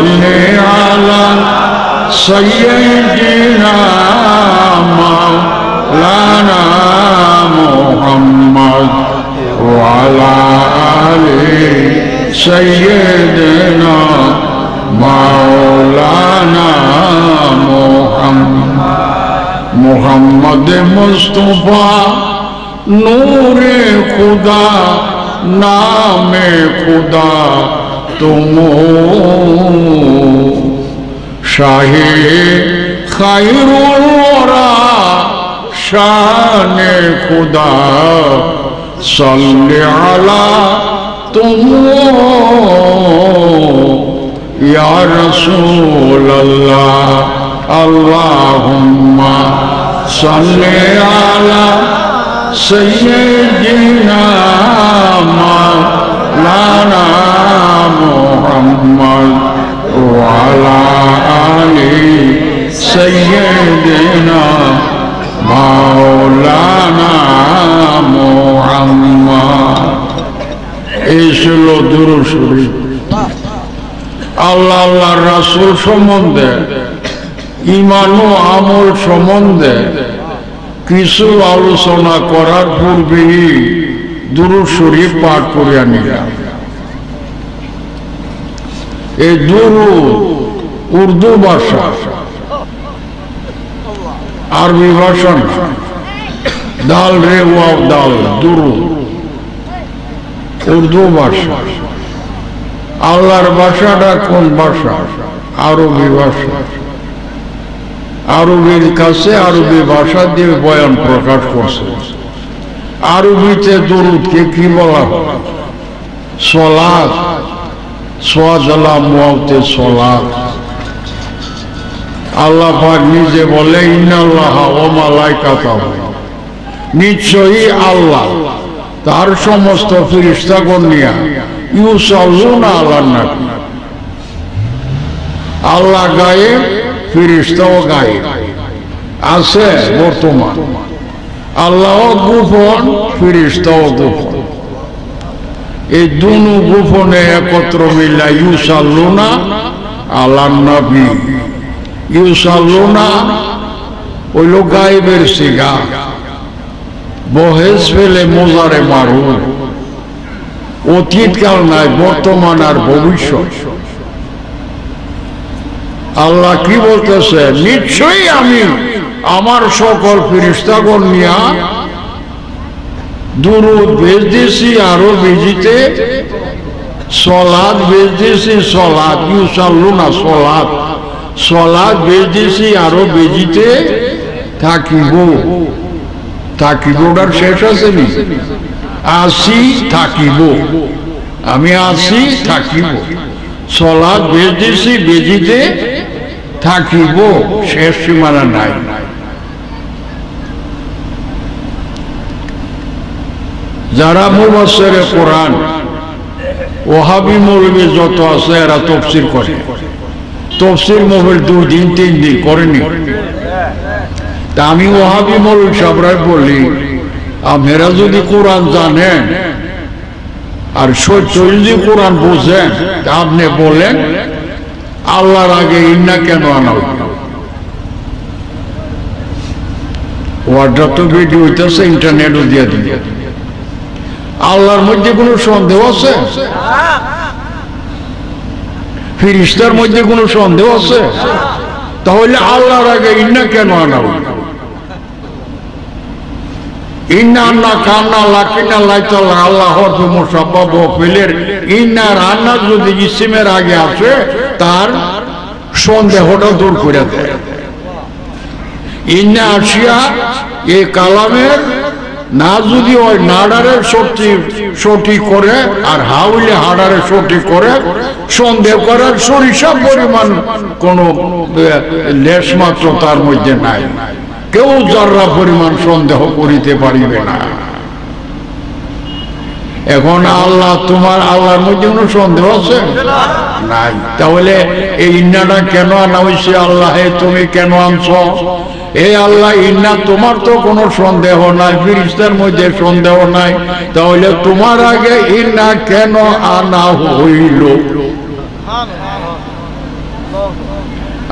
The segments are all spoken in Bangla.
সাল্লি আলা সাইয়্যিদিনা মাওলানা মুহাম্মদ ওয়া আলা আলি সাইয়্যিদিনা মাওলানা মুহাম্মদ মুস্তাফা নূরে খুদা নামে খুদা তুম শাহে খায়রুল ওরা শানে খুদা সাল্লি আলা তুম ইয়া রাসূলুল্লাহ আল্লাহুম্মা সাল্লি আলা সাইয়্যিদিনা মাওলানা মুহাম্মদ ওয়া আলা আলি সাইয়্যিদিনা মাওলানা মুহাম্মদ। এই ছিল দুরূদ শরীফ। আল্লাহ আল্লাহর রাসূল সম্বন্ধে, ঈমান ও আমল সম্বন্ধে কিছু আলোচনা করার পূর্বেই দুরূদ শরীফ পাঠ করিয়া নিলাম। এই দুরূদ উর্দু ভাষা, আরবি ভাষা না। দাল রে ওয়াও দাল, দুরূদ উর্দু ভাষা। আল্লাহর ভাষাটা কোন ভাষা? আরবি ভাষা। আরবির কাছে আরবি ভাষা দিয়ে বয়ান প্রকাশ করছে। আরবিতে দুরূদকে কি বলা হয়? সলাত। সোয়াজালা মুআতে সলাত। আল্লাহ পাক নিজে বলে ইন্নাল্লাহা ওয়া মালাইকাতাহু, নিশ্চয়ই আল্লাহ তার সমস্ত ফেরেশতাগণ নিয়া ইউসাল্লুনা আলান নবী। আল্লাহ গায়েব, ফেরেশতাও গায়েব আছে বর্তমান। আল্লাহ গোপন, ফেরেশতাও গোপন। এই দুনো গোপনে একত্র মিলা ইউসাল্লুনা আলান নবী। ইউসাল্লুনা হইল গায়েবের সিগা, বহেস ফেলে মোজারে মারু। অতীতকাল নাই, বর্তমান আর ভবিষ্যৎ। আল্লাহ কি বলতেছে? নিশ্চয়ই আমি আমার সকল ফেরেশতাগণ নিয়া দুরূদ ভেজ দিয়েছি আরো বেজিতে, সলাত ভেজ দিয়েছি, সলাত ইউসাল্লুনা সলাত, সলাত ভেজ দিয়েছি আরো বেজিতে থাকিব। থাকিবটার শেষ আছে নি? আসি থাকিব, আমি আসি থাকিব। সলাত ভেজ দিয়েছি, বেজিতে থাকিব, শেষ সীমানা নাই। যারা মুফাসসিরে কোরআন, ওহাবি মৌলবী যত আছে এরা তাফসীর করে। তাফসীর মোবাইল 2 দিন 3 দিন করেনি। তা আমি ওহাবি মৌলবী সাহেবরা বলি, আপনারা যদি কোরআন জানেন আর সত্য যদি কোরআন বোঝেন, আপনি বলেন আল্লাহর আগে ইন্না কেন আনা হইল? ওয়ার্ডটা তো ভিডিও হইতেছে, ইন্টারনেটও দিয়ে দিন। আল্লাহর মধ্যে কোনো সন্দেহ আছে? ফেরেশতার মধ্যে কোনো সন্দেহ আছে? তাহলে আল্লাহর আগে ইন্না কেন আনা হইল? ইন্না আন্না কান্না লাকিনা লাইতাল্লাহ আল্লাহ হরফে মুসাব্বাব ফেলের ইন্না রান্না যদি ইসমের আগে আসে, তার সন্দেহটা দূর করে দেয়। ইন্না আসিয়া এই কালামের না যদি ওই নাডারের সঠিক করে আর হাউলে হাডারের সঠিক করে, সন্দেহ করার সরিষা পরিমাণ কোন লেশ মাত্র তার মধ্যে নাই। কেউ যারা পরিমাণ সন্দেহ করিতে পারিবে না। এখন আল্লাহ, তোমার আল্লাহর মধ্যে কোনো সন্দেহ আছে? নাই। তাহলে এই ইন্নাটা কেন আনা হয়েছে? আল্লাহ তুমি কেন আনছ? এই আল্লাহ ইন্না, তোমার তো কোনো সন্দেহ নাই, ফেরেশতার মধ্যে সন্দেহ নাই, তাহলে তোমার আগে ইন্না কেন আনা হইল?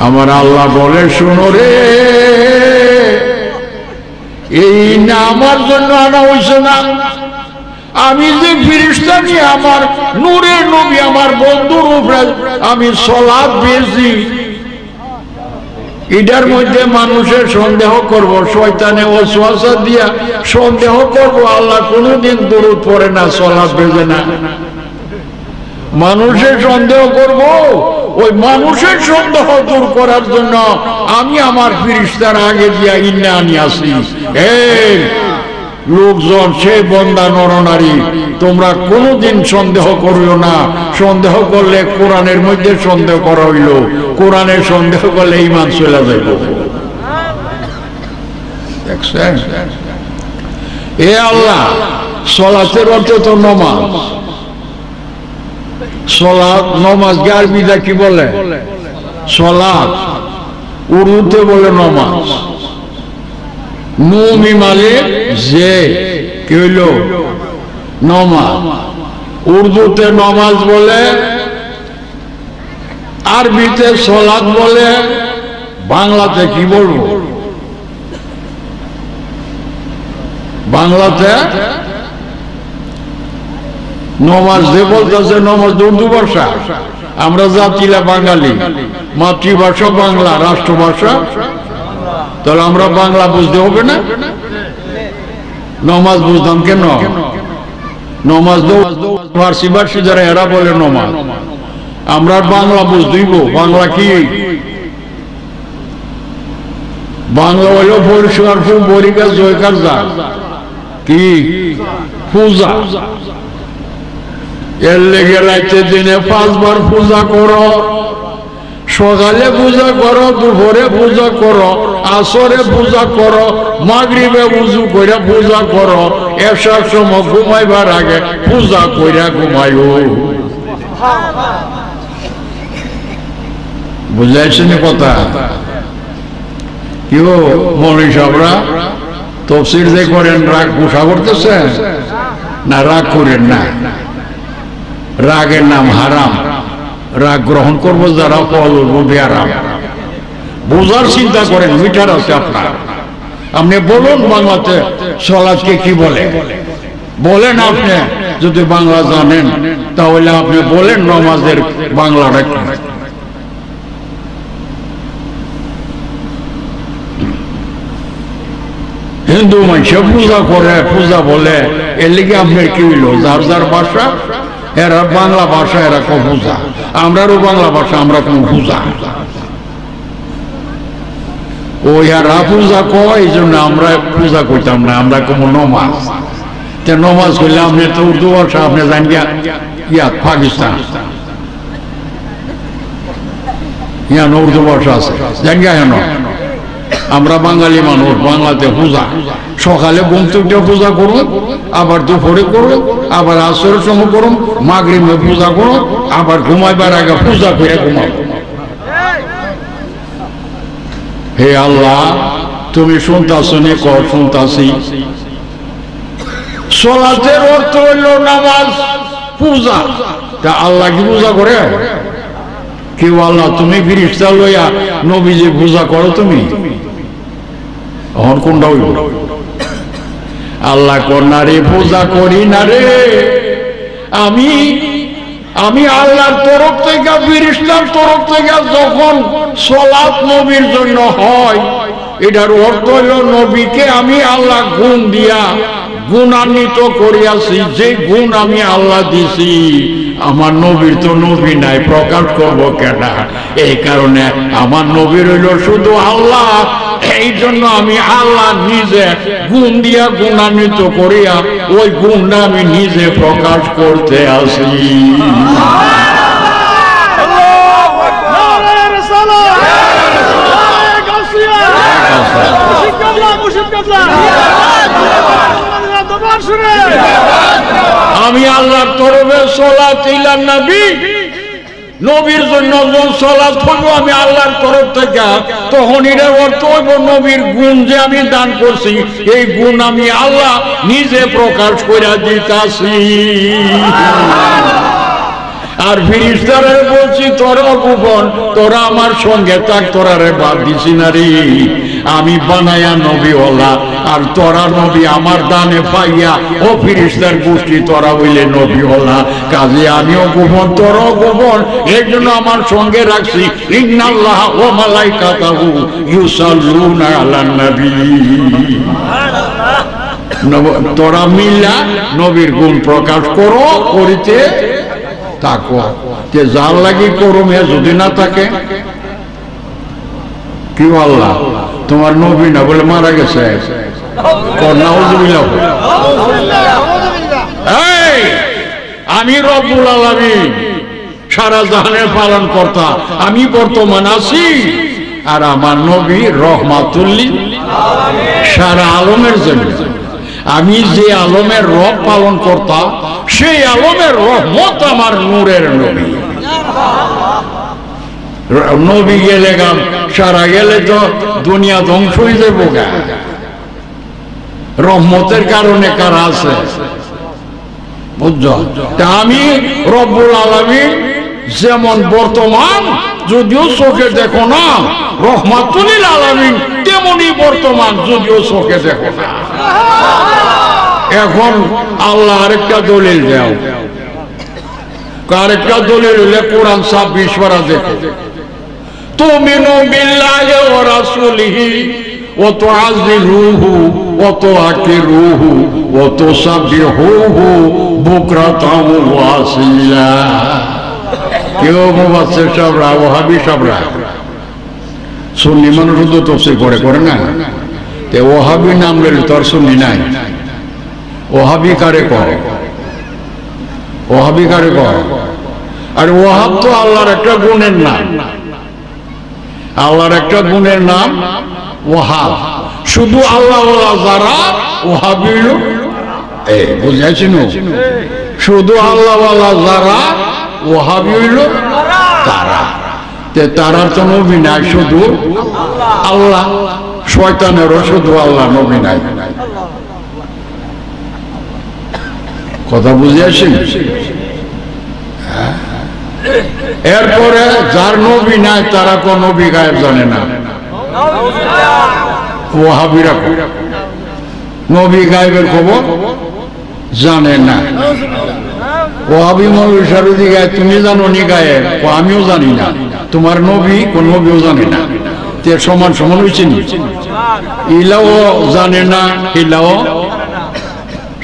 আমার আল্লাহ বলে, শোনো রে, এই না আমার জন্য আনা হয়েছে না, আমি যে ফেরেশতা নিয়ে আমার নূরের নবী আমার বন্ধুর উপরে আমি সালাত বেশি, এটার মধ্যে মানুষের সন্দেহ করব, শয়তানে ওয়াসওয়াসা দিয়া সন্দেহ করব, আল্লাহ কোনোদিন দরুদ পড়ে না, সালাত বেজে না। মানুষের সন্দেহ করব, ওই মানুষের সন্দেহ দূর করার জন্য আমি আমার ফেরেশতার আগে দিয়া ইন্না আনি আসি। এই লোকজন, সে বন্দা নরনারী, তোমরা কোনোদিন সন্দেহ করিও না। সন্দেহ করলে কোরআনের মধ্যে সন্দেহ করা হইল, কোরআনের সন্দেহ করলে ঈমান চলে যাইব। দেখছেন? এ আল্লাহ, সালাতের অর্থ তো নমাজ। সালাত, নমাজ আরবিতে কি বলে? সালাত। উর্দুতে বলে নমাজ। নুমি মানে যে, কি হইল? নমাজ। উর্দুতে নমাজ বলে, আরবিতে সালাত বলে, বাংলাতে কি বলবো? বাংলাতে নমাজ যে বলতেছে, নমাজ উর্দু ভাষা। আমরা জাতিলা বাঙালি, মাতৃভাষা বাংলা, রাষ্ট্রভাষা, তাহলে আমরা বাংলা বুঝতে হবে না? নমাজ বুঝতাম কেন? নমাজ ফার্সি ভাষী যারা, এরা বলে নমাজ। আমরা বাংলা বুঝতেইব। বাংলা কি? বাংলা হইল পরিষ্কার ফুল, বরিকা জয়কার যা, কি পূজা। এর লেগে রাইতে দিনে 5 বার পূজা করো। সকালে পূজা করো, দুপুরে পূজা করো, আসরে পূজা করো, মাগরিবে উযু কইরা পূজা করো, এশার সময় ঘুমাইবার আগে পূজা কইরা ঘুমাইও। বুঝাইছেন কথা? কেউ মৌলী সাহেবরা তফসির যে করেন, রাগ গুসা করতেছেন না? রাগ করেন না। রাগের নাম হারাম। রাগ গ্রহণ করবো যারা, ফল উঠবে আরাম। বোঝার চিন্তা করেন, মিটার আছে আপনার। আপনি বলুন বাংলাতে সালাতকে কি বলে, বলেন। আপনি যদি বাংলা জানেন তাহলে আপনি বলেন নামাজের বাংলাটা কি। হিন্দু মানুষ পূজা করে, পূজা বলে, এর লিগে আপনার কি হইল? যার যার ভাষা, এরা বাংলা ভাষা, এরা কো পূজা। আমরারও বাংলা ভাষা, আমরা কোন পূজা। ওই এরা পূজা কয়, এই জন্য আমরা পূজা করতাম না, আমরা কোন নমাজ। নমাজ করলে আপনি তো উর্দু ভাষা, আপনি জান ইয়া পাকিস্তান, ইয়ান উর্দু ভাষা আছে, জান হেন। আমরা বাঙালি মানুষ, বাংলাতে পূজা। সকালে ঘুম থেকে পূজা করুন, আবার দুপুরে করুন, আবার আসরের সময় করুন, মাগরিবে পূজা করুন, আবার ঘুমাইবার আগে পূজা করে ঘুমাবো। হে আল্লাহ, তুমি শুনতাছ নি? কর শুনতাছি। সালাতের অর্থ হইল নামাজ, পূজা। তা আল্লাহ কি পূজা করে? কেউ আল্লাহ, তুমি ফেরেশতা লইয়া নবীজি পূজা করো তুমি? এখন কোনটা হইব? আল্লাহ কন্যা রে, পূজা করি না রে। আমি আল্লাহর তরফ থেকে, ফেরেশতার তরফ থেকে যখন সালাত নবীর জন্য হয়, এটার অর্থ হইল নবীকে আমি আল্লাহ গুণ দিয়া গুণান্বিত করিয়াছি। যে গুণ আমি আল্লাহ দিছি, আমার নবীর তো নবী নাই, প্রকাশ করবো কেন? এই কারণে আমার নবীর হইল শুধু আল্লাহ। এই জন্য আমি আল্লাহ নিজে গুণ দিয়া গুণান্বিত করিয়া ওই গুণটা আমি নিজে প্রকাশ করতে আসি। আমি আল্লাহর তরফে সালাত ইলান নবী, নবীর জন্য যখন সালাত হইব আমি আল্লাহর তরফ থেকে, তখন এর অর্থ হইব নবীর গুণ যে আমি দান করছি, এই গুণ আমি আল্লাহ নিজে প্রকাশ করে দিতাছি। আর ফেরেশতারা বলছি তোরা গোপন, তোরা আমার সঙ্গে থাক, তোরা রে বাদ দিছি না রে, আমি বানায়া নবী হলা, আর তোরা নবী আমার দানে পাইয়া ও ফেরেশতার গোষ্ঠী তোরা হইলে নবী হলা, কাজে আমিও গোপন তোরাও গোপন, এর জন্য আমার সঙ্গে রাখছি ইন্নাল্লাহ ওয়া মালাইকাতাহু ইউসাল্লুনা আলান নবী। তোরা মিল্লা নবীর গুণ প্রকাশ করো, করিতে থাকো, যে যার লাগি করো মেয়ে যদি না থাকে কি আল্লাহ তোমার নবী না বলে মারা গেছে, আমি রব্বুল আলামিন সারা জাহানের পালন কর্তা, আমি বর্তমান আছি, আর আমার নবী রহমাতুল লিল সারা আলমের জন্য। আমি যে আলমের রব পালন করতাম, সেই আলমের রহমত আমার নূরের নবী। নবী গেলে গান সারা গেলে তো দুনিয়া ধ্বংস হয়ে যাবো গা। রহমতের কারণে কারা আছে বুঝছো? আমি রব্বুল আলামিন যেমন বর্তমান, যদিও চোখে দেখো না, রহমাতুল লিল আলামিন তেমনই বর্তমান, যদিও চোখে দেখো না। এখন আল্লাহ আরেকটা দলিল দাও, আরেকটা দলিল হলে কোরআন 26 পারা দেখো, তুমিনু বিল্লাহি ওয়া রাসূলিহি ওয়া তুআযিরুহু ওয়া তুআকিরুহু ওয়া তুসাব্বিহুহু বুকরাতাও ওয়া আসিলা। কেউ মুফাসসির সাহেবরা, ওয়াহাবি সাহেবরা, সুন্নি মানুষ তো তাফসীর করে না, তে ওয়াহাবি নাম লইলে তো আর সুন্নি নাই। ওয়াহাবি কারে কয়? ওয়াহাবি কারে কয়? আর ওয়াহাব তো আল্লাহর একটা গুণের নাম, আল্লাহর একটা গুণের নাম ওয়াহাব। শুধু আল্লাহ যারা ওয়াহাবি, বুঝাইছেন? শুধু আল্লাহ যারা ওয়াহাবি হইল তারা, তারা তো নবী নাই, শুধু আল্লাহ। শয়তানেরও শুধু আল্লাহ, নবী নাই। কথা বুঝিয়াছেন? এরপরে যার নবী নাই তারা কোন নবী গায়েব জানে না। ওয়াহাবিরা নবী গায়েবের খবর জানে না। ওয়াহাবি মৌলভী সারুদি গায়ে তুমি জানো নি গায়েব? আমিও জানি না। তোমার নবী কোন নবীও জানে না, তে সমান সমান হয়েছে নি? ইলাও জানে না, ইলাও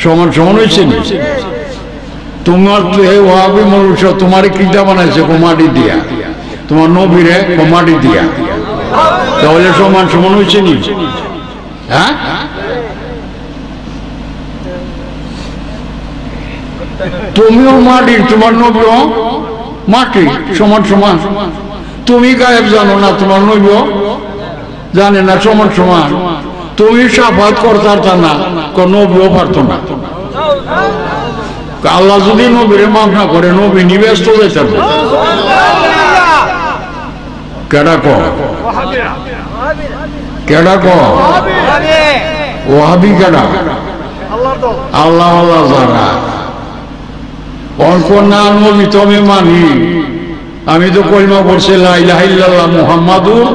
সমান সমান হয়েছে নি? তোমার ওয়াহাবি মৌলভী তোমার কিটা বানাইছে কোমাডি দিয়া, তোমার নবীরে কোমাডি দিয়া, তাহলে সমান সমান হয়েছে নি? হ্যাঁ, তুমিও মাটির, তোমার নবীও মাটি, সমান সমান। তুমি গায়েব জানো না, তোমার নবীও জানে না, সমান সমান। তুমি শাফাত করতে না, কোন নবীও পারত না। আল্লাহ যদি নবীরে মাফ না করে, নবী নিবেস্ত যেতে হবে। কেডা ক কেডা ক ওয়াহাবি কেডা? আল্লাহ আল্লাহ যারা অল্প না নবী তো আমি মানি। আমি তো কলিমা পড়ছি লা ইলাহা ইল্লাল্লাহ মুহাম্মাদুর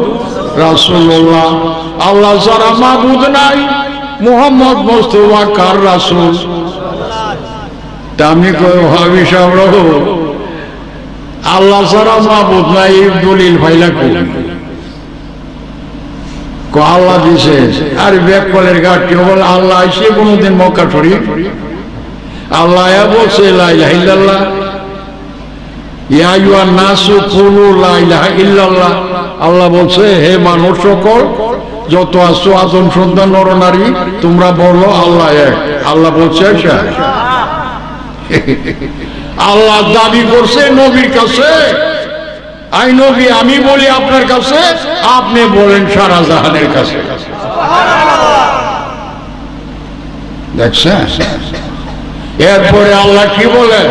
রাসূলুল্লাহ। আল্লাহ ছাড়া মাবুদ নাই, মুহাম্মদ মুস্তাফা কার রাসূল। তা আমি কই ওয়াহাবি সাহেব, আল্লাহ ছাড়া মাবুদ নাই, দলিল ফাইলা কই? আল্লাহ দিছে। আর ব্যাক কলের গাড়ি বলে আল্লাহ আইসে কোনদিন মক্কা শরীফ? আল্লাহ বলছে লা ইলাহা ইল্লাল্লাহ, ইয়া আইয়ুহান নাসু কুলু লা ইলাহা ইল্লাল্লাহ। আল্লাহ বলছে হে মানুষ সকল, যত আছো আদম সন্তান নর নারী, তোমরা বলো আল্লাহ এক। আল্লাহ বলছে আল্লাহ দাবি করছে নবীর কাছে, আই নবী আমি বলি আপনার কাছে, আপনি বলেন সারা জাহানের কাছে। দেখছেন? এরপরে আল্লাহ কি বলেন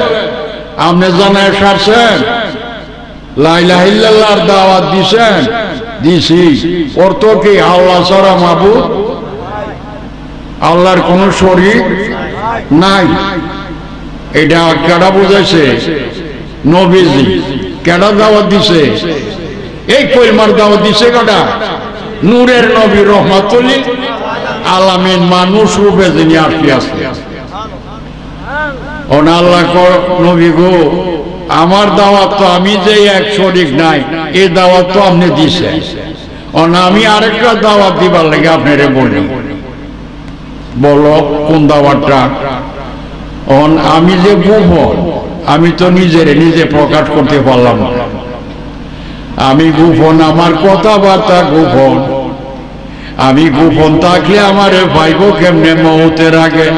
আপনি জানায় সারছেন, লা ইলাহা ইল্লাল্লাহর দাওয়াত দিছেন, দিছি। অর্থ কি? আল্লাহ ছাড়া মাবুদ, আল্লাহর কোন শরীক নাই। এটা কেডা বুঝাইছে? নবীজি কেডা দাওয়াত দিছে? এই কলমার দাওয়াত দিছে কেডা? নূরের নবী রহমাতুল আলামিন মানুষ রূপে যিনি আসছে। আল্লাহ নবী গো, আমার দাওয়াত তো আমি যে এক শরীক নাই, এই দাওয়াত তো আপনি দিছে, আমি আরেকটা দাওয়াত দিবার লাগে আপনারে বলি। বলো কোন দাওয়াতটা? আমি যে গোপন, আমি তো নিজে প্রকাশ করতে পারলাম না। আমি গোপন, আমার কথাবার্তা গোপন। আমি গোপন থাকলে আমারে ভাইব কেমনে মৌতের আগে?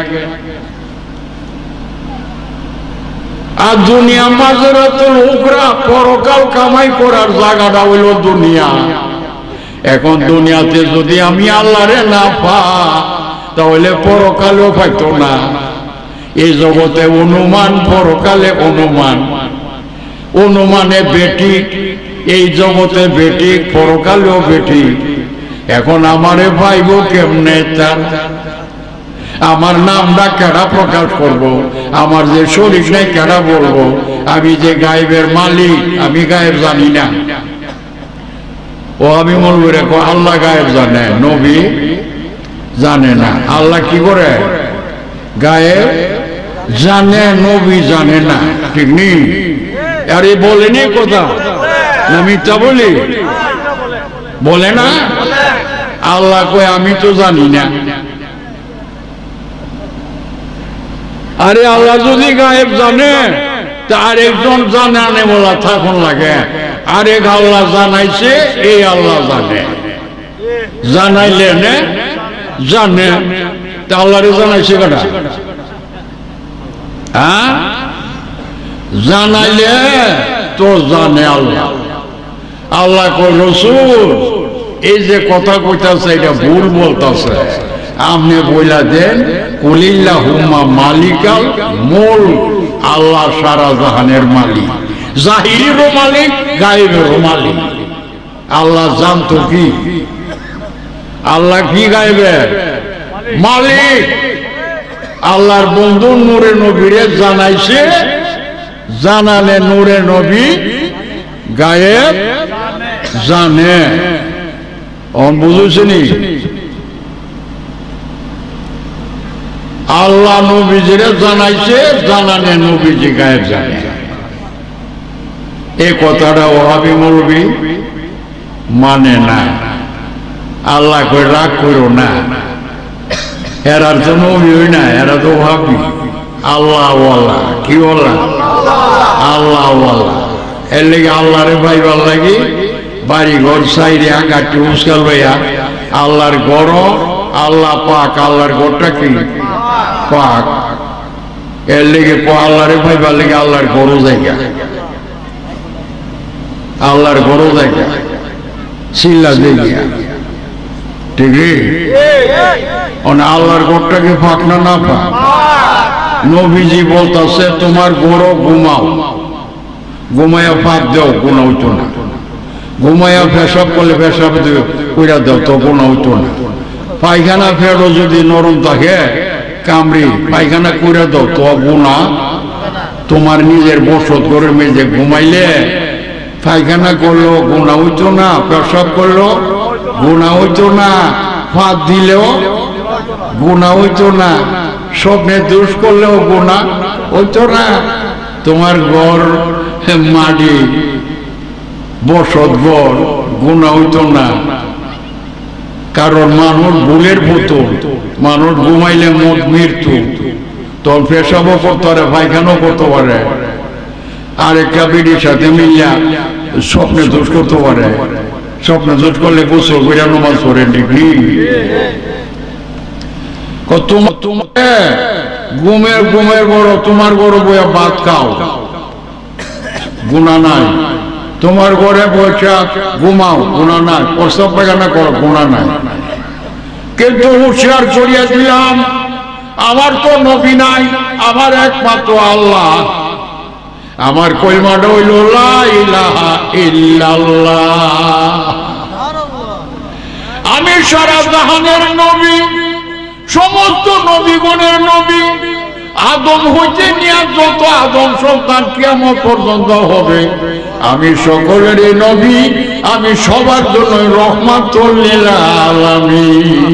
আর দুনিয়া মাঝেরা তো লোকরা পরকাল কামাই করার জায়গাটা হইল দুনিয়া। এখন দুনিয়াতে যদি আমি আল্লাহরে না পাই, তাহলে পরকালেও পাইতো না। এই জগতে অনুমান, পরকালে অনুমান, অনুমানে বেঠিক। এই জগতে বেঠিক, পরকালেও বেঠিক। এখন আমারে পাইব কেমনে? তার আমার নামটা কেডা প্রকাশ করব? আমার যে শরীর নাই কেডা বলবো? আমি যে গায়েবের মালিক, আমি গায়েব জানি না। ও আমি বলবো রেখো, আল্লাহ গায়েব জানে, নবী জানে না। আল্লাহ কি করে? গায়েব জানে, নবী জানে না। ঠিক নেই? আরে বলেনি কথা, না মিথ্যা বলি? বলে না? আল্লাহ কয় আমি তো জানি না। আরে আল্লাহ যদি গায়েব জানে, তার একজন জানানে বলা থাকুন লাগে। আরেক আল্লাহ জানাইছে, এই আল্লাহ জানে। জানাইলে জানে, তা আল্লাহরে জানাইছে কেডা? হ্যাঁ, জানাইলে তো জানে আল্লাহ। আল্লাহ কই রাসূল এই যে কথা কইতাছে এটা ভুল বলতাছে, আপনি বইলা দেন কুলিল্লাহুম্মা মালিকাল মুলক, আল্লাহ সারা জাহানের মালিক, জাহিরেরও মালিক, গায়েবেরও মালিক। আল্লাহ জানতো কি? আল্লাহ কি গায়েবের মালিক? আল্লাহর বন্ধু নূরে নবীরে জানাইছে, জানালে নূরে নবী গায়েব জানে। বুঝেছেনি? আল্লাহ নবীজিরে জানাইছে, জানালে নবীজি গায়েব জানে। এই কথাটা ওহাবি মৌলবি মানে না। আল্লাহ কই রাগ করো না, এরার তো নবী হই না, এরা তো ওহাবি। আল্লাহ ওয়ালা, কি বলা? আল্লাহ ওয়ালা। এর লেগে আল্লাহরে ভাইবার লাগি বাড়ি ঘর সাইরে আগাটি উস্কাল ভাইয়া আল্লাহর গড়, আল্লাহ পাক। আল্লাহর গড়টা কি? পাক। এর লেগে আল্লাহরে ভাইবার লেগে আল্লাহর গড় জায়গা, আল্লাহর গড় জায়গা চিল্লা জায়গা। ঠিক আল্লাহর গড়টাকে ফাঁক না না পাক? নবীজি বলতেছে তোমার গড় ঘুমাও, ঘুমাইয়া ফাঁক দাও, গুণা হইতো না। ঘুমাইয়া পেশাব করলে পেশাব কইরা দাও, তো গুণা হইতো না। পায়খানা ফেরো যদি নরম থাকে, কামড়ি পায়খানা কইরা দাও, তো গুণা। তোমার নিজের বসত করে মেজে ঘুমাইলে পায়খানা করলো গুণা হইতো না, পেশাব করলো গুণা হইতো না, ফাঁক দিলেও গুণা হইতো না, স্বপ্নে দোষ করলেও গুণা হইতো না। তোমার ঘর মাটি, বসত ঘর, গুণা হইতো না। কারণ মানুষ ভুলের বোতল, মানুষ ঘুমাইলে মৃত্যু, তখন পেশাবও করতে পারে, পায়খানাও করতে পারে। আরেকটা বিড়ির সাথে মিলিয়া স্বপ্নে দোষ করতে পারে। স্বপ্নে দোষ করলে গোসল করে নামাজ পড়ে। ডিগ্রি ঘুমের বড়, তোমার বড় বইয়া ভাত খাও, গুণা নাই। তোমার ঘরে বসে ঘুমাও, গুণা নাই। প্রস্তাব পায়খানা করো, গুণা নাই। কিন্তু হুঁশিয়ার করিয়া দিলাম, আমার তো নবী নাই, আমার একমাত্র আল্লাহ। আমার কলিমাটা হইল লা ইলাহা ইল্লাল্লাহ। আমি সারা জাহানের নবী, সমস্ত নবীগণের নবী। আদম হইতে নিয়ে যত আদম সন্তান কিয়ামত পর্যন্ত হবে, আমি সকলেরই নবী, আমি সবার জন্য রহমাতুল লিল আলামিন।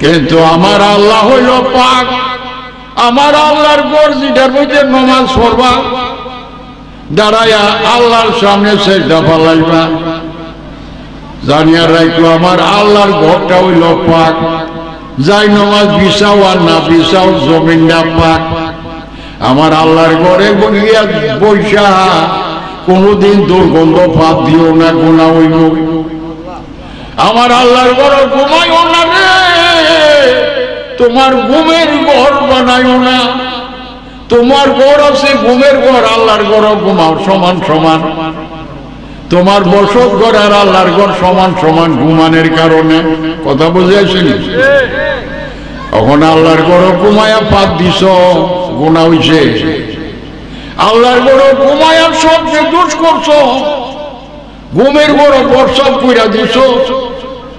কিন্তু আমার আল্লাহ হইল পাক। আমার আল্লাহর গর্জিটার মধ্যে নামাজ পড়বা, দাঁড়াইয়া আল্লাহর সামনে সেজদা ফালাইবা, জানিয়া রাখো আমার আল্লাহর ঘরটা হইল পাক। যাই নামাজ বিছাও আর না বিছাও, জমিনটা পাক। আমার আল্লাহর ঘরে গিয়া বৈশা কোনদিন দুর্গন্ধ পাত দিও না, গুনাহ হইব। আমার আল্লাহর ঘরে ঘুমাইও না রে, তোমার ঘুমের ঘর বানাইও না। তোমার ঘর আছে ঘুমের ঘর, আল্লাহর ঘর ঘুমাও সমান সমান। তোমার বসত ঘর আর আল্লাহর ঘর সমান সমান ঘুমানের কারণে। কথা বুঝেছেন? এখন আল্লাহর ঘর ঘুমায়া পাত দিছ, গুনাহ হইছে। আল্লাহর ঘর ঘুমায়া সবচেয়ে দোষ করছ, ঘুমের ঘর বর্ষা কইরা দিছ।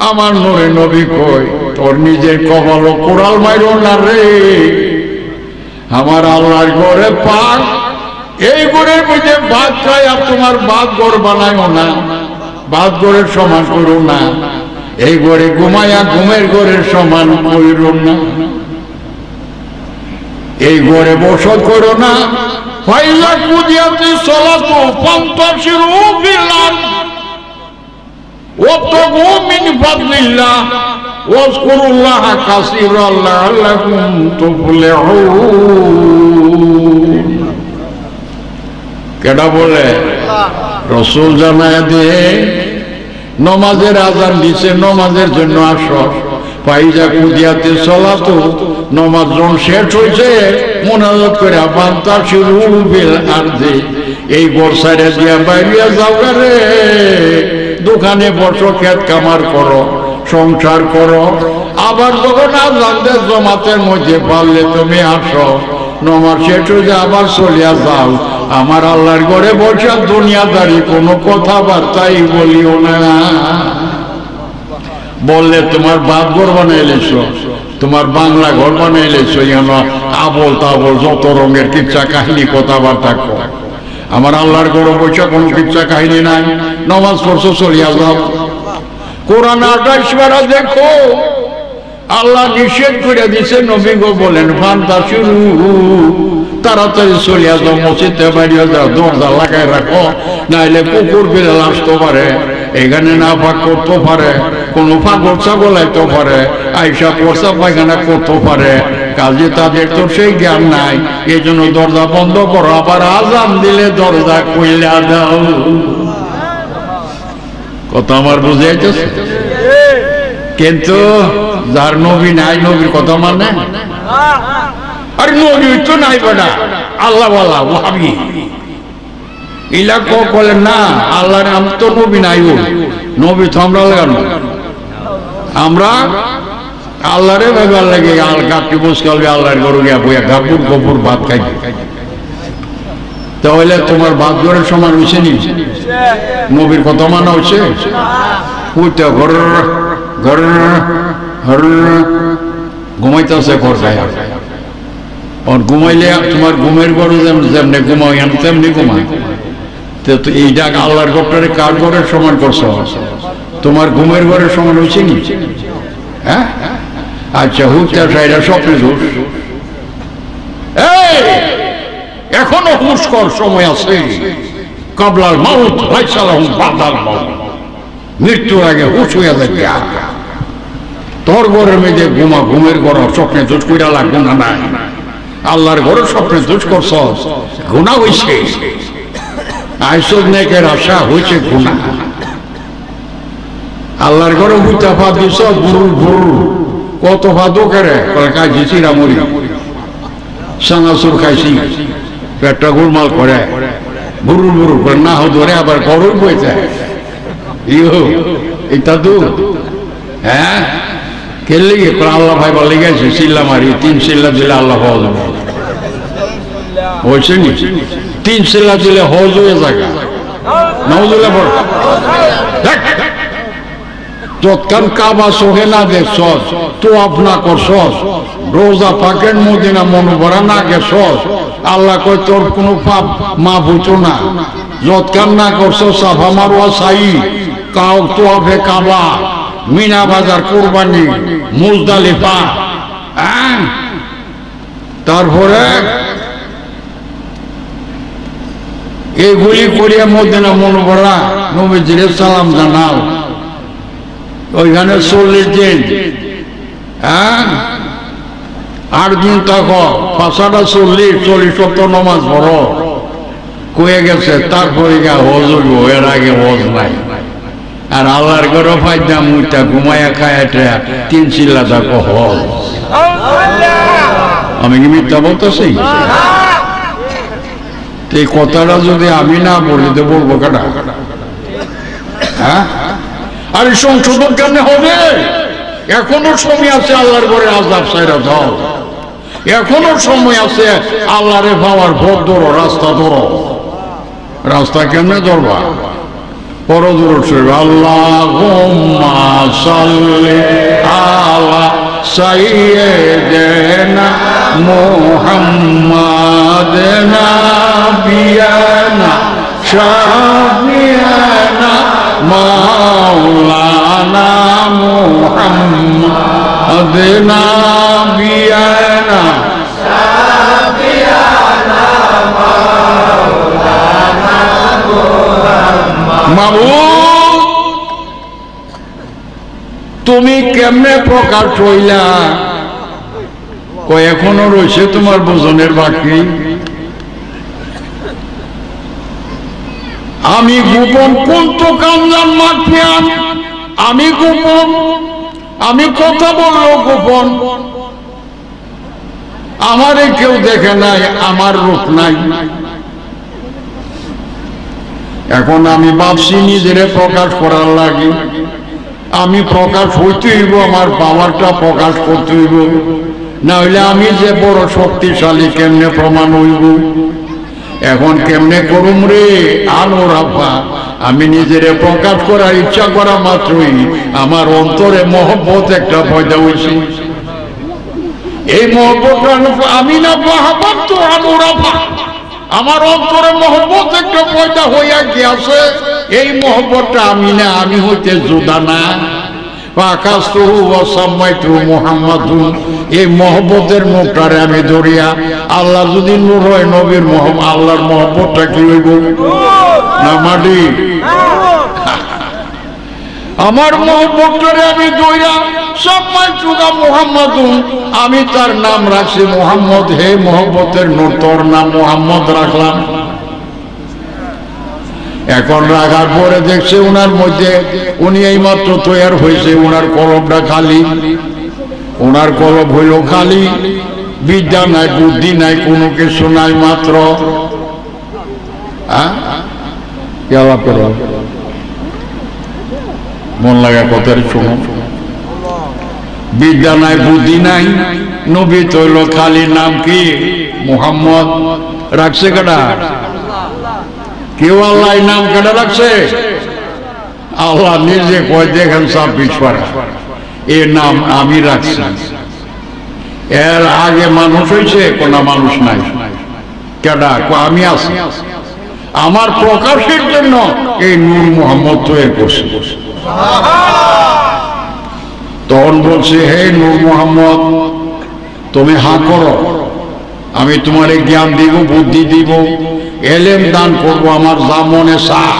আমার নূরে নবী কই, তোর নিজের কপাল কোড়াল মাইরো না রে। আমার আল্লাহর ঘরে পাক, এই ঘরের মধ্যে ভাত খাই আর তোমার ভাত ঘর বানাইও না, ভাত ঘরের সমান করো না। এই ঘরে ঘুমাইয়া ঘুমের ঘরের সমান করো না, এই ঘরে বসত করো না। ফাইলা কুদিয়াতি সালাতু ফান্তাশিরু ফিল আরদ ওয়াবতাগু মিন ফাদলিল্লাহ ওয়াজকুরুল্লাহা কাসীরান লাআল্লাকুম তুফলিহুন। কেডা বলে? রাসূল জানায় দিয়ে নমাজের আযান দিছে, নমাজের জন্য আসো। ফাইজা কুদিয়াতি সালাতু, নমাজ যখন শেষ হইছে মুনাজাত করে ফান্তাশিরু ফিল আরদি, এই ঘর ছাইড়া দিয়া বাইরিয়া যাও রে। দোকানে বসো, খেত কামার করো, সংসার করো। আবার যখন আযান দেয় জমাতের মধ্যে পারলে তুমি আসো, নমাজ শেষ হয়ে আবার চলিয়া যাও। আমার আল্লাহর ঘরে বসে দুনিয়াদারি কোনো কথাবার্তাই বলিও না। বললে তোমার বাপ ঘর বানাইলেছ, তোমার বাংলা ঘর বানাইলেছ, আবল তাবল যত রঙের কিচ্ছা কাহিনী কথাবার্তা কর। আমার আল্লাহর ঘরে বসে কোনো কিচ্ছা কাহিনী নাই, নামাজ পড়ছো চলিয়া যাও। কোরআন 28 পারা দেখো, আল্লাহ নিষেধ করে দিছে, নবী গো বলেন ফান্তাশিরু, তাড়াতাড়ি চলিয়া যাও, মসজিদে বাইরে যাও, দরজা লাগাই রাখো, নাইলে কুকুর বিড়াল আসতে পারে, এখানে না পাক করতে পারে, কোনো পাগল ছাগল আইতে পারে, আইসা পড়সা পায়খানা করতে পারে। কাজে তাদের তো সেই জ্ঞান নাই, এই জন্য দরজা বন্ধ করো। আবার আযান দিলে দরজা খুইলা দাও। কথা আমার বুঝে যাইতেছে? কিন্তু যার নবী নাই, নবীর কথা মানে? আরে নবী তো নাই বেটা, আল্লাহ ওয়ালা ওয়াহাবি ইলা বলে না, আল্লাহর নাম তো নবী নাই। ও নবী তো আমরা লাগানো, আমরা আল্লাহরে ব্যাপার লাগে আল কাটি মুসকাল আল্লাহর গরু গিয়া বইয়া গাপুর গপুর ভাত খাই। তাহলে তোমার ভাত ঘরের সমান হয়েছে নি? নবীর কথা মানা হচ্ছে? ঘর ঘর ঘর ঘুমাইতেছে ঘর গায়ে, ঘুমাইলে তোমার ঘুমের ঘর যেমনি ঘুমাও তেমনি ঘুমায়। তো এইটা আল্লাহর ঘরটারে কার ঘরের সমান করছ? তোমার ঘুমের ঘরের সমান হয়েছে নি? হ্যাঁ, আচ্ছা হুঁচা সাইরা স্বপ্নে দোষ। এখনো হুঁশ কর, সময় আছে। কাবলাল মাউত লাইসালাহু বাদাল মাউত, মৃত্যুর আগে হুঁশ হইয়া যাবে। তোর ঘরের মেয়েদে ঘুমা, ঘুমের ঘর স্বপ্নে দোষ কইরা লাগবে না। নাই, আল্লাহর ঘরের স্বপ্নে দোষ করছ, গুনাহ হইছে। আইসব নেকের আশা হইছে গুনাহ। আল্লাহর ঘরে হুঁচা ফা দিছ, বুরুল বুরুল কত ভাদো করে খাইছি, চিরামুড়ি সানাসুর খাইছি, পেটটা গোলমাল করে, বুরুল বুরুল করে না ধরে আবার গরম হয়ে যায়। এটা তো হ্যাঁ কে লেগে আল্লাহ ভাই বলে গেছে চিল্লা মারি, 3 চিল্লা দিলে আল্লাহ হজ হয়েছে নি? 3 চিল্লা দিলে হজ হয়ে যায়। নাউজুবিল্লাহ পড়। যতক্ষণ কাবা সোহে না দেখছস তো আপনা করছস রোজা পাকের মদিনা মনোবরা না গেছস আল্লাহ কয় তোর কোনো পাপ মাফ হইতো না যতক্ষণ না করছস সাফা মারওয়া সাই কাউ তোয়াফে কাবা মিনা বাজার কুরবানি মুজদালিফা তারপরে এগুলি করিয়া মদিনা মনোবরা নবীজির সালাম জানাও ওইখানে 40 দিন 8 দিন থাকো পাঁচাটা 40 নমাজ পড়ো কয়ে গেছে তারপরে হজ হইব এর আগে হজ নাই আর আল্লাহর ঘরে ফাইদা মুইটা ঘুমাইয়া খায়াটা 3 চিল্লা থাকো হজ আমি কি মিথ্যা বলতেছি এই কথাটা যদি আমি না বলি তো বলবো কাটা হ্যাঁ আরে সংশোধন কেমনে হবে এখনো সময় আছে আল্লাহর ঘরে আযাব ছাইরা দাও এখনো সময় আছে আল্লাহরে পাওয়ার পথ ধরো রাস্তা ধরো রাস্তা কেমনে ধরবা পড়ো দূর আল্লাহুম্মা সাল্লি আলা সাইয়্যিদিনা মুহাম্মাদিন নাবিয়ানা শাফিয়ানা মাওলানা মুহাম্মাদিন নাবিয়ানা শাফিয়ানা মাওলানা মাবুদ তুমি কেমনে প্রকাশ হইলা কয় এখনো রয়েছে তোমার বোঝনের বাকি আমি গোপন কোন কান্দান মাখিয়ান আমি গোপন আমি কথা বললো গোপন আমারে কেউ দেখে নাই আমার রূপ নাই এখন আমি ভাবছি নিজেরে প্রকাশ করার লাগে আমি প্রকাশ হইতে হইব আমার পাওয়ারটা প্রকাশ করতে হইব না হইলে আমি যে বড় শক্তিশালী কেমনে প্রমাণ হইব এখন কেমনে করুম রে আলো রাফা আমি নিজেরে প্রকাশ করার ইচ্ছা করা মাত্রই আমার অন্তরে মহব্বত একটা পয়দা হয়েছে এই মহব্বতটা আমি না মহব্বত তো আলো রাফা আমার অন্তরে মহব্বত একটা পয়দা হইয়া গিয়াছে এই মহব্বতটা আমি না আমি হইতে জুদা না এই মহব্বতের মুখটারে আমি ধরিয়া আল্লাহ যদি নূর হয় নবীর আল্লাহর মহব্বতটা কি হইব না মাটি আমার মহব্বতটারে আমি ধরিয়া সবাই চুগা মুহাম্মাদুন আমি তার নাম রাখছি মুহাম্মদ হে মহব্বতের নূর তোর নাম মুহাম্মদ রাখলাম এখন রাখার পরে দেখছে উনার মধ্যে উনি এই মাত্র তৈয়ার হয়েছে উনার কলমটা খালি উনার কলম হইল খালি বিদ্যা নাই বুদ্ধি নাই কোনো কিছু নাই মাত্র মন লাগা কথার শুনো বিদ্যা নাই বুদ্ধি নাই নবী তৈল খালি নাম কি মুহাম্মদ রাখছে কাটা কেউ আল্লাহ নাম কেটে রাখছে আল্লাহ নিজে কয় দেখেন 26 পারা এ নাম আমি রাখছি এর আগে মানুষ হয়েছে কোন মানুষ নাই কেডা আমি আছি আমার প্রকাশের জন্য এই নূর মুহাম্মদ তৈরি করছে তখন বলছে হে নূর মুহাম্মদ তুমি হাঁ করো আমি তোমার জ্ঞান দিব বুদ্ধি দিব এলেম দান করব আমার যা মনে চায়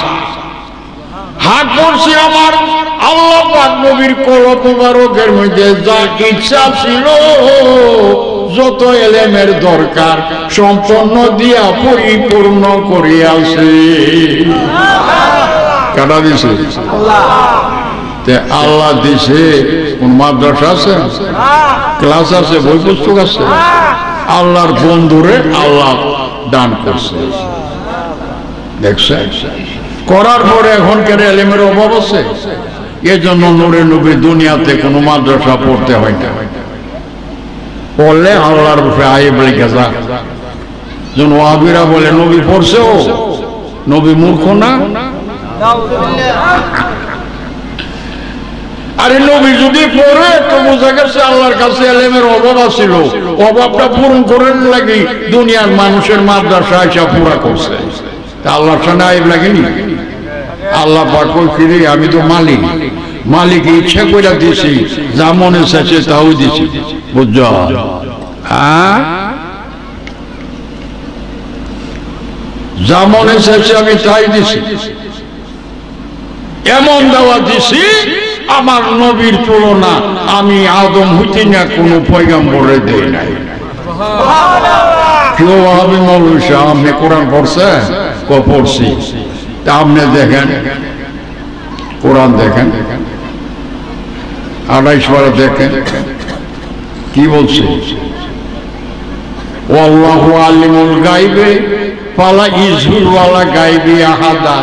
হাত করছি আমার আল্লাহ পাক নবীর কলম মুবারকের মধ্যে যা ইচ্ছা ছিল যত এলেমের দরকার সম্পন্ন দিয়া পরিপূর্ণ করিয়াছে কাটা দিছে আল্লাহ দিছে কোন মাদ্রাসা আছে ক্লাস আছে বই পুস্তক আছে আল্লাহর বন্ধুরে আল্লাহ দান করছে দেখছে করার পরে এখনকার এলেমের অভাব আছে এই জন্য নূরে নবী দুনিয়াতে কোনো মাদ্রাসা পড়তে হয় না পড়লে আল্লাহর উপরে আয়ে বেড়ে গেছে যেন ওয়াহাবিরা বলে নবী পড়ছে ও নবী মূর্খ না আরে নবী যদি পড়ে তো বোঝা গেছে আল্লাহর কাছে এলেমের অভাব ছিল, অভাবটা পূরণ করার লাগি দুনিয়ার মানুষের মাদ্রাসা আইসা পুরা করছে। তা আল্লাহর সামনে আইব লাগেনি? আল্লাহ পাক ফিরে আমি তো মালিক ইচ্ছা করে দিছি, যা মনে চাইছে তাও দিছি। বুঝছ? যা মনে চাইছে আমি তাই দিছি, এমন দেওয়া দিছি আমার নবীর তুলনা আমি আদম হইতে না কোন পয়গম্বরে দেই নাই। কেউ ভাবি মৌলভী সাহেব আপনি কোরআন পড়ছে? পড়ছি। তা আপনি দেখেন কোরআন, দেখেন 28 পারা দেখেন কি বলছে, ওয়াল্লাহু আলিমুল গায়বে ফালা ইযহুরু আলা গায়বি আহাদা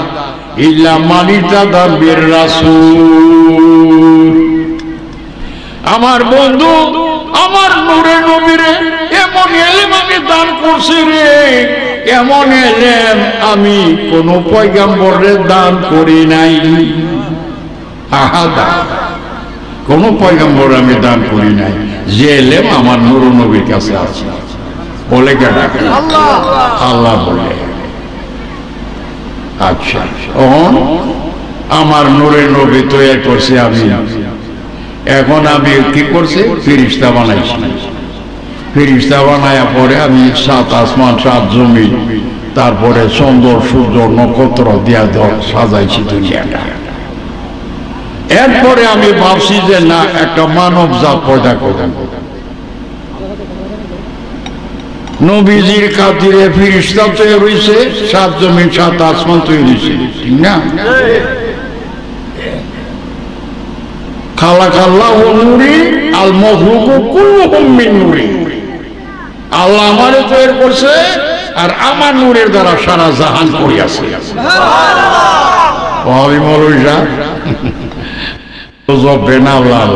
ইল্লা মান ইরতাদা বির রাসূল। আমার বন্ধু আমার নূরে নবীরে এমন এলেম আমি দান করছি রে, এমন এলেম আমি কোন পয়গম্বরে দান করি নাই। আহাদা, কোন পয়গম্বর আমি দান করি নাই যে এলেম আমার নূর নবীর কাছে আছে। বলে কেন? আল্লাহ বলে। আচ্ছা, আমার নূরে নবী তৈরি করছি আমি, এখন আমি কি করছি? ফেরেশতা বানাইছি। ফেরেশতা বানায়া পরে আমি 7 আসমান 7 জমি, তারপরে চন্দ্র সূর্য নক্ষত্র দিয়া সাজাইছি দুনিয়াটা। এরপরে আমি ভাবছি যে না, একটা মানব জাত পয়দা করব। নবীজির খাতিরে ফেরেশতা তৈরি হয়েছে, 7 জমি 7 আসমান তৈরি হয়েছে, ঠিক না? খালাকাল্লাহু নূরি আল মাখলুকু কুল্লুহুম মিন নূরি। আল্লাহ আমারে তৈরি করছে আর আমার নূরের দ্বারা সারা জাহান করিয়াছে। সুবহানাল্লাহ। ওই মৌলভী সাহেব জপেন আল্লাহ।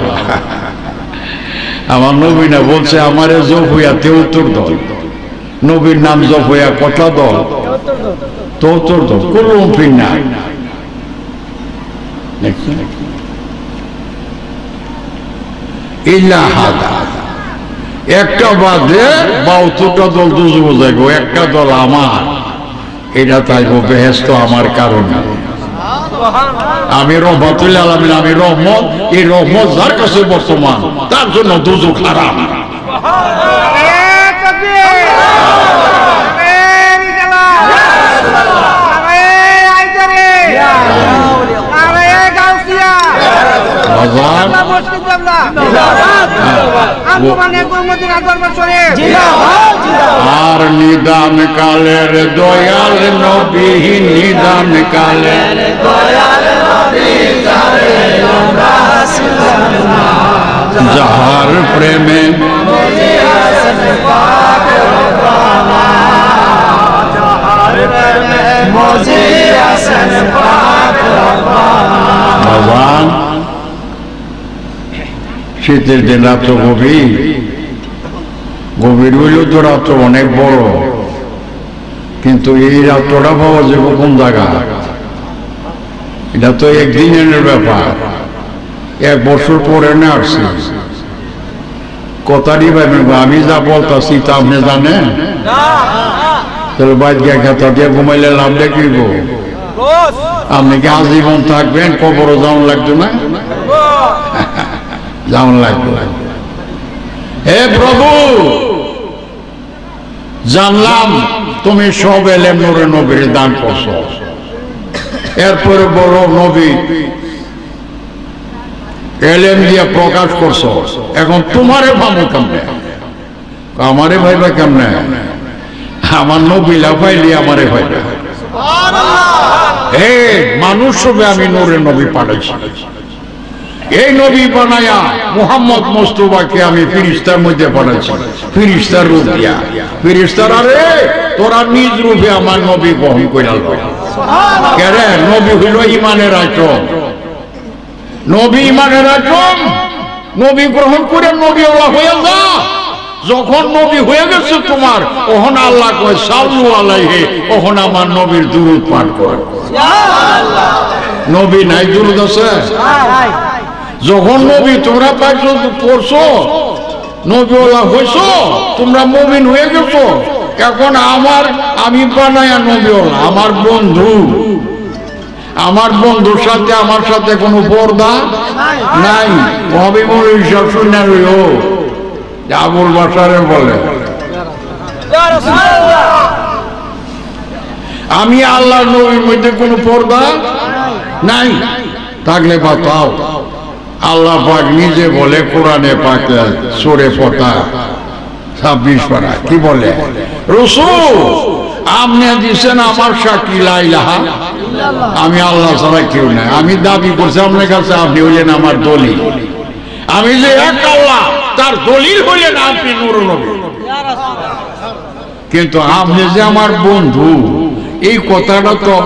আমার নবী না বলছে আমারে জপ হইয়া 73 দল, নবীর নাম জপ হইয়া কত দল? 73 দল। কুল্লুহুম ফিন নার। ইল্লা হাদা, একটা বাদে 72টা দল দুজো যাইব, একটা দল আমার, এটা তাইব বেহেশত আমার কারণে। আমি রহমাতুল আলামিন, আমি রহমত। এই রহমত যার কাছে বর্তমান তার জন্য দুজো হারাম। আর নিদান কালের দয়াল নবী, নিদান কালের যাহার প্রেমে ভগবান। শীতের দিন রাত্র গভীর, গভীর হইলেও তো রাত্র অনেক বড়, কিন্তু এই রাত্রটা পাওয়া যাবে কোন জায়গা? এটা তো একদিনের ব্যাপার, 1 বছর পরে না আসছে। কথাটি ভাবেন, আমি যা বলতাছি তা আপনি জানেন? তাহলে বাইরে গিয়ে খেতা দিয়ে ঘুমাইলে লাভ দেখিব? আপনি কি আজীবন থাকবেন? কবরও যাওয়ান লাগতো না? যাওয়ান লাগতো। হে প্রভু, জানলাম তুমি সব এলেম নূরে নবীর দান করছো, এরপরে বড় নবী এলেম দিয়ে প্রকাশ করছো, এখন তোমারে ভাবো কেমনে? আমারে ভাইবা কেমনে? আমার নবী লাফাইলি আমারে ভাইবা। হে মানুষ সবে আমি নূরে নবী পাঠাইছি, এই নবী বানায়া মুহাম্মদ মুস্তাফাকে আমি ফেরেশতার মধ্যে পাঠাইছি, ফেরেশতার রূপ দিয়া। ফেরেশতার আরে তোরা নিজ রূপে আমার নবী গ্রহণ কইরা লয়। কেরে? নবী হইল ঈমানের আইটেম, নবী ঈমানের আইটেম। নবী গ্রহণ করে নবী আল্লাহ হয়ে যা। যখন নবী হয়ে গেছে তোমার, ওহন আল্লাহ কয় সাল্লু আলাইহি, ওহন আমার নবীর দুরূদ পাঠ কর। সুবহানাল্লাহ। নবী নাই দুরূদ আছে? যখন নবী তোমরা পাইছো পড়ছো নবীওয়ালা হইছো তোমরা মুমিন হয়ে গেছো এখন আমি বানায়া নবীওয়ালা আমার বন্ধুর সাথে আমার সাথে কোনো পর্দা নাই ভাবে মনে হিসাব শুনে রইও আবুল বাসারে বলে আমি আল্লাহ নবীর মধ্যে কোনো পর্দা নাই থাকলে বাতাও আল্লাহ পাক নিজে বলে কোরআনে পাকে সূরা ফাতিহা 26 পারা কি বলে রাসূল আপনি দিছেন আমার সাক্ষী লা ইলাহা আমি আল্লাহ ছাড়া কেউ নাই আমি দাবি করছি আপনার কাছে আপনি হইলেন আমার দলিল আমি যে এক আল্লাহ তার দলিল হইলেন আপনি নূরুল নবী কিন্তু আপনি যে আমার বন্ধু এই কথাটা তো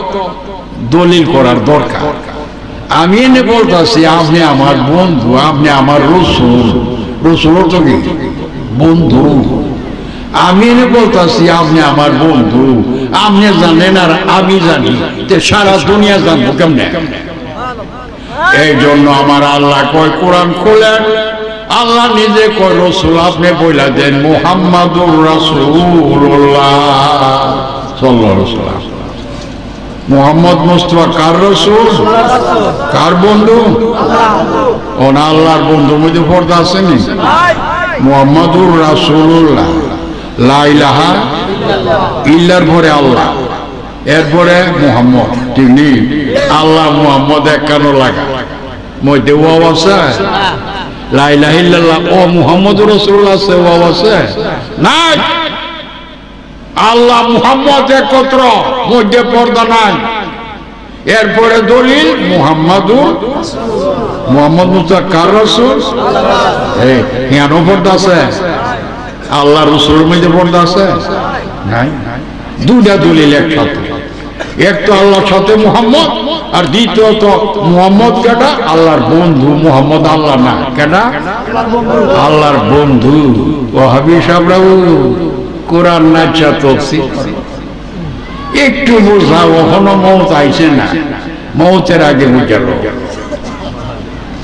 দলিল করার দরকার আমি এনে বলতেছি আপনি আমার বন্ধু আপনি আমার রসুল তো কি বন্ধু আমি এনে বলতেছি আপনি আমার বন্ধু আপনি জানেন আর আমি জানি সারা দুনিয়া জানবো কেমনে এই জন্য আমার আল্লাহ কয় কোরআন খোলেন আল্লাহ নিজে কয় রসুল আপনি বইলা দেন মুহাম্মাদুর রাসূলুল্লাহ সাল্লাল্লাহু আলাইহি ওয়াসাল্লাম মুহাম্মদ মুস্তাফা কার রাসূল কার বন্ধু আল্লাহর বন্ধুর মধ্যে পর্দা আছে নি মুহাম্মাদুর রাসূলুল্লাহ লা ইলাহা ইল্লার পরে আল্লাহ এরপরে মুহাম্মদ তিনি আল্লাহ মুহাম্মদ একানো লাগা মধ্যে ওয়াও আছে লা ইলাহা ইল্লাল্লাহ ও মুহাম্মদুর রাসূলুল্লাহ আছে ওয়াও আছে নাই আল্লাহ মুহাম্মদ একত্র মধ্যে পর্দা নাই এরপরে দলিল মুহাম্মদ মুস্তাফা কার রাসূল এই কেন পর্দা আছে আল্লাহ রাসূলের মধ্যে পর্দা আছে নাই দুইটা দলিল একসাথে এক তো আল্লাহর সাথে মুহাম্মদ আর দ্বিতীয়ত মুহাম্মদ কেটা আল্লাহর বন্ধু মুহাম্মদ আল্লাহ না কেটা আল্লাহর বন্ধু ওয়াহাবি সাহেবরা কোরআন নাচা তফসির একটু বোঝাও এখনো মৌত আইছে না মৌতের আগে বুঝাল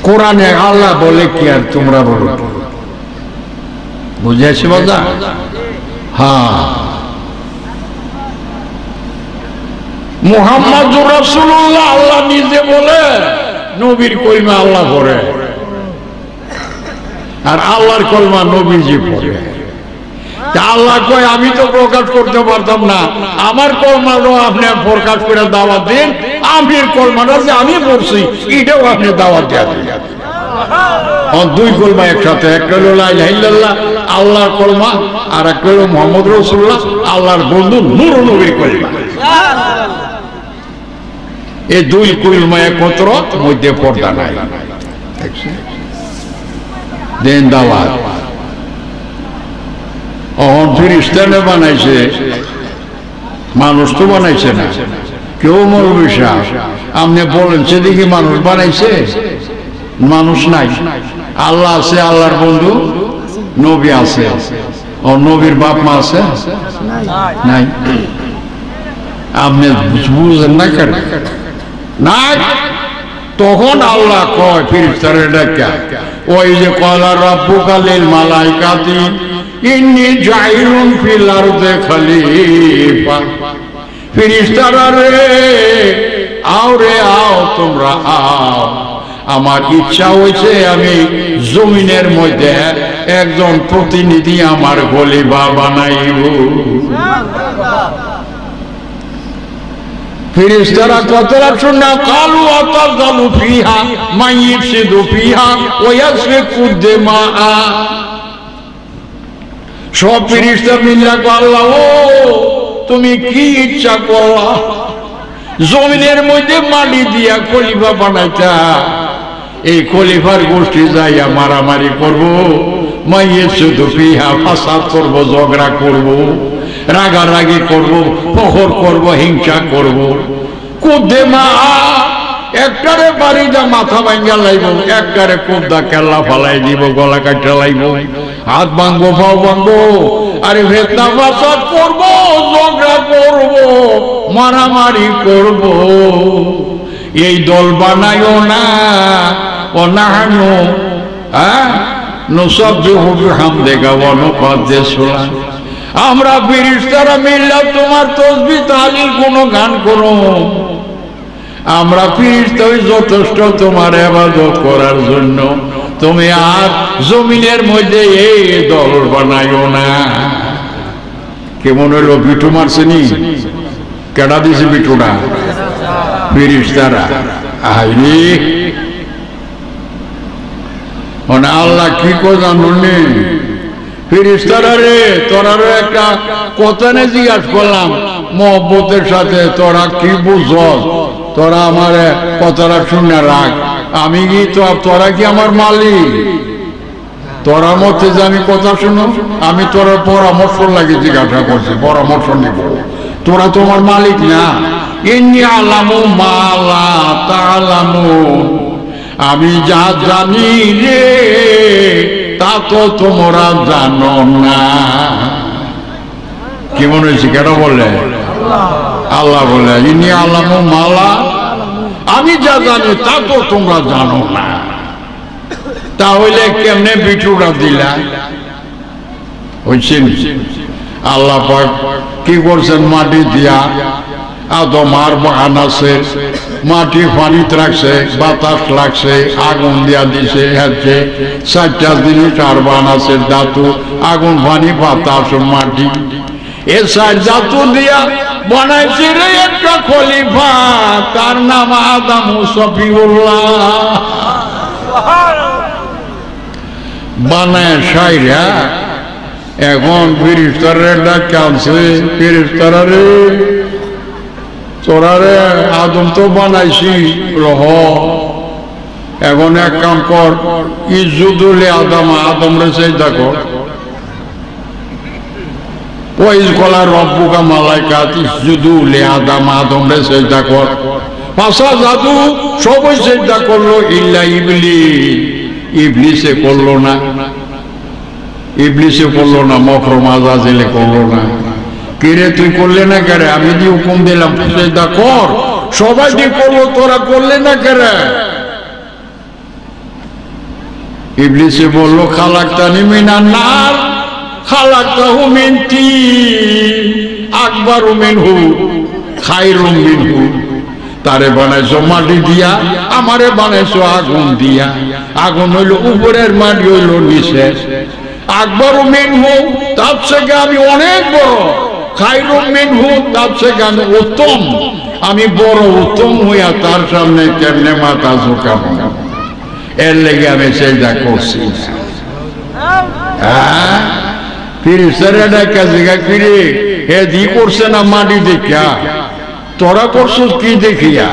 কোরআনে আল্লাহ বলে কি আর তোমরা বলো বুঝেছি বাজা হ্যাঁ মুহাম্মাদুর রাসূলুল্লাহ আল্লাহ নিজে বলে নবীর কলমা আল্লাহ পড়ে আর আল্লাহর কলমা নবীজি পড়ে আল্লাহ কয় আমি তো প্রকাশ করতে পারতাম না আমার কলমারও আপনি প্রকাশ করে দাওয়াত দিন আমির কলমাটা যে আমি পড়ছি এটাও আপনি দাওয়াত দেন দুই কলমা একসাথে একটা হলো লা ইলাহা ইল্লাল্লাহ আল্লাহর কলমা আর একটা হলো মুহাম্মদ রাসূলুল্লাহ আল্লাহর বন্ধু নূর নবীর কলমা এই দুই কলমা একত্র মধ্যে পর্দা নাই দেন দাওয়াত ফিরিস্তানে বানাইছে মানুষ তো বানাইছে না কেউ মৌলভী সাহেব আপনি বলেন সেদিকে মানুষ বানাইছে মানুষ নাই আল্লাহ আছে আল্লাহর বন্ধু নবী আছে ও নবীর বাপ মা আছে নাই আপনি বুঝেন না কেন নাই তখন আল্লাহ কয় ফিরিস্তারে ডাকা ওই যে ক্বালা রাব্বুকা লিল মালাইকাতি ইন্নী জাইলুন ফিল আরদি খলিফা ফেরেশতারা রে আও তোমরা আও আমার ইচ্ছা হইছে আমি জমিনের মধ্যে একজন প্রতিনিধি আমার খলিফা বানাইব ফেরেশতারা কথাটা শুনে কালু আতাযালু ফিহা মাইয়িফসিদু ফিহা ওয়া ইয়াসফিকু দিমা সব ফেরেশতা মিল্লা আল্লাহ ও তুমি কি ইচ্ছা করলা জমিনের মধ্যে মাটি দিয়া খলিফা বানাইতা এই খলিফার গোষ্ঠী যাইয়া মারামারি করব মাইয়িফসিদু ফিহা ফাসাদ করব ঝগড়া করব রাগারাগি করব ফখর করব হিংসা করব কুদেমা একটারে বাড়িটা মাথা ভাঙ্গা লাইব একটারে কুদা কেল্লা ফালাই দিব গলা কাটা লাইব হাত ভাঙবো পাও ভাঙবো আরে ফিতনা ফাসাদ করব ঝগড়া করব মারামারি করব এই দল বানাইও না নাহানু নুসাব্বিহু বিহামদিকা ওয়া নুকদ্দিসু লাক। আমরা ফেরেশতারা মিল্লা তোমার তাসবিহ তাহলিল গুণগান করো। আমরা ফেরেশতা যথেষ্ট তোমার ইবাদত করার জন্য। তুমি আর জমিনের মধ্যে এই দল বানাইও না। কেমন হইল? বিটু মারছেনি? কেডা দিছে বিটুটা? ফেরেশতারা। আইরে মানে আল্লাহ কি কো জানুনি? ফেরেশতারা রে, তোরা একটা কথা নে জিজ্ঞাসা করলাম মহব্বতের সাথে, তোরা কি বুঝস? তোরা আমার কথাটা শুনে রাখ। আমি কি তোরা কি আমার মালিক? তোরা মতে যে আমি কথা শুনো? আমি তোর পরামর্শ লাগে জিজ্ঞাসা করছি, পরামর্শ নিব। তোরা তো আমার মালিক না। ইন্নী আলামু মা লা তা'লামুন, আমি যা জানি রে তা তো তোমরা জানো না। কি মনে হয়েছে? কেন বলে? আল্লাহ বলে ইন্নী আলামু মা লা, আমি যা জানি তা তো তোমরা জানো না। তাহলে কেমনে বিটুটা দিলা? হয়েছেন আল্লাহ পাক কি করছেন? মাটি দিয়া আদম আর বানাছে, মাটি পানিতে রাখছে, বাতাস লাগছে, আগুন দিয়া দিছে, হচ্ছে 4টা জিনিস আর বানাছে, ধাতু, আগুন, পানি, বাতাস, মাটি। এ 4 ধাতু দিয়া বানাইছে রে একটা খলিফা, তার নাম আদম সফিউল্লাহ। বানায় সাইরা এখন ফেরেশতারা ডাক আনছে, ফেরেশতারা রে তোরা রে আদম তো বানাইছি, রহ এখন এক কাম কর, ইসজুদু আদম, আদম রে সিজদা কর। ওয়াইজ কলা রব্বুকা মালাইকাত ইসজুদু আদম, আদম রে সিজদা কর। ফাসাজাদু সবাই সিজদা করলো ইল্লা ইবলিস, ইবলিসে করলো না। ইবলিসে করলো না, মকরম আজাজিলে করলো না। কিরে তুই করলে না কেরে? আমি যে হুকুম দিলাম সিজদা কর, সবাই যে করলো, তোরা করলে না কেরে? ইবলিসে বলল খালাকতানি মিনান নার খালাকতাহু মিন তিন আকবারু মিনহু খায়রুম মিনহু। তারে বানাইছো মাটি দিয়া, আমারে বানাইছো আগুন দিয়া। আগুন হইল উপরের, মাটি হইল নিচে। আকবারু মিনহু, তার থেকে আমি অনেক বড়। খায়রুম মিনহু, তার থেকে আমি উত্তম। আমি বড় উত্তম হইয়া তার সামনে কেমনে মাথা ঝুঁকাবো? এর লেগে আমি সিজদা করছি। ফেরেশতারা ডাকা জিজ্ঞাসা করে, হে দি করছে না মাটি দেখিয়া? তোরা করছিস কি দেখিয়া?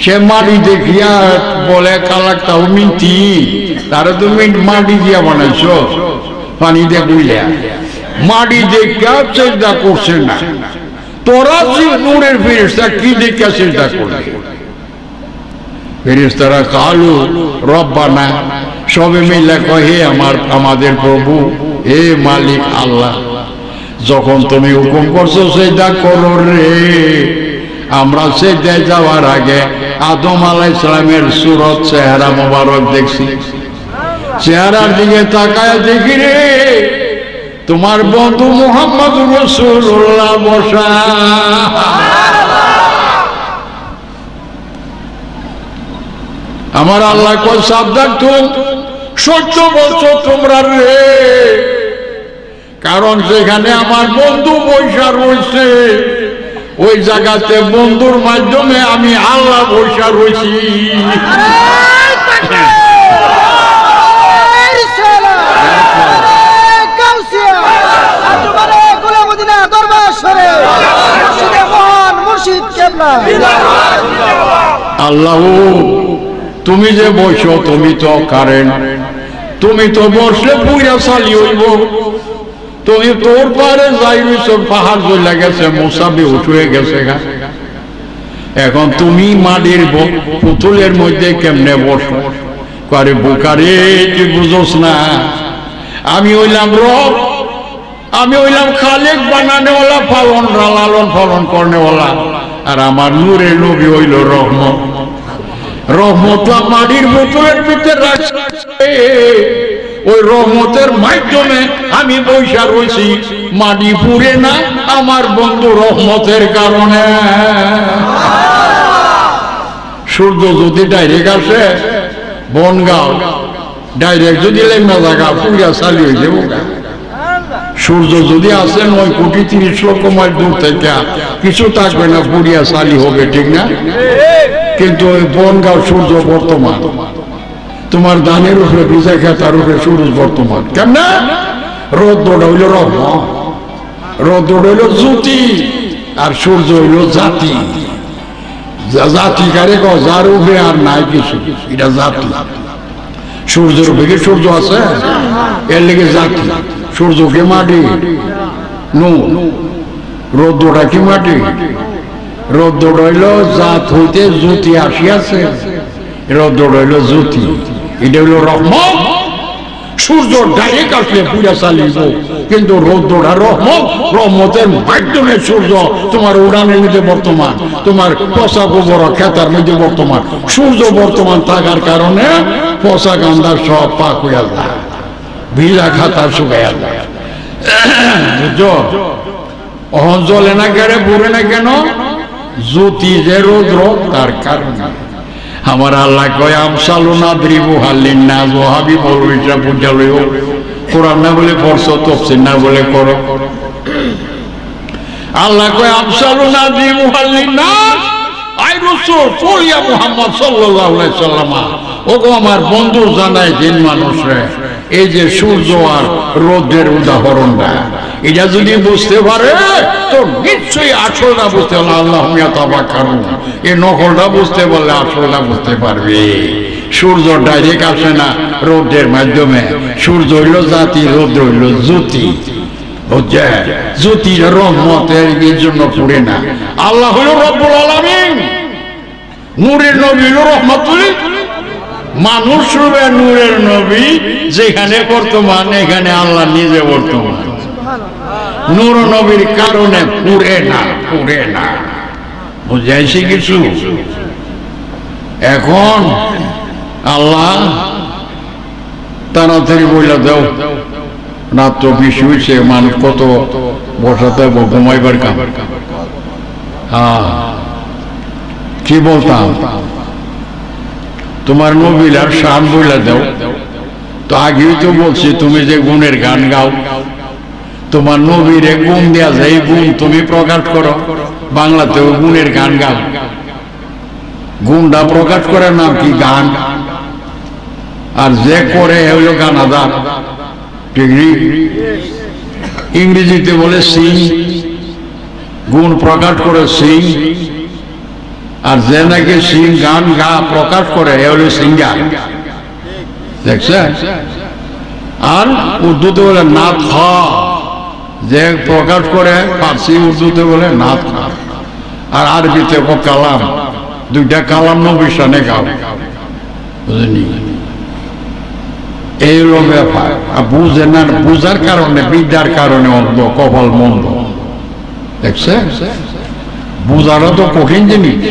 সে মাটি দেখিয়া বলে খালাকতাহু মিন তিন, তারা তুমি মাটি দিয়া বানাইছ, পানি দিয়ে গুইলা। মাটি দেখা সিজদা করছে না। তোরা যে নূরের ফেরেশতা কি দেখা সিজদা করবে? ফেরেশতারা কালু রব্বানা, সবে মিলে কয় হে আমাদের প্রভু, হে মালিক আল্লাহ, যখন তুমি হুকুম করছো সিজদা করো রে, আমরা সিজদায় যাওয়ার আগে আদম আলাইহিস সালামের সূরত, চেহারা মোবারক দেখছি। চেহারার দিকে তাকায় দেখি রে তোমার বন্ধু মুহাম্মদুর রাসূলুল্লাহ বসা। আমার আল্লাহ কয় সাবধান, তুমি সত্য বলছো তোমরা রে, কারণ যেখানে আমার বন্ধু বৈশা রয়েছে ওই জায়গাতে বন্ধুর মাধ্যমে আমি আল্লাহ বৈশা রয়েছি। আল্লাহ তুমি যে বসো, তুমি তো কারেন্ট, তুমি তো বসলে পুরা চালি হইব। তুমি তোর পারে যাই সব পাহাড় জ্বলে গেছে, মোসাবি উঠে গেছে। এখন তুমি মাটির পুতুলের মধ্যে কেমনে বসো? করে বোকারে তুই বুঝোস না, আমি হইলাম রব, আমি হইলাম খালেক বানানেওয়ালা, লালন পালন করনেওয়ালা, আর আমার নূরের নবী হইল রহমত। রহমতটা মাটির বোতলের ভিতরে রাখছে, ওই রহমতের মাধ্যমে আমি বৈশা রয়েছি, মাটি পুড়ে না আমার বন্ধু রহমতের কারণে। সূর্য যদি ডাইরেক্ট আসে বনগাঁও, ডাইরেক্ট যদি লেগনা জায়গা পুড়িয়া চালি হয়ে যাবো। সূর্য যদি আসে 9,30,00,000 মাইল দূর থেকে, কিছু থাকবে না, পুড়িয়া চালি হবে, ঠিক না? কিন্তু ওই বনগাঁও সূর্য বর্তমান, তোমার ধানের উপরে ভিজা খেতার উপরে সূর্য বর্তমান। কেমন? রৌদ্রটা হইল রহমত, রৌদ্রটা হইল জ্যোতি, আর সূর্য হইল জাতি। জাতি কারে কও? যার উপরে আর নাই কিছু, এটা জাতি। সূর্যের উপরে সূর্য আছে, এর লেগে জাতি। সূর্যকে মাটি, রৌদ্রটা কি মাটি? রৌদ্রটা হইল জাত হইতে জ্যোতি আসিয়াছে, রৌদ্রটা হইল জ্যোতি, এটা হইল রহমত। সূর্য ডাইরেক্ট আসলে পুরা চালিব, কিন্তু রৌদ্রটা রহমত, রহমতের মাধ্যমে সূর্য তোমার উড়ানের মধ্যে বর্তমান, তোমার পচা গোবর খেতার মধ্যে বর্তমান। সূর্য বর্তমান থাকার কারণে পচা গান্ধার সব পাক হইয়া যায়, ভিজা খাতা শুকাইয়া যায়। বুঝছো? অহন জ্বলে না কেন, পুড়ে না কেন? জ্যোতি যে রৌদ্র, তার কারণে। আমার আল্লাহ কয় আমসালু নাদরিবু হাল্লিন নাস, ওয়াহাবি মৌলভীরা বুঝা লইও, কোরআন না বলে পড়ছো, তাফসীর না বলে করো। আল্লাহ কয় আমসালু নাদরিবু হাল্লিন নাস, আই রাসূল কুল ইয়া মুহাম্মদ সাল্লাল্লাহু আলাইহি সাল্লাম, ওগো আমার বন্ধু জানাই দিন মানুষরে, এই যে সূর্য আর রোদের উদাহরণটা, এটা যদি বুঝতে পারে তো নিশ্চয়ই আসলটা বুঝতে পারলে আল্লাহ ইয়াতাবাক্কারুন, এই নকলটা বুঝতে পারলে আসলটা বুঝতে পারবে। সূর্য ডাইরেক্ট আসে না, রোদের মাধ্যমে। সূর্য হইল জাতি, রোদ হইল জ্যোতি। বুঝছে? জ্যোতি রহমতের জন্য পুড়ে না। আল্লাহ হইল রব্বুল আলামিন, নূরের নবী হইল রহমতুল। মানুষ রূপে নূরের নবী যেখানে বর্তমান, এখানে আল্লাহ নিজে বর্তমান। নূর নবীর কারণে পুড়ে না, পুড়ে না। বুঝাইছি কিছু? এখন আল্লাহ তাড়াতাড়ি বইলা দাও, রাত তো বেশি হয়েছে, মানুষ কত বসাতে ঘুমাইবার কাম। হ্যাঁ, কি বলতাম, তোমার নবীলার শান বইলা দাও। তো আগেই তো বলছি, তুমি যে গুণের গান গাও, তোমার নবীরে গুণ দেওয়া যায়, এই গুণ তুমি প্রকাশ করো। বাংলাতেও গুণের গান গাও, গুণটা প্রকাশ করার নাম কি? গান। আর যে করে হইল গানাদার, ঠিক? ইংরেজিতে বলে সিং, গুণ প্রকাশ করে সিং। আর যে নাকি সিং গান গা প্রকাশ করে এ হলো সিঙ্গার, দেখছেন? আর উর্দুতে বলে নাথ খা, যে প্রকাশ করে ফার্সি উর্দুতে বলে নাথ খা, আর আরবিতে কালাম। দুইটা কালাম নবীর শানে গাও, বুঝেনি? এই হলো ব্যাপার। বুঝে না, বুঝার কারণে, বিদ্যার কারণে অন্ধ, কপাল মন্দ, দেখছে? বুঝারও তো কঠিন জিনিস।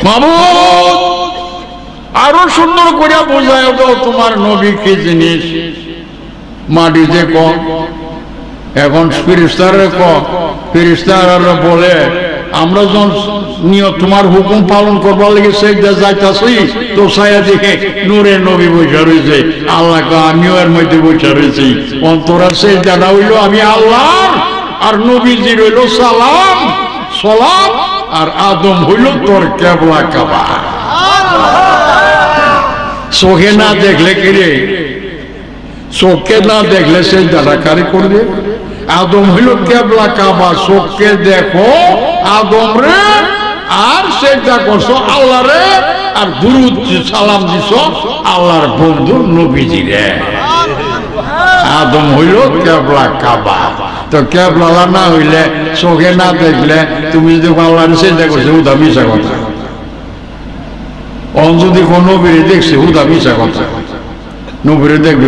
মাবুদ আরো সুন্দর করে বোঝায় দাও তোমার নবী কি জিনিস। মাটিতে কম, এখন ফেরেশতারে কম, ফেরেশতারা বলে আমরা যখন তোমার হুকুম পালন করবার লেগে সেজদা যাইতাছি, তো ছায়া দেখে নূরের নবী বসে রয়েছে, আল্লাহ আমিও এর মধ্যে বসে রয়েছি। অন্তরার সেজদাটা হইল আমি আল্লাহ, আর নবীজি রইল সালাম সালাম, আর আদম হইল তোর কেবলা কাবা। চোখে না দেখলে কিরে, চোখে না দেখলে সেজদাটা কারে করবে? আদম হইল কেবলা কাবা, চোখকে দেখো আদম রে, আর সেজদা করছো আল্লাহ রে, আর দুরূদ সালাম দিছো আল্লাহর বন্ধু নবীজি রে। আদম হইল কেবলা কাবা। তো কেবলা না হইলে, চোখে না দেখলে তুমি যদি আল্লাহর সেজদা করছো, উদা মিশা কথা। অন যদি কোন নবীরে দেখছে, উদা মিশা কথা। নবীরে দেখবে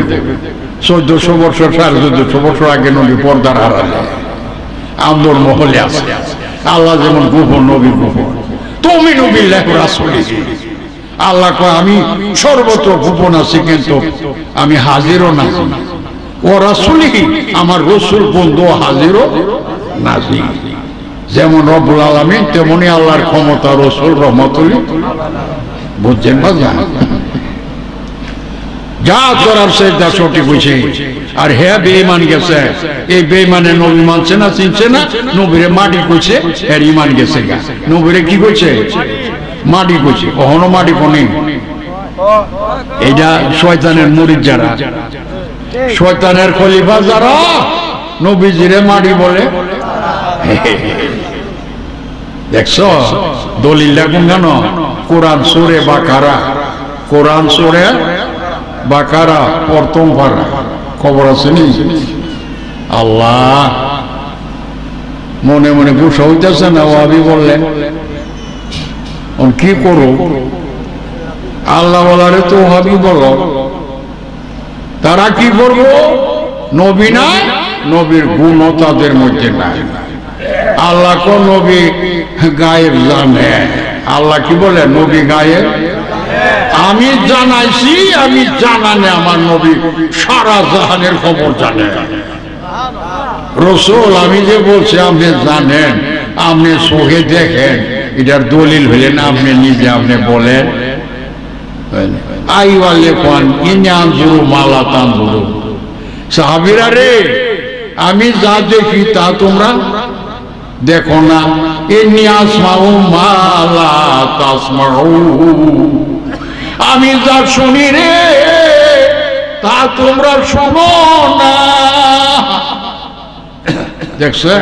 1400 বছর, 1450 বছর আগে নবী পর্দার হারালে আন্দোলন মহলে আছে। আল্লাহ যেমন গোপন, নবী গোপন। তুমিনু বিল্লাহি ওয়া রাসূলিহি। আল্লাহ কয় আমি সর্বত্র গোপন আছি, কিন্তু আমি হাজিরও নাজির। ও রাসূলিহি, আমার রাসূল বন্ধু হাজিরও নাজির। যেমন রব্বুল আলামিন তেমনি আল্লাহর ক্ষমতা, রাসূল রহমতুল। বুঝছেন বাজান? যা করার সেটা সঠিক বুঝে। আর হে বেঈমান গেছে, এই বেঈমানে নবী মানছে না, চিনছে না, নবীরে মাটি কইছে, এর ঈমান গেছে গা। নবীরে কি কইছে? মাটি কইছে। কখনো মাটি কোনে। এইটা শয়তানের মুরিদ যারা, শয়তানের খলিফা যারা নবীজিরে মাটি বলে। দেখছো দলিলটা কোন জানো? কোরআন সূরা বাকারা, কোরআন সূরা বাকারা প্রথম পারা। খবর আছে নি? আল্লাহ মনে মনে গুসা হইতেছে না? ওয়াবি বললেন কি করো? আল্লাহ বলারে তো ওয়াবি বলো। তারা কি করবো? নবী না, নবীর গুণ তাদের মধ্যে নাই। আল্লাহ কো নবী গায়েব জানে। আল্লাহ কি বলে? নবী গায়েব আমি জানাইছি, আমি জানানে আমার নবী সারা জাহানের খবর জানে। রাসূল আমি যে বলছি আপনি জানেন, আপনি চোখে দেখেন, এটার দলিল হলেন আপনি নিজে আপনি বলেন। আইওয়ালে কোন ইনানজুরু মালা তানজুরু। সাহাবীরা রে, আমি যা দেখি তা তোমরা দেখো না। ইন্নী আসমাউ মা লা তাসমাউ। আমি যা শুনি রে তা তোমরা শোনো না। দেখছে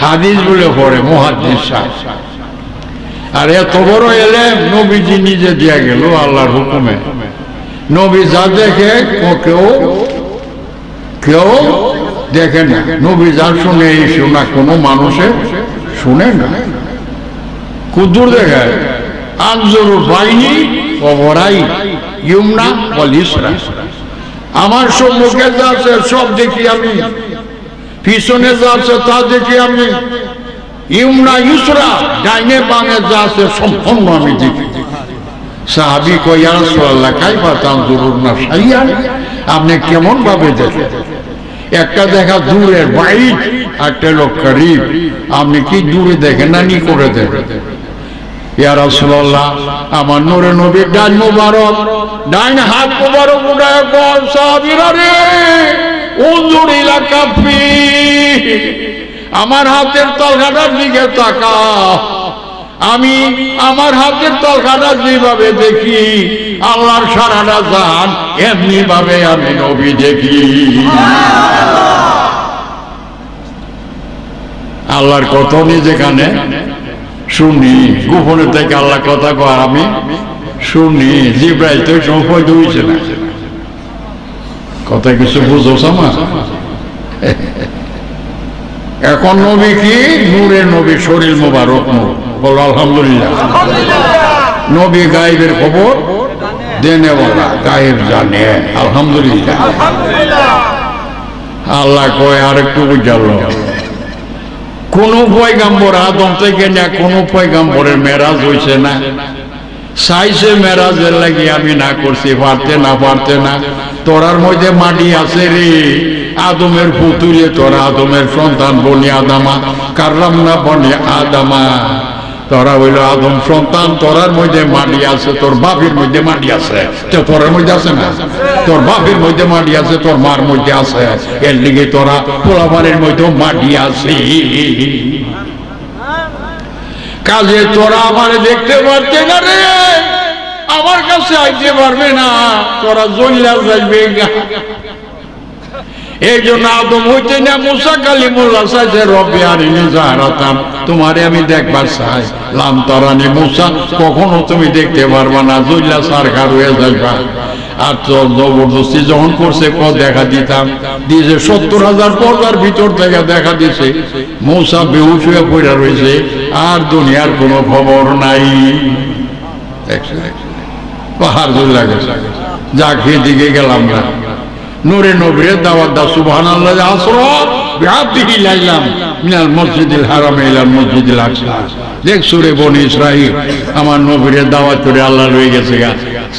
হাদিস বলে পড়ে মুহাদ্দিস সাহেব। আর এত বড় এলেম নবীজি নিজে দিয়া গেল আল্লাহর হুকুমে। নবী যা দেখে কেউ কেউ দেখে না। নবী যা শুনে এই শোনা কোনো মানুষে শুনে না। কুদুর দেখে আনজুরু বাইনি ওয়ারাই ইউমনা ওয়াল ইসরা। আমার সম্মুখে যা আছে সব দেখি আমি, পিছনে যা আছে তা দেখি আমি। ইউমনা ইসরা, ডাইনে বামে যা আছে সম্পূর্ণ আমি দেখি। সাহাবী কয় ইয়া রাসূলুল্লাহ কাইফা তানজুরুনা শাইয়ান। আপনি কেমন ভাবে দেখেন? একটা দেখা দূরের বাইট, একটা লোক করিব। আপনি কি দূরে দেখেন না নি করে দেখেন? ইয়া রাসূলুল্লাহ আমার নূরে নবীর ডান মোবারক, ডান হাত মোবারক উঠায় বল সাহাবীরা রে উনজুর ইলা কাফি। আমার হাতের তলকাটার দিকে তাকাও। আমি আমার হাতের তলকাটা যেভাবে দেখি আল্লাহর সারাটা জান এমনি ভাবে আমি নবী দেখি। আল্লাহর কথা যেখানে শুনি, গোপনে থেকে আল্লাহ কথা কয় আমি শুনি। জিব্রাইল তো সময় হইছে না। কথা কিছু বুঝো আমার? এখন নবী কি নূরের নবী, শরীর মোবারক নূর। বল আলহামদুলিল্লাহ। নবী গায়েবের খবর দেনেওয়ালা, গায়েব জানে। আলহামদুলিল্লাহ। আল্লাহ কয় আর একটু বুঝাল, কোন পয়গাম্বর আদম থেকে না কোন পয়গাম্বরের মেরাজ হইছে না। চাইছে মেরাজের লাগি আমি না করছি, পারতে না। তোরার মধ্যে মাটি আছে রে, আদমের পুতুলে তোরা আদমের সন্তান বনি আদামা কারলাম না বনি আদামা। তোরা হইল আদম সন্তান, তোরার মধ্যে মাটি আছে, তোর বাপের মধ্যে মাটি আছে। তোরার মধ্যে আছে না? তোর বাপের মধ্যে মাটি আছে, তোর মার মধ্যে আছে। এর লিগে তোরা পোলাপানের মধ্যে মাটি আছে। কাজে তোরা আমার দেখতে পারতে না রে, আমার কাছে আইতে পারবে না, তোরা জল্লা যাইবে। এই জন্য আদম হইতে না মুসা কালিমুল্লাহ চাইছে রব্বি আরিনি জাহরাতান, তোমারে আমি দেখবার চাই। লাম তারানি মুসা, কখনো তুমি দেখতে পারবা না, জল্লা সারকার হয়ে যাইবা। আর তোর জবরদস্তি যখন করছে দেখা দিতাম দিয়েছে। ৭০,০০০ পর্দার ভিতর থেকে দেখা দিছে। মৌসা বেহুশ হয়ে পড়ে রয়েছে, আর দুনিয়ার কোনো খবর নাই। পাহাড় জুল্লা গেছে, যা খেয়ে দিকে গেলাম না। নূরে নবীরে দাওয়াত দা সুবহানাল্লাহ আসর বিআবদিহি লাইলাম মিনাল মসজিদিল হারাম ইলাল মসজিদিল আকসা। দেখ সূরা বনী ইসরাঈল আমার নবীর দাওয়াত করে আল্লাহ লয়ে গেছে গা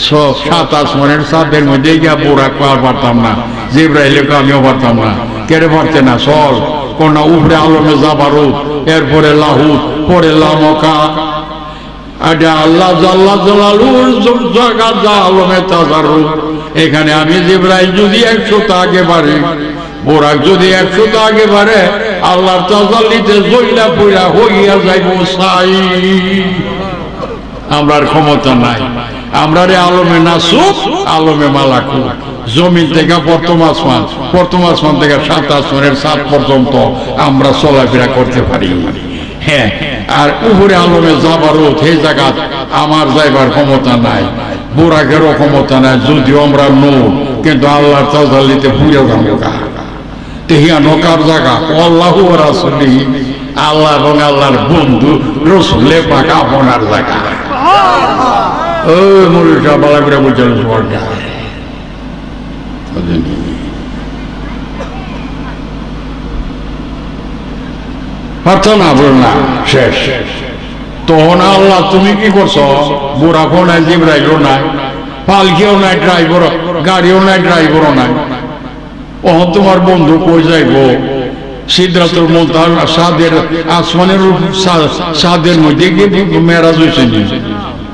সব সাত আসমানের সাদের মধ্যে গিয়া বুরাক পার পারতাম না, জিবরাইলকে আমিও পারতাম না। কেড়ে পারতে না সল কোনা উপরে আলমে জাবারুত, এরপরে লাহুত, পরে লামকা। এটা আল্লাহ জাল্লা জালালুর জায়গা যা আলমে তাজারুত। এখানে আমি জিবরাইল যদি 100টা আগে বাড়ে, বোরাক যদি 100টা আগে বাড়ে, আল্লাহর তাজাল্লিতে জইলা পইরা হইয়া যাইব সাই। আমরার ক্ষমতা নাই, আমরা রে আলমে নাসুক, আলমে মালাকুত। জমিন থেকে প্রথম আসমান থেকে 7 আসমানের 7 পর্যন্ত আমরা চলাফেরা করতে পারি। হ্যাঁ, আর উপরে আলমে জাবারুত সেই জায়গা আমার যাইবার ক্ষমতা নাই, বুরাকেরও ক্ষমতা নাই। যদিও আমরা নূর, কিন্তু আল্লাহর তাজাল্লিতে পুড়ে যাবো। তেহিয়া নকার জায়গা আল্লাহু ওয়া রাসূলিহি, আল্লাহ এবং আল্লাহর বন্ধু রাসূলে পাক আপনার জায়গা। ও মুরিদ সাহেব বালা করে বুঝছেন সরকার প্রার্থনা বল না শেষ। তখন আল্লাহ তুমি কি করছো? বুরাকও নাই, জিবরাইলও নাই, পালকিও নাই, ড্রাইভার গাড়িও নাই, ড্রাইভারও নাই। ও তোমার বন্ধু কই যাইব? সিদরাতুল মুনতাহা সাদের আসমানের সাদের মধ্যে গিয়ে মেরাজ হয়েছে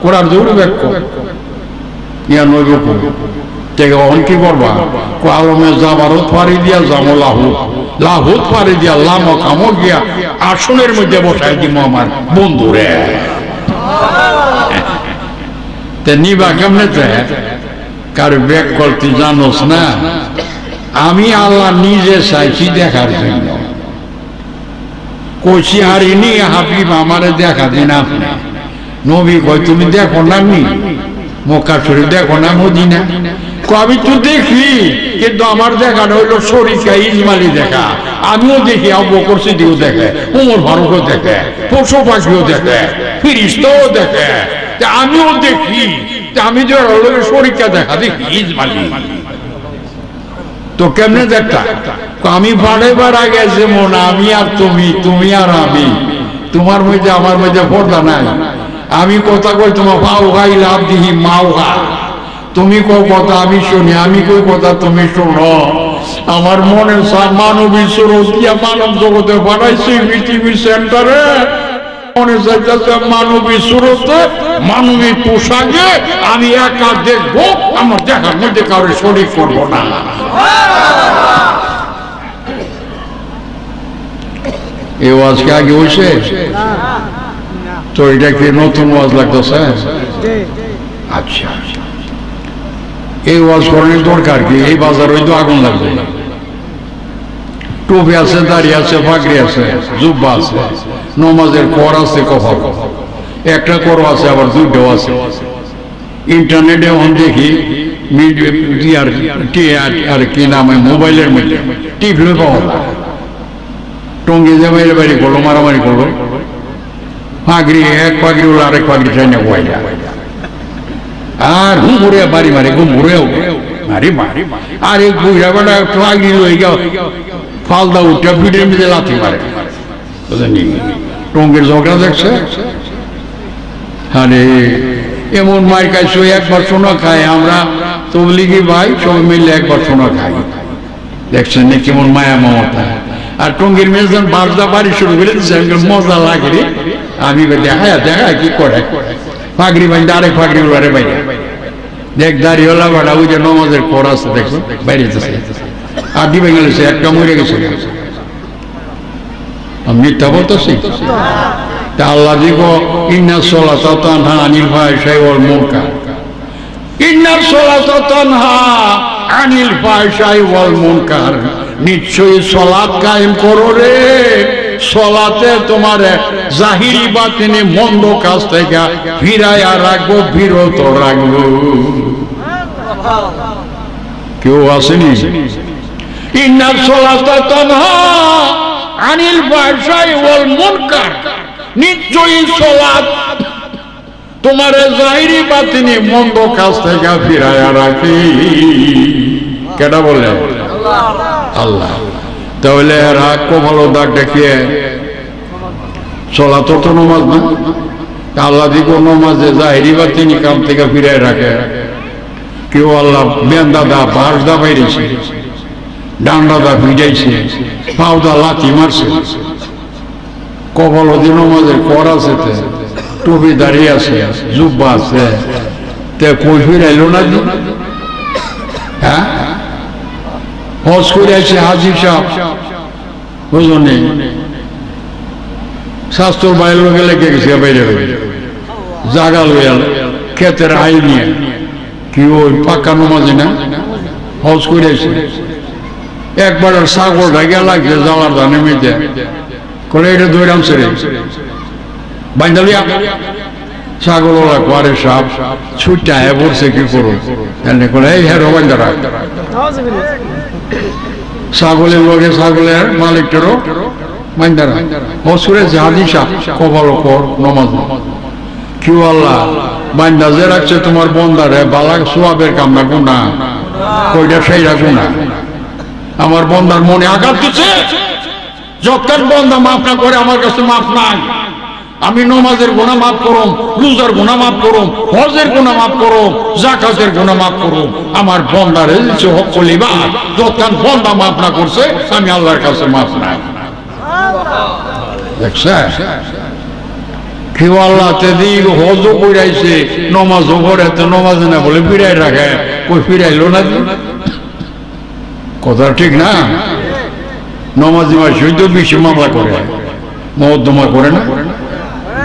কোরআন জোর ব্যাখ্য ইয়া নইব তখন কি করবা? আলমে জাবারত পারি দিয়া যাবো লাহুত পারি দিয়া লামক আমক গিয়া আসনের মধ্যে বসাই দিব আমার বন্ধুরে। নিবা কেমনে? কার ব্যাক করতে জানোস না? আমি আল্লাহ নিজে চাইছি দেখার জন্য। কইছি হারিনি হাবিব আমারে দেখা দিন আপনি। নবী কয় তুমি দেখো না, আমি মক্কা শরীফ দেখো না, মদিনা? আমি তো দেখি, কিন্তু আমার দেখাটা হইলো শরীফা ইজমালি দেখা। আমিও দেখি, আবু বকর সিদ্দিকও দেখে, ওমর ফারুকও দেখে, পশু পাখিও দেখে, ফেরেশতাও দেখে, আমিও দেখি। আমি যে শরীফা দেখা দেখি ইজমালি। তো কেমনে দেখতা? আমি বাড়াইবার আগে যেমন আমি আর তুমি আর আমি, তোমার মধ্যে আমার মধ্যে পর্দা নাই। আমি কথা কই তোমার পাও গাই লাভ দিহি মাওগা, তুমি কো কথা আমি শুনি, আমি কই কথা তুমি শোনো। আমার মনে মানবী সুরতিয়া মানব জগতে বানাইছি পৃথিবী সেন্টারে। মনে চাইতেছে মানবী সুরতে মানবী পোশাকে আমি একা দেখবো, আমার দেখার মধ্যে কারো শরীক করবো না। এই ওয়াজ কি আগে হয়েছে? তো এটা কি নতুন ওয়াজ লাগতেছে? আচ্ছা, এই ওয়াজ করার দরকার কি? এই বাজার হয়তো আগুন লাগবে। টুপি আছে, দাড়ি আছে, পাগড়ি আছে, জুব্বা আছে, নমাজের কর আছে, কফা একটা কর আছে, আবার দুইটাও আছে। ইন্টারনেটে এখন দেখি আর কি নামে মোবাইলের মধ্যে টিপলে পাওয়া যায়। টঙ্গি যে বাইরে বাইরে করলো, মারামারি করলো, পাগড়ি এক পাগড়ি হলো আরেক পাগড়ি চাই না বয় আর ঘুমুরে বাড়ি মারে, ঘুমুরেও মারি মারি। আর এই বুড়া বেড়া পাগড়ি হয়ে গেল ফালদা উঠে পিঠের মধ্যে লাথি মারে। টঙ্গির ঝগড়া দেখছে। আরে এমন মায়ের কাছে একবার সোনা খায়, আমরা তবলিগি ভাই সবাই মিলে একবার সোনা খাই। দেখছেন না কেমন মায়া মমতা? আর টঙ্গির মেয়ে যখন বাজদা বাড়ি শুরু করে মজা লাগে রে। আমি দেখা কি করে পাগড়ি বাইন্দা আরেক পাগড়ি আরে বাইরে দেখ দাঁড়িয়েলা বাড়া ওই যে নমাজের পর আছে দেখো বাইরে আর দিবে গেছে একটা মরে গেছে। আমি মিথ্যা বলতেছি? তা আল্লাহ দিব ইন্না সলাতা তানহা আনিল ফাহশাই ওয়াল মুনকার, ইন্না সলাতা তানহা আনিল ফাহশাই ওয়াল মুনকার। নিশ্চয়ই সালাত কায়েম করো রে, সালাতে তোমার জাহিরি বাতিনি মন্দ কাজ থেকে ফিরাইয়া রাখবো, বিরত রাখবো। কেউ আসেনি? ইন্না সলাতা তানহা আনিল ফাহশাই ওয়াল মুনকার, নিশ্চয়ই সালাত তোমার জাহিরি বাতিনি মন্দ কাজ থেকে ফিরাইয়া রাখি। কেডা বলে? আল্লাহ। তাহলে এরা কপাল দাগ দেখিয়ে চলা তো নমাজ না। আল্লাহ দিকে নমাজে জাহেরি বা তিনি কাম থেকে ফিরে রাখে। কেউ আল্লাহ বেন্দা দা বাঁশ দা বাইরেছে, ডান্ডা দা ভিজাইছে, পাউদা লাথি মারছে। কপাল দিন নমাজের কর আছে, টুপি দাঁড়িয়ে আছে, জুব্বা আছে, তে কই ফিরাইল না দিন। হ্যাঁ, হজ করে আছে হাজির সাহেব, বুঝলি স্বাস্থ্য বাইরে গেলে কে গেছে বাইরে জাগা লইয়াল ক্ষেতের আইল নিয়ে কি ওই পাক্কা নমাজি না হজ করে আছে। একবার ছাগল ঢাকিয়া লাগছে জ্বালার ধানে মেয়েছে করে এটা দৈরাম ছেড়ে বাইন্দালিয়া ছাগল ওলা ঘরে সাপ ছুটটা হ্যাঁ বলছে কি করো করে এই হ্যাঁ রবাইন্দারা ছাগলের লোকে ছাগলের মালিকটারও বাইন্দারা হসুরে জাহাদি সাপ কপাল কর নমাজ কি আল্লাহ বাইন্দা যে রাখছে তোমার বন্দারে বালা সোয়াবের কামনা গুণা কইটা সেইরা গুণা আমার বন্দার মনে আঘাত দিচ্ছে। যখন বন্দা মাফ না করে আমার কাছে মাফ নাই। আমি নমাজের গুনাহ মাফ করুম, রোজার গুনাহ মাফ করুম, হজের গুনাহ মাফ করুম, যাকাতের গুনাহ মাফ করুম। আমার বন্দারে দিচ্ছে হক কলিবা। যখন বন্দা মাফ না করছে আমি আল্লাহর কাছে মাফ নাই। দেখছে কেউ আল্লাহ তেদিক হজও কইরাইছে নমাজও করে, তো নমাজ না বলে ফিরাই রাখে, কই ফিরাইলো না। কথা ঠিক না? নমাজি মাসে তো বেশি মামলা করে, মহদ্দমা করে না।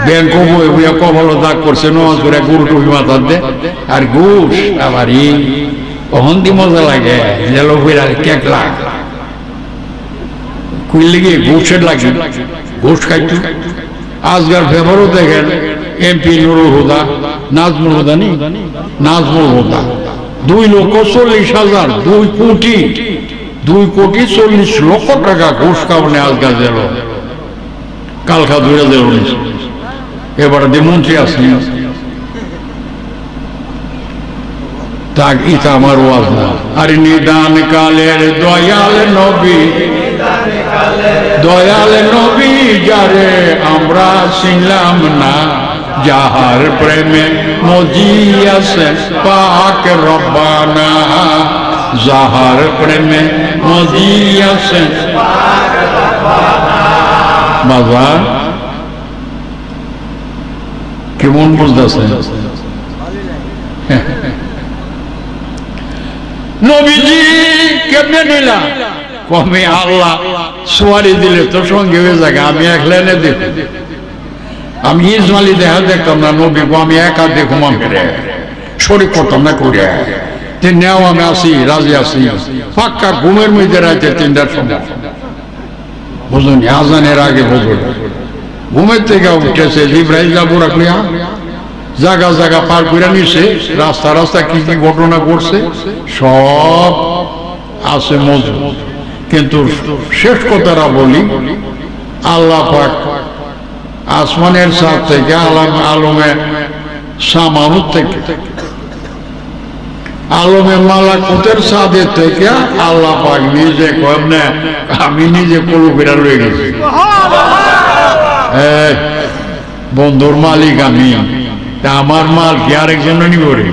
ব্যাংক বইয়া কপাল দাগ করছে নমাজ করে গরু টুপি মাথার দে আর ঘুষ আবার অহন্তি মজা লাগে জেলো ফিরা কেকলা কুইলে গিয়ে ঘুষের লাগে ঘুষ খাইতো। আজকাল ফেভারও দেখেন এমপি নুরুল হুদা, নাজমুল হুদা নি নাজমুল হুদা 2,40,000 2,40,00,000 টাকা ঘুষ খাওয়ানে আজকাল জেল কালকা ধরে জেল এবার দিয়ে মন্ত্রী আসেন। তাক ইতা আমার ওয়াজ না। আর নিদান কালের দয়াল নবী, দয়াল নবী যারে আমরা ছিলাম না, যাহার প্রেমে মজিয়াছেন পাক রব্বানা, যাহার প্রেমে মজিয়াছেন বাবা। কেমন বুঝতেছেন? নবীজি কেমনে নিলা কমে আল্লাহ সোয়ারি দিলে তো সঙ্গে হয়ে যাবে। আমি এক লাইনে দেখ, আমি ইসমাইলি দেখা দেখতাম না, নবী আমি একা দেখুম, আমি শরীর করতাম না করে নেও আমি আসি রাজি আসি পাক্কা ঘুমের মধ্যে রাতে 3টার সময় বুঝুনি আজানের আগে বুঝুন ঘুমের থেকে উঠেছে জিব্রাইল যাবো রাখলিয়া জায়গা জায়গা পার করে নিছে, রাস্তা রাস্তা কি কি ঘটনা ঘটছে সব আছে মজবুত। কিন্তু শেষ কথাটা বলি, আল্লাহ পাক আসমানের ছাদ থেকে আলমে সামানুত থেকে আলমে মালাকুতের ছাদের থেকে আল্লাহ পাক নিজে কমনে আমি নিজে কলু ফেরা রয়ে গেছি। বন্ধুর মালিক আমি, আমার মাল কি আরেকজন নিব রে?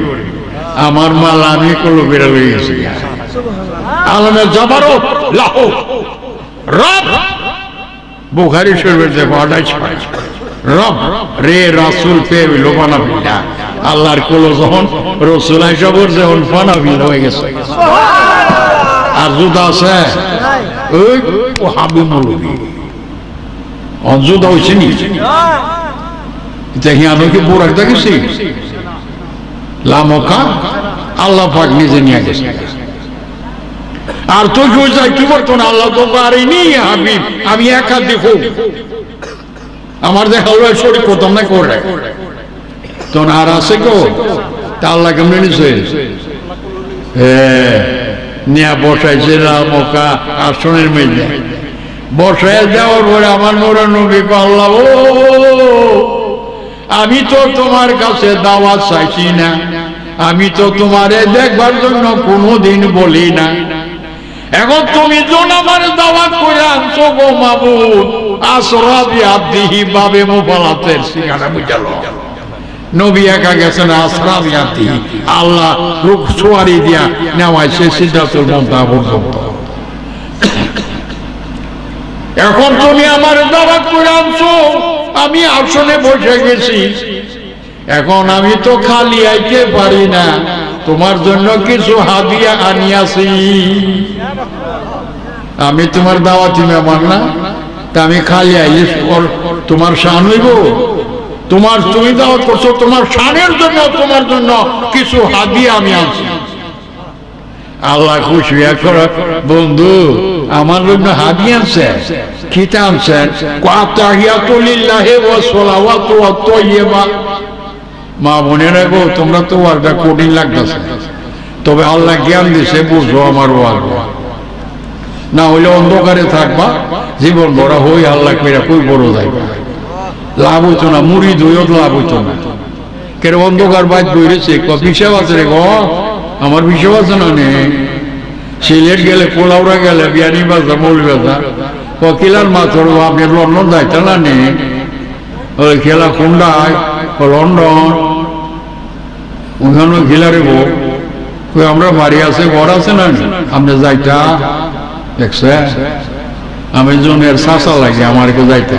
আমার মাল আমি কলু ফেরা রয়ে গেছি। আলমে জাবারত লাহু রব বুখারী শরীফের দেখো 28 রব রে রাসূল পে লোবানা বিল্লাহ আল্লাহর কোল যখন রাসূল আইসাবর যখন ফানা বিল হয়ে গেছে আর জুদা আছে ওই ও হাবিব মৌলভী অজুদা হইছে নি দেখি আমি কি বুড়া দেখেছি লামকা আল্লাহ পাক নিজে নিয়ে গেছে। আর তো কেউ যাই কি বলতো না আল্লাহ তো পারিনি হাবিব আমি একা দেখো আমার দেখা হলো শরীর করতাম না করে তো আর আছে কেউ তা আল্লাহ কেমন নিছে নিয়ে বসাইছে লামকা আসনের মধ্যে বসায় দেওয়ার পরে আমার মোরা নবী আল্লাহ ও আমি তো তোমার কাছে দাওয়াত চাইছি না, আমি তো তোমারে দেখবার জন্য কোনোদিন বলি না, এখন তুমি জন আমার দাওয়াত করে আনছো গো মাবুদ, আসরাবি আব্দিহি বাবে মুফালাতের সিগারা বুঝালো। নবী একা গেছেন আসরাবি আব্দিহি, আল্লাহ রুখ সোয়ারি দিয়া নেওয়াইছে সিদরাতুল মুনতাহা পর্যন্ত। এখন তুমি আমার দাওয়াত করে আনছো, আমি আসনে বসে গেছি, এখন আমি তো খালি আইতে পারি না, তোমার জন্য কিছু হাদিয়া আনিয়াছি। আমি তোমার দাওয়াতি মেহমান না, তা আমি খালি আইস তোমার শান হইব? তোমার তুমি দাওয়াত করছো, তোমার শানের জন্য তোমার জন্য কিছু হাদিয়া আমি আনছি। আল্লাহ খুশি এখন বন্ধু আমার জন্য হাদিয়া আনছেন, খিতা আনছেন, তাহিয়াতু লিল্লাহি ওয়া সালাওয়াতু ওয়া তাইয়্যিবা। মা বোনেরা গো, তোমরা তো ওয়ার্ডটা কঠিন লাগতেছে, তবে আল্লাহ জ্ঞান দিছে, বুঝো আমার ওয়ার্ড, না হইলে অন্ধকারে থাকবা জীবন বড় হই আল্লাহ কইরা কই বড় যাইবা, লাভ হইতো না, মুড়ি ধুইও লাভ হইতো না। কেন অন্ধকার বাইর বইরেছে, হিসাব আছে রে গো, আমার হিসাব আছে না নে। সিলেট গেলে, পোলাউরা গেলে, বিয়ানি বাজা, মৌলি বাজা, কিলার মাছ আপনি লন্ডন যাইতে না নে, ওই খেলা কুন্ডায় লন্ডন, ওখানে খিলারে গো, আমরা বাড়ি আছে, ঘর আছে না, আপনি যাইতা দেখছে, আমি জনের চাষা লাগে আমার যাইতে।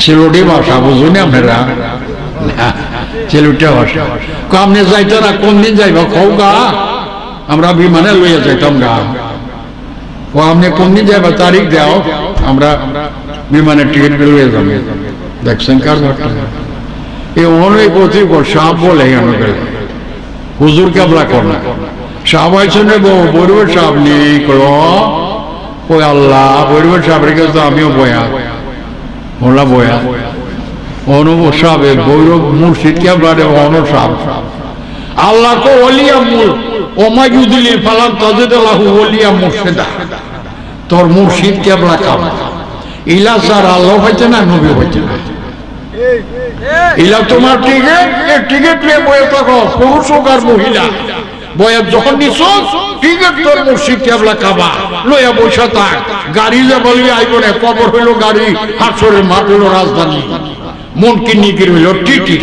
সিলেটি ভাষা বুঝুনি আপনারা, সিলেটি ভাষা, আপনি যাইতে না, কোন দিন যাইবা কৌ গা, আমরা বিমানে লইয়া যাইতাম গা, ও আপনি কোন দিন যাইবা তারিখ দাও, আমরা বিমানের টিকিট লইয়া যাবে। দেখছেন কার ঘরটা, এই অনেক অতীব সাপ বলে গেলে হুজুর কেবলা কর না, সাপ হয়েছে নেব বৈরবের সাপ নেই কই আল্লাহ, বৈরবের সাপের কাছে তো আমিও বয়া, ওলা বয়া অনুব সাপে বৈরব মুর্শিদ কেবলা রে অন সাপ, আল্লাহ তো ওলিয়া মূল ওমায়ুদিল ফালান তাজিদাল্লাহু ওলিয়া মুর্শিদা, তোর মুর্শিদ কেবলা কাবা, ইলা স্যার আল্লাহ হইতে না, নবী হইতে না, ইলা তোমার টিকিট, টিকিট নিয়ে বয়ে থাকো, পুরুষ হোক আর মহিলা, বয়ে যখন নিছ টিকিট তোর মুর্শিদ কেবলা কাবা লইয়া বসে থাক, গাড়ি যে বলবি আইব না, কবর হইল গাড়ি, হাসরের মাঠ হইল রাজধানী, মন কিনিকির হইল টিটি,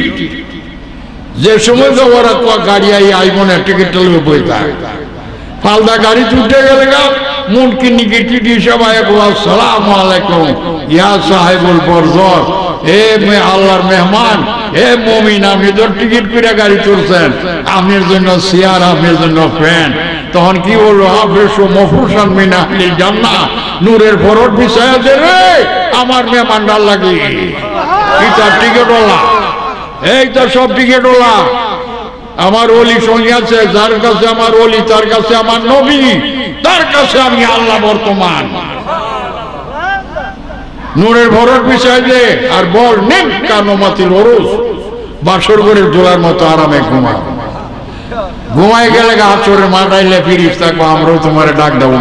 যে সময় ওরা গাড়ি আইব না, টিকিটটা লইয়া বয়ে থাক, ফালদা গাড়ি ছুটে গেলে গা মন কিনিকি টিটি সবাই আসসালামু আলাইকুম ইয়া সাহেবুল বরজর, এ আল্লাহর মেহমান, এ মুমিন, আপনি তো টিকিট করে গাড়ি চলছেন, আপনার জন্য চেয়ার, আপনার জন্য ফ্যান, তখন কি বললো, আবেশু মফরুশান মিন আহলিল জান্নাহ, নূরের ফরট বিছায়া দে রে আমার মেহমানদার লাগি, কি তার টিকিটওয়ালা, এই তো সব টিকিটওয়ালা, আমার ওলি সঙ্গে আছে, যার কাছে আমার ওলি তার কাছে আমার নবী, তার কাছে আমি আল্লাহ বর্তমান। নূরের ভরট বিষয় দে আর বল নিম কানমাতিল ওরুস, বাসর ঘরের জোড়ার মতো আরামে ঘুমা, ঘুমাই গেলে হাসরের মাথাইলে ফিরিস থাকবো, আমরাও তোমার ডাক দাও,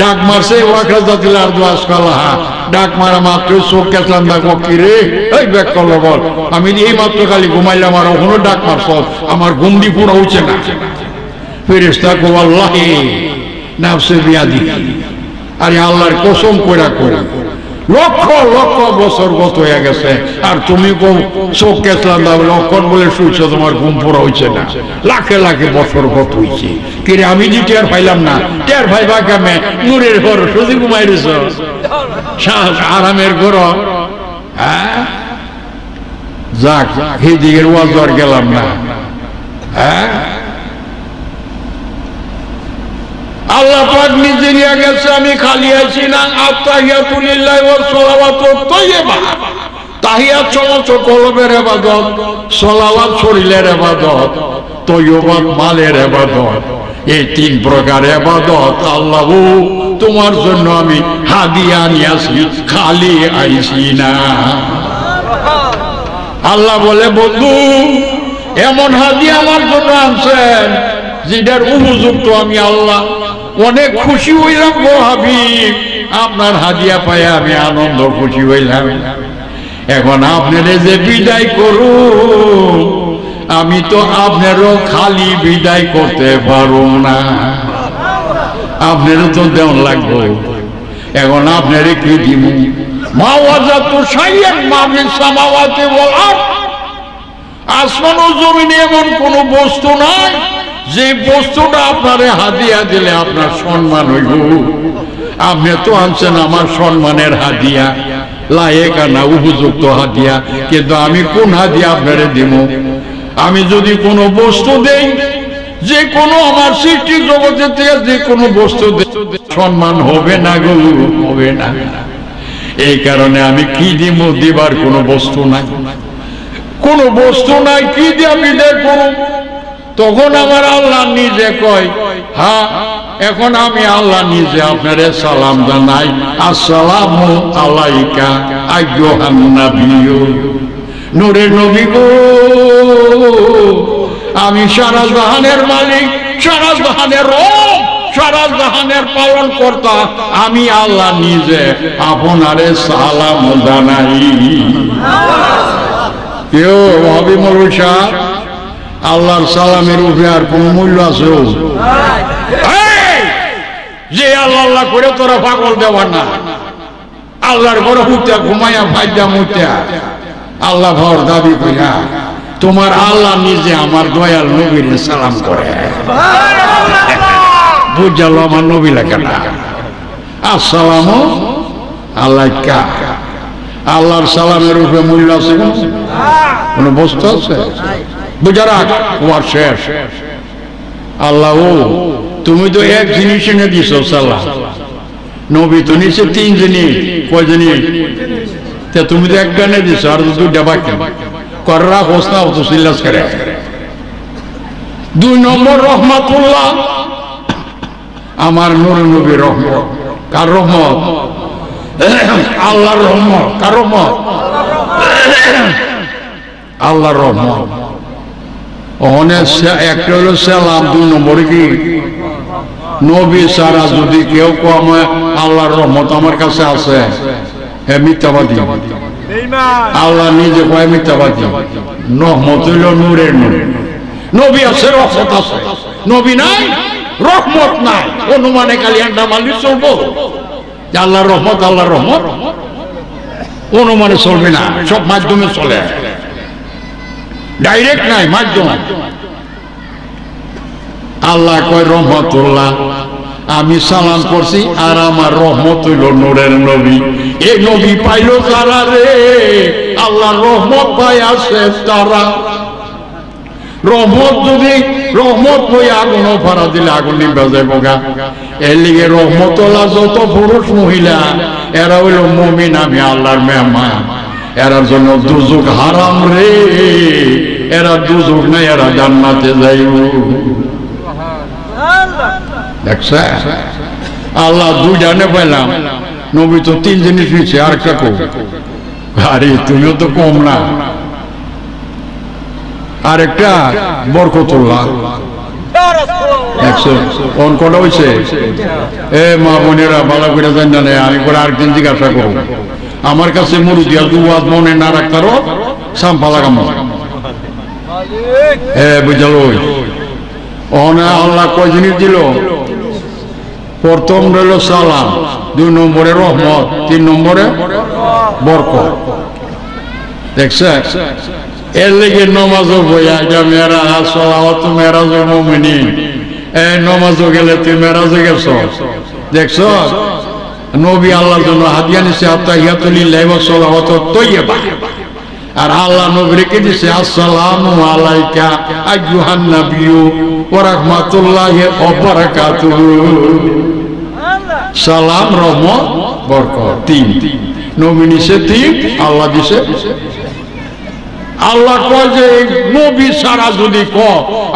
ডাক মারছে ওয়াকরাজাতিল আরদু আসকালাহা, ডাক মারা মাত্র চোখ কেসলাম, দেখো কি রে এই ব্যাক করলো বল, আমি এই মাত্র খালি ঘুমাইলাম আর ওখানে ডাক মারছ, আমার ঘুমদি পুরো হচ্ছে না, ফেরেশতা কো আল্লাহি নাফসে বিয়াদি, আরে আল্লাহর কসম কইরা কইরা লক্ষ লক্ষ বছর গত হয়ে গেছে, আর তুমি চোখ কেসলাম দাও লক্ষণ বলে শুইছো, তোমার ঘুম পুরো হইছে না, লাখে লাখে বছর গত হইছে, কিরে আমি যে টের পাইলাম না, টের পাইবা কেমনে, নূরের ঘর শুধু ঘুমাই দিছ, আরামের ঘর, হ্যাঁ যাক সেদিকের ওয়াজ আর গেলাম না, হ্যাঁ আল্লাহ পাক নিজে নিয়ে গেছে, আমি খালি আছি না, আত্তাহিয়াতু লিল্লাহি ওয়া সালাওয়াতু তাইয়্যিবা, তাহিয়াত সমস্ত কলবের ইবাদত, সালাওয়াত শরীরের ইবাদত, তাইয়্যিবাত মালের ইবাদত, এই তিন প্রকার ইবাদত আল্লাহ তোমার জন্য আমি হাদিয়া নিয়ে আসি, খালি আইছি না। আল্লাহ বলে বন্ধু এমন হাদিয়া আমার জন্য আনছেন যেটার উপযুক্ত আমি আল্লাহ অনেক খুশি হইলাম গো হাবিব, আপনার হাদিয়া পাই আমি আনন্দ খুশি হইলাম, এখন আপনারে যে বিদায় করুন আমি তো আপনারও খালি বিদায় করতে পারব না। আপনারও তো দেওয়ান লাগবো। এখন আপনারে কি দিব? মা ওয়াজাতু শাইআন মা ফিস সামাওয়াতি ওয়াল আরদ, আসমান ও জমিনে এমন কোন বস্তু নাই যে বস্তুটা আপনারে হাদিয়া দিলে আপনার সম্মান হইব। আপনি তো আনছেন আমার সম্মানের হাদিয়া, লায়েকানা উপযুক্ত হাদিয়া, কিন্তু আমি কোন হাদিয়া আপনারে দিব? আমি যদি কোনো বস্তু দেই, যে কোনো আমার সৃষ্টি জগতে থেকে যে কোনো বস্তু সম্মান হবে না গো, হবে না। এই কারণে আমি কি দিব? দিবার কোনো বস্তু নাই, কোনো বস্তু নাই, কি দিয়া বিদায় করব? তখন আমার আল্লাহ নিজে কয়, হ্যাঁ এখন আমি আল্লাহ নিজে আপনারে সালাম জানাই, আসসালামু আলাইকা আইয়ুহান নাবিয়্যু, নূরের নবী গো, আমি সারা জাহানের মালিক, সারা জাহানের রব, সারা জাহানের পালন কর্তা, আমি আল্লাহ নিজে আপনারে সালাম জানাই। কেউ ভাবি মৌলভী সাহেব, আল্লাহর সালামের উপরে আর কোন মূল্য আছে? যে আল্লাহ আল্লাহ করে তোরা পাগল দেওয়ার না, আল্লাহর ঘরে উঠতে ঘুমাইয়া ফাইদা মুইতা আল্লাহ ভর দাবি কইরা, তোমার আল্লাহ নিজে আমার দয়াল নবীর সালাম করে। বুঝালো আমার নবী লাগে না, আসসালামু আলাইকা। আল্লাহর সালামের উপরে মূল্য আছে কোন বস্তু আছে? বুঝারা তোমার শেষ। আল্লাহ ও তুমি তো এক জিনিস এনে দিছো সালাম, নবী তো নিচে 3 জিনিস, কয় জিনিস? তুমি তো একটা এনে দিছো, আর দুইটা বাকি কররা হোসনা হতো সিল্লাস করে। 2 নম্বর রহমাতুল্লাহ, আমার নূর নবী রহমত। কার রহমত? আল্লাহর রহমত। কার রহমত? আল্লাহর রহমত। একটা হলো সালাম, 2 নম্বরে কি? নবী সারা যদি কেউ কম আল্লাহর রহমত আমার কাছে আছে, হে মিথ্যাবাদী। আল্লাহ নিজে কয় মিথ্যাবাদী। রহমত হইল নূরের নূর। নবী আছে, রহমত আছে, নবী নাই, রহমত নাই। অনুমানে খালি আন্ডা মালিক চলবো যে আল্লাহর রহমত, আল্লাহর রহমত অনুমানে চলবে না, সব মাধ্যমে চলে, ডাইরেক্ট নাই, মাধ্যম। আল্লাহ কয় রহমতুল্লাহ, আমি সালাম করছি, আর আমার রহমত হইল নূরের নবী। এই নবী পাইল তারা রে, আল্লাহর রহমত পাই আছে তারা। রহমত যদি রহমত হয়ে আগুন ফাড়া দিলে আগুন নিভে যাইব গা। এর লিগে রহমতুল্লাহ যত পুরুষ মহিলা এরা হইল মুমিন, আমি আল্লাহর মেহমান। এরার জন্য দুজক হারাম রে, এরা দুজক নাই, এরা জান্নাতে যাইব। দেখছ আল্লাহ 2 জানে পাইলাম, নবী তো 3 জিনিস নিচ্ছে, আর একটা কো। আরে তুমিও তো কম না। আরেকটা বরকতুল্লাহ, কোন কটা হয়েছে? এ মা বোনেরা ভালো করে জানেন, আমি করে আরেকদিন জিজ্ঞাসা করব। আমার কাছে মুরুদিয়া দুয়াদ মনে না রাখতারও সাম্পালা কাম বুঝালো। আল্লাহ কয় জিনিস দিল? প্রথম রইল সালাম, 2 নম্বরে রহমত, 3 নম্বরে বরকত। দেখছে? এর লেগে নমাজও বইয়া মেয়েরা আসলাওয়াতু মেরাজুল মুমিনিন, এই নমাজও গেলে তুই মেরাজে গেছ। দেখছ নবী আল্লাহর জন্য হাদিয়া নিছে, আত্তাহিয়াতু লিল্লাহি ওয়া সালাওয়াতু তাইয়্যিবা। আর আল্লাহ নবীকে দিছে আসসালামু আলাইকা আইয়ুহান নাবিয়্যু ওয়া রাহমাতুল্লাহি ওয়া বারাকাতুহু। সালাম, রহমত, বরকত, 3। নবী নিছে 3, আল্লাহ দিছে। আল্লাহ কয় যে নবী সারা যদি ক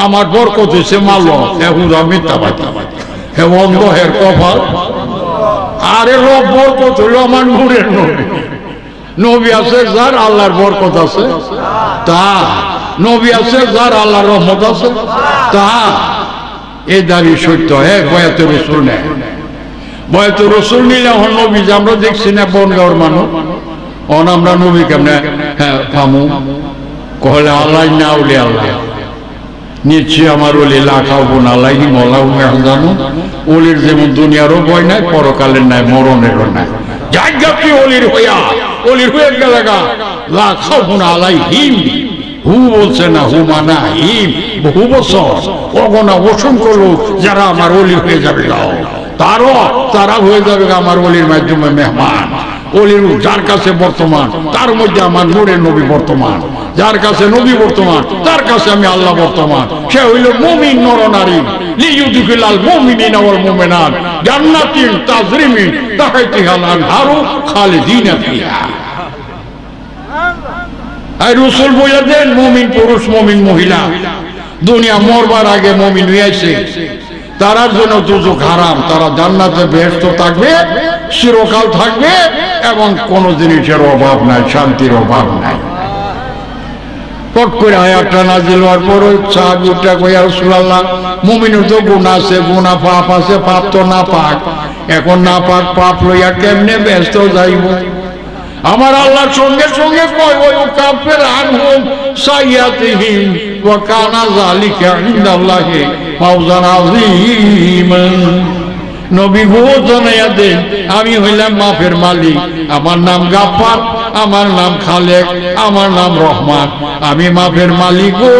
আমার বরকত হইছে, মাল এহুদা মিথ্যাবাদী, হে অন্ধ, হের কপাল। আরে রব বরকত হইল আমার নূরের নবী। নবী আছে যার আল্লাহর বরকত আছে তা, নবী আছে যার আল্লাহর রহমত আছে তা। এই দাবি সত্য। বয়াতে রসুল নেয়, বয়াতে রসুল নিলে এখন নবী যে আমরা দেখছি না বনগাঁওর মানুষ, অন আমরা নবী কেমনে পামু? কহলে আল্লাহ না উলি আল্লাহ, নিশ্চয় আমার ওলি লাখাবো না লাগি মলাও জানো ওলির যেমন দুনিয়ারও ভয় নাই পরকালের নাই মরণেরও নাই জায়গাটি ওলির হয়ে গেলাগা লাখাবো না আলাই হিম হু বলছে না হু মানা হিম বহু বছর অগণা অসংখ্য লোক যারা আমার ওলি হয়ে যাবে তারা হয়ে যাবে আমার ওলির মাধ্যমে মেহমান ওলির যার কাছে বর্তমান তার মধ্যে আমার নূরের নবী বর্তমান যার কাছে নবী বর্তমান তার কাছে আমি আল্লাহ বর্তমান সে হইল মুমিন নরনারী লিইউদখিলাল মুমিনিনা ওয়াল মুমিনাত জান্নাতিন তাজরিমিন তাহতিহাল আনহারু খালিদিনা ফিহা আর রাসূল বলে দেন মুমিন পুরুষ মুমিন মহিলা দুনিয়া মরবার আগে মুমিন হইছে তারার জন্য দুজক হারাম তারা জান্নাতে বেহেশত থাকবে চিরকাল থাকবে এবং কোনো জিনিসের অভাব নাই শান্তির অভাব নাই পট করে আয়াতটা নাজিল হওয়ার পর সাহাবীটা কইয়া রাসূলুল্লাহ মুমিনের তো গুনাহ আছে গুনাহ পাপ আছে পাপ তো না পাক এখন না পাক পাপ লইয়া কেমনে ব্যস্ত যাইব আমার আল্লাহর সঙ্গে সঙ্গে কয় ওই কাফের আনহুম সাইয়াতিহিম ওয়া কানা যালিকা ইনদাল্লাহি ফাওজান আযীমান নবী গো জানাইয়া দেন আমি হইলাম মাফের মালিক আমার নাম গাফফার আমার নাম খালেক আমার নাম রহমান আমি মাফের মালিক গো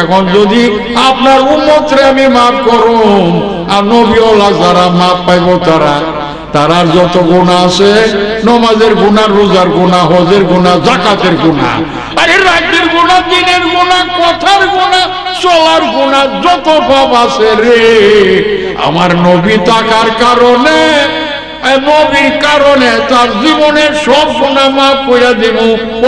এখন যদি আপনার উম্মতরে আমি মাফ করুম আর নবীওয়ালা যারা মাফ পাইব তারার যত গুনাহ আছে নামাজের গুনাহ রোজার গুনাহ হজের গুনাহ যাকাতের গুনাহ আরে রাতের গুনাহ দিনের গুনাহ কথার গুনাহ চলার গুনাহ যত পাপ আছে রে আমার নবী থাকার কারণে নবীর কারণে তার জীবনের সব গুনাহ মাফ করে দেব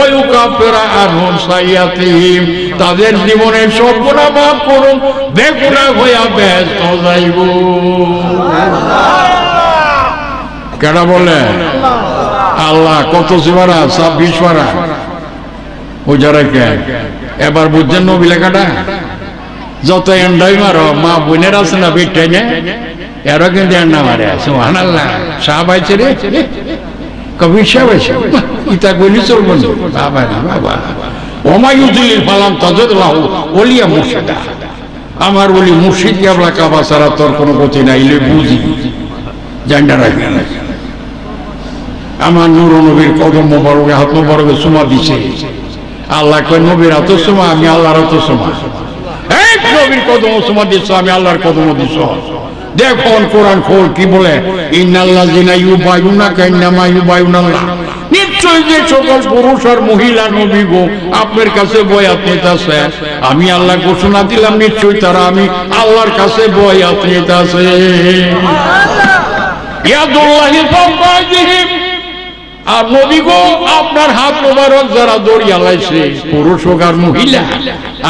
ওই কাফেরা আনহুম সাইয়াতিহিম তাদের জীবনের সব গুনাহ মাফ করুন বেগুনাহ হইয়া ব্যস্ত যাইব কেডা বলে আল্লাহ কত সিবারা 26 পারা ও যারা কে এবার বুঝছেন নবী লেখাটা যত এন্ডাই মারো মা বোনের আছে না বেটাই না এরা কিন্তু এন্ডা মারে সুবহানাল্লাহ সাহাব আইছে রে কবি সাহেব আইছে ইতা কইলি চলবো না বাবা না বাবা ওমায়ুদিল ফালাম তাজদলাহু ওলিয়া মুর্শিদা আমার ওলি মুর্শিদ কেবলা কাবা ছাড়া তোর কোনো গতি নাই লে বুঝি জান্ডা রাখি আমার নূর নবীর কদম মোবারকে হাত মোবারকে চুমা দিছে আল্লাহ কয় নবীর হাত চুমা আমি আল্লাহর হাত চুমা এই নবীর কদম চুমা দিছ আমি আল্লাহর কদম দিছ দেখুন কোরআন খোল কি বলে ইন্নাল্লাযিনা ইউবায়ুনাকা ইন্নামা ইউবায়ুনাল্লাহ নিশ্চয় যে সকল পুরুষ আর মহিলা নবী গো আপনার কাছে বয়াত নিতেছে আমি আল্লাহ ঘোষণা দিলাম নিশ্চয় তারা আমি আল্লাহর কাছে বয়াত নিতেছে ইয়াদুল্লাহি ফাওকা আইদিহিম আর নবী গো আপনার হাত মোবারক যারা দড়িয়া লাইছে পুরুষ হোক আর মহিলা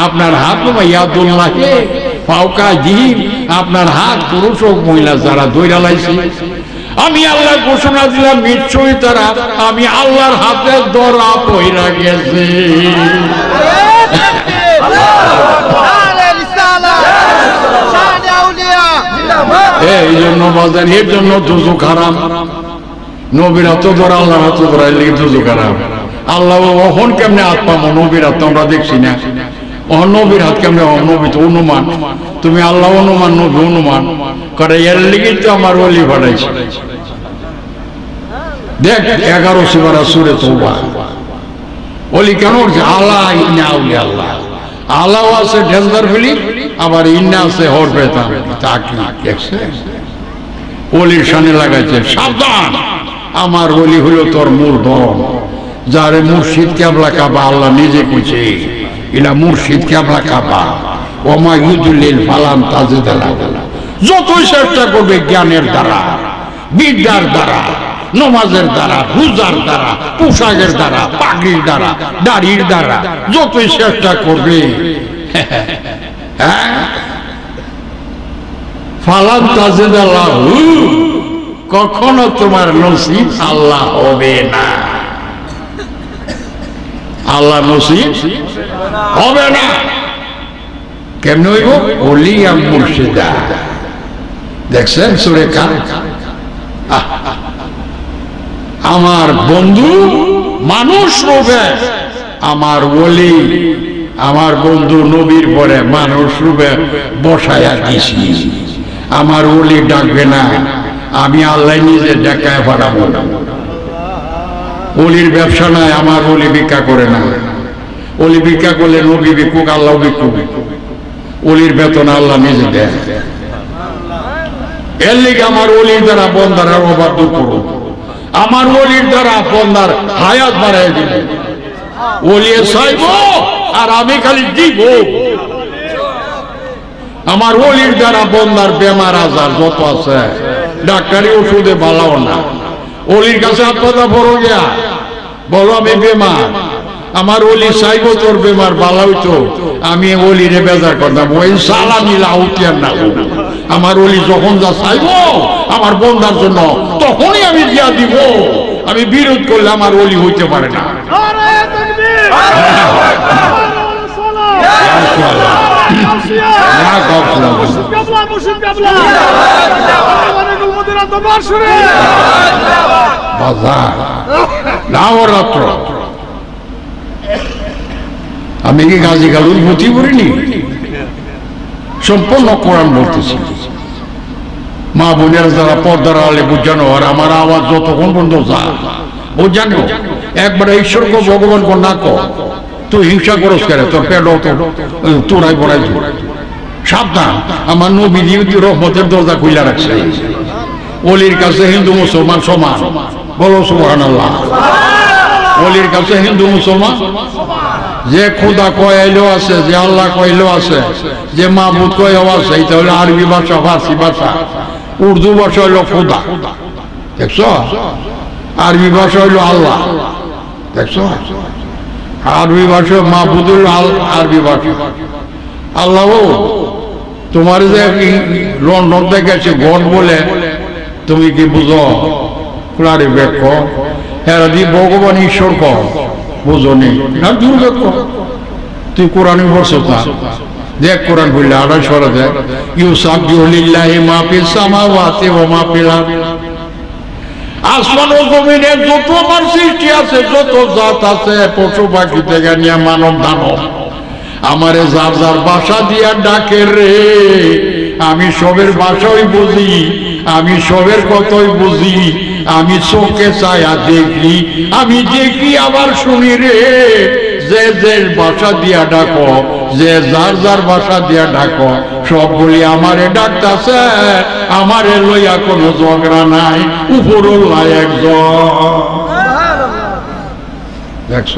আপনার হাত ইয়াদুল্লাহি ফাওকা আইদিহিম আপনার হাত পুরুষ হোক মহিলা যারা দড়িয়া লাইছে আমি আল্লাহ ঘোষণা দিলাম নিশ্চয়ই তারা আমি আল্লাহর হাতে ধরা পইরা গেছে এই জন্য বাজান এর জন্য দুজক হারাম নবীর হাত ধরা আল্লাহর হাত ধরা লেগে দুজক হারাম আল্লাহ ওহন কেমনে হাত পাবো নবীর হাত আমরা দেখছি না ওহন নবীর হাত কেমনে নবী তো অনুমান তুমি আল্লাহ অনুমান নবী অনুমান করে এর লেগে তো আমার ওলি ভাড়াইছে দেখ 11 সিবারা সূরা তওবা ওলি কেন আল্লাহ ইন্না আউলিয়া আল্লাহ আল্লাহ আছে ডেঞ্জার ফিলি আবার ইন্না আছে হরবেতা তাকি দেখছে ওলির শানে লাগাইছে সাবধান আমার ওলি হলো তোর মূলধন যারে মুর্শিদ কিবলা কাবা আল্লাহ নিজে কইছে ইলা মুর্শিদ কিবলা কাবা ওমা ইউদুলিল ফালাম তাজিদালা যতই চেষ্টা করবে জ্ঞানের দ্বারা বিদ্যার দ্বারা নমাজের দ্বারা রোজার দ্বারা পোশাকের দ্বারা পাগড়ির দ্বারা দাড়ির দ্বারা যতই চেষ্টা করবে ফালাম তাজিদাল্লাহু কখনো তোমার নসিব আল্লাহ হবে না আল্লাহ নসিব হবে না কেমন হইব ওলিয়া মুর্শিদা দেখছেন সূরা কাহফ আমার বন্ধু মানুষ রূপে আমার ওলি আমার বন্ধু নবীর পরে মানুষ রূপে বসায়া দিছি। আমার ওলি ডাকবে না, আমি আল্লাহ নিজে ডাকায় পাঠাবো না। ওলির ব্যবসা নাই, আমার ওলি ভিক্ষা করে না। ওলি ভিক্ষা করলে নবী ভিক্ষুক, আল্লাহ ভিক্ষুক। ওলির বেতন আল্লাহ নিজে দেয়। এর লিগে আমার ওলির দ্বারা বন্দার অভাব দূর করো। আমার ওলির দ্বারা বন্দার হায়াত বাড়াই দিব। ওলিয়ে চাইব আর আমি খালি দিব। আমার ওলির দ্বারা বন্দার বেমার আজার যত আছে ডাক্তারি ওষুধে ভালো না। ওলির কাছে আপনারা বড় গিয়া বলো আমি বেমার, আমার ওলি চাইব তোর বেমার ভালো হইতো, আমি ওলিরে বেজার করতাম। ওই সালামি লাউতিয়ার না, আমার ওলি যখন যা চাইব আমার বন্দার জন্য তখনই আমি দিয়া দিব। আমি বিরোধ করলে আমার ওলি হইতে পারে না। আমি কি গাজী গালুর মতি করিনি? সম্পূর্ণ কোরআন বলতেছি। মা বোনের যারা পর্দার আলে বুঝানো, আর আমার আওয়াজ যতক্ষণ পর্যন্ত যা বুঝানো একবারে ঈশ্বরকে ভগবান কর না কর। তুই হিংসা করস করে, তোর পেট তোরাই পড়াই সাবধান। আমার নবী রহমতের দরজা খুলে রাখছে। ওলির কাছে হিন্দু মুসলমান সমান, বলো সুবহানাল্লাহ। ওলির কাছে হিন্দু মুসলমান, যে খোদা কয়াইলেও আছে, যে আল্লাহ কইলেও আছে, যে মাহবুদ কয়েও আছে। এটা হলো আরবি ভাষা, ফার্সি ভাষা। উর্দু ভাষা হইল খোদা, দেখছ? আরবি ভাষা হইল আল্লাহ, দেখছ? আরবি ভাষা মাহবুদ হইল আরবি ভাষা। আল্লাহ তোমার যে লন্ডন থেকে গেছে গড বলে, তুমি কি বুঝো? কুলারি ব্যাখ্য হ্যাঁ দি ভগবান ঈশ্বর কর, বুঝনি না? দুর্বেক্ষ তুই কোরআনই বলছো না। দেখ কোরআন বললে 28 দেখ, ইউসাব্বিহু লিল্লাহি মা ফিস সামাওয়াতি ওয়া মা ফিল আরদি। আসমান ও জমিনের যত আমার সৃষ্টি আছে, যত জাত আছে, পশু পাখি থেকে নিয়ে মানব দানব, আমারে যার যার ভাষা দিয়া ডাকে রে। আমি সবের ভাষাই বুঝি, আমি সবের কথাই বুঝি। আমি চোখে চায়া দেখি, আমি দেখি আবার শুনি রে। যে যে ভাষা দিয়া ডাকো, যে যার যার ভাষা দিয়া ডাকো, সবগুলি আমারে ডাকতাছে। আমারে লইয়া কোনো ঝগড়া নাই, উপরওয়ালা একজন। দেখছ?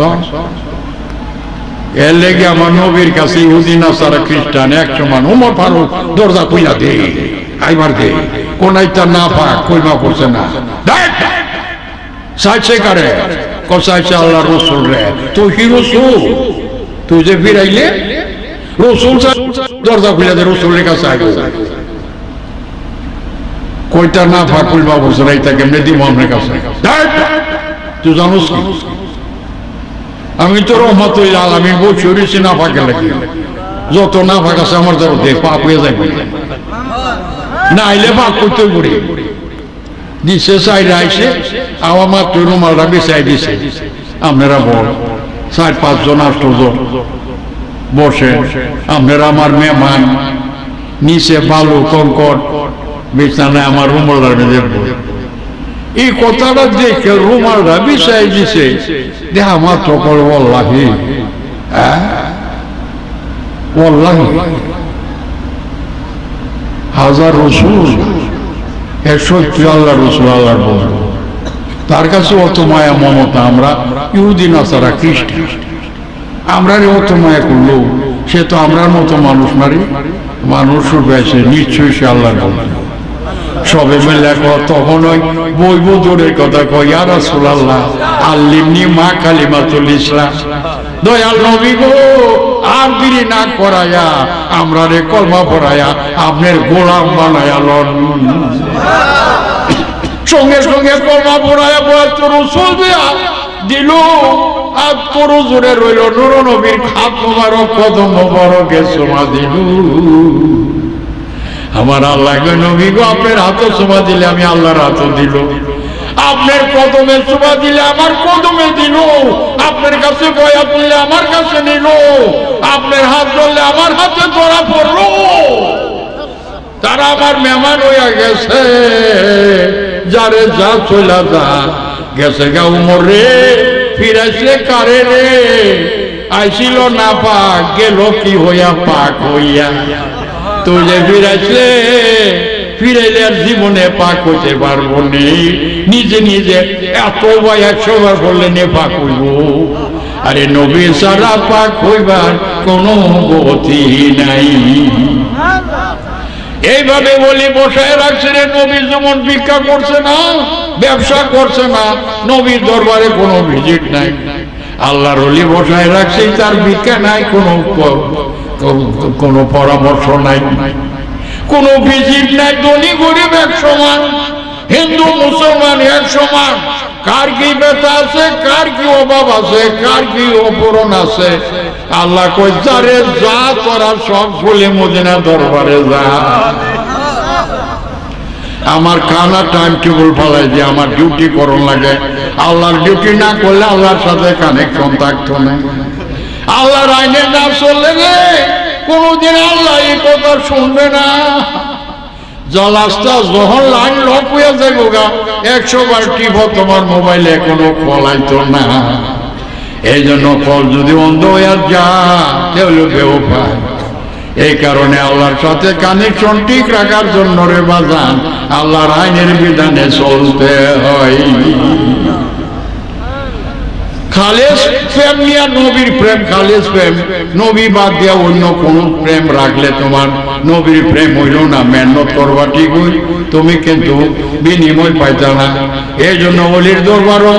এর লেগে আমার নবীর কাছে ইহুদি নাসারা খ্রিস্টান এক সমান। ওমর ফারুক দরজা খুইলা দে, আইবার দে। কোনাইটা না পাক কইমা করছে না, চাইছে কারে? চাইছে আল্লাহ রসুল রে। তুই কি রসুল? তুই যে ফিরাইলে রসুল দরজা খুইলা দে, রসুলের কাছে আইব। কইটা না পাক কইমা করছে না, এটা কেমনে দিব আপনার কাছে? তুই জানোস কি? আমি তো রহমাতুল্লাহ আলামিন বলছি ওরেছি না ফাঁকে লাগি। যত না ফাঁক আছে আমার দ্বারা দেখ পাপ হয়ে যাবে না, আইলে পাপ করতে পড়ি দিছে। সাইড আইসে আমার মাত্র রুমালটা বেসাই দিছে। আপনারা বল 4-5 জন 8 জন বসে, আপনারা আমার মেহমান। নিচে বালু কঙ্কর বিছানায় আমার রুমালটা বেঁধে। এই কথাটা দেখে রুমালটা বিছাই দিছে। দেখা মাত্র করে ওয়াল্লাহি, ওয়াল্লাহি হাজার রসুল, সত্যি আল্লাহ রসুল, আল্লাহর বন্ধু। তার কাছে অত মায়া মমতা। আমরা ইহুদি নাসারা খ্রিস্টান, আমরা অত মায়া করলো। সে তো আমরার মতো মানুষ মারি, মানুষ রূপে নিশ্চয়ই সে আল্লাহর বন্ধু। সবে মিলে তখন ওই বৈবদুরের কথা কই, ইয়া রাসূলুল্লাহ আল্লিমনি মা কালিমাতুল ইসলাম। দয়াল নবী গো, আর দেরি না করায়া আমরা রে কলমা পড়ায়া আপনার গোলাম বানায়া লন। সঙ্গে সঙ্গে কলমা পড়ায়া বয়স রসুল দিয়া দিল। আর তোর জোরে রইল নূর নবীর খাত মোবারক, কদম মোবারকে চুমা দিল। আমার আল্লাহ নবী গো, আপনার হাতে চুমা দিলে আমি আল্লাহর হাতে দিল। আপনার কদমে চুমা দিলে আমার কদমে দিল। আপনার কাছে বয়াত নিলে আমার কাছে নিল, আপনার হাত ধরলে আমার হাতে ধরা পড়লো। তারা আমার মেহমান হইয়া গেছে, যারে যা চলা যা গেছে গা উমর রে, ফিরাইছে কারে রে, আইছিল না পাক গেল কি হইয়া পাক হইয়া। তুই যে ফিরাইছে, ফিরাইলে আর জীবনে পাক হইতে পারবো নি, নিজে নিজে এত বা 100 বার বললে নে পাক হইব। আরে নবী ছাড়া পাক হইবার কোনো গতি নাই। এইভাবে বলি বসায় রাখছে রে। নবী যেমন ভিক্ষা করছে না, ব্যবসা করছে না, নবীর দরবারে কোনো ভিজিট নাই, আল্লাহর ওলি বসায় রাখছে, তার ভিক্ষা নাই, কোনো পরামর্শ নাই, কোনো ভিজিট নাই। ধনী গরিব এক সমান, হিন্দু মুসলমান এক সমান। কার কি ব্যথা আছে, কার কি অভাব আছে, কার কি অপূরণ আছে, আল্লাহ কই যারে যা করার সব বলে মদিনা দরবারে যা। আমার খানা টাইম টেবিল ফেলাই দিয়ে আমার ডিউটি করন লাগে। আল্লাহর ডিউটি না করলে আল্লাহর সাথে কানেকশন থাকতো না। আল্লাহর আইনে না চললে কোনদিন আল্লাহ এই কথা শুনবে না। জলাস্তা যখন লাইন লক হয়ে যাইব গা, 100 বার টিপ তোমার মোবাইলে কোনো কল আইতো না। এই জন্য কল যদি বন্ধ হয়ে যা তাহলে বেওফায়। এই কারণে আল্লাহর সাথে কানেকশন ঠিক রাখার জন্য রে বাজান, আল্লাহর আইনের বিধানে চলতে হয়। খালেস প্রেম নিয়ে নবীর প্রেম, খালেস প্রেম, নবী বাদ দিয়া অন্য কোন প্রেম রাখলে তোমার নবীর প্রেম হইল না। মেহনত করবা ঠিক হই, তুমি কিন্তু বিনিময় পাইতা না। এই জন্য অলির দরবারও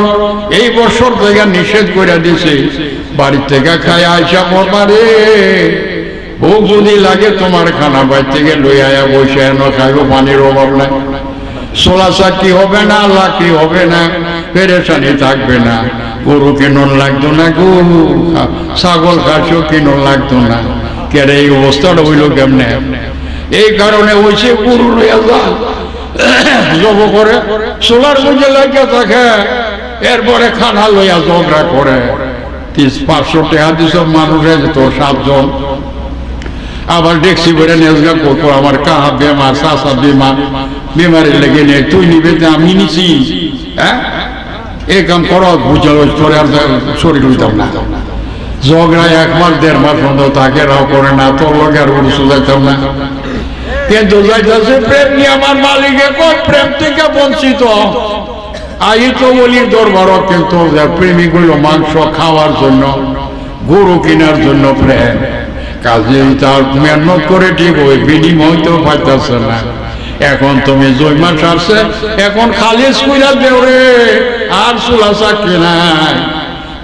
এই বছর থেকে নিষেধ করে দিছে, বাড়ির থেকে খায় আইসা পড়বারে, ভোগ যদি লাগে তোমার খানা বাইর থেকে লই আয়া বসে এনো খাইব, পানির অভাব নাই। সোলাসা কি হবে না, লাকি হবে না, পেরেশানি থাকবে না। গরু কেনন লাগতো না, গরু ছাগল খাসিও কেনন লাগতো না। কেন এই অবস্থাটা হইল কেমনে? এই কারণে হয়েছে গরু লইয়া যা জব করে, সোলার মধ্যে লাগিয়ে থাকে, এরপরে খানা লইয়া ঝগড়া করে। 500 টাকা দিস মানুষের তো 7 জন, আবার ডেক্সি করে নেজগা করবো, আমার কাহা বেমার, চাষা বেমার, বেমারে লেগে নেই, তুই নিবে আমি নিছি। হ্যাঁ, এই কাম করো, বুঝালো করে আর শরীর হইতাম না। ঝগড়ায় 1 মাস 1.5 মাস বন্ধ থাকে, রাও করে না, তোর লোক আর উড়ে যাইতাম না। কিন্তু যাইতেছে প্রেম নিয়ে আমার মালিকে কয় প্রেম থেকে বঞ্চিত। আই তো বলি দরবারও কিন্তু প্রেমিক হইল মাংস খাওয়ার জন্য, গরু কেনার জন্য প্রেম। কাজে তার মেহনত করে ঠিক ওই বিনিময় তো পাইতেছে না। এখন তুমি 2 মাস আসছে, এখন খালিজ কইরা দেও রে, আর চুলাচা কেনাই।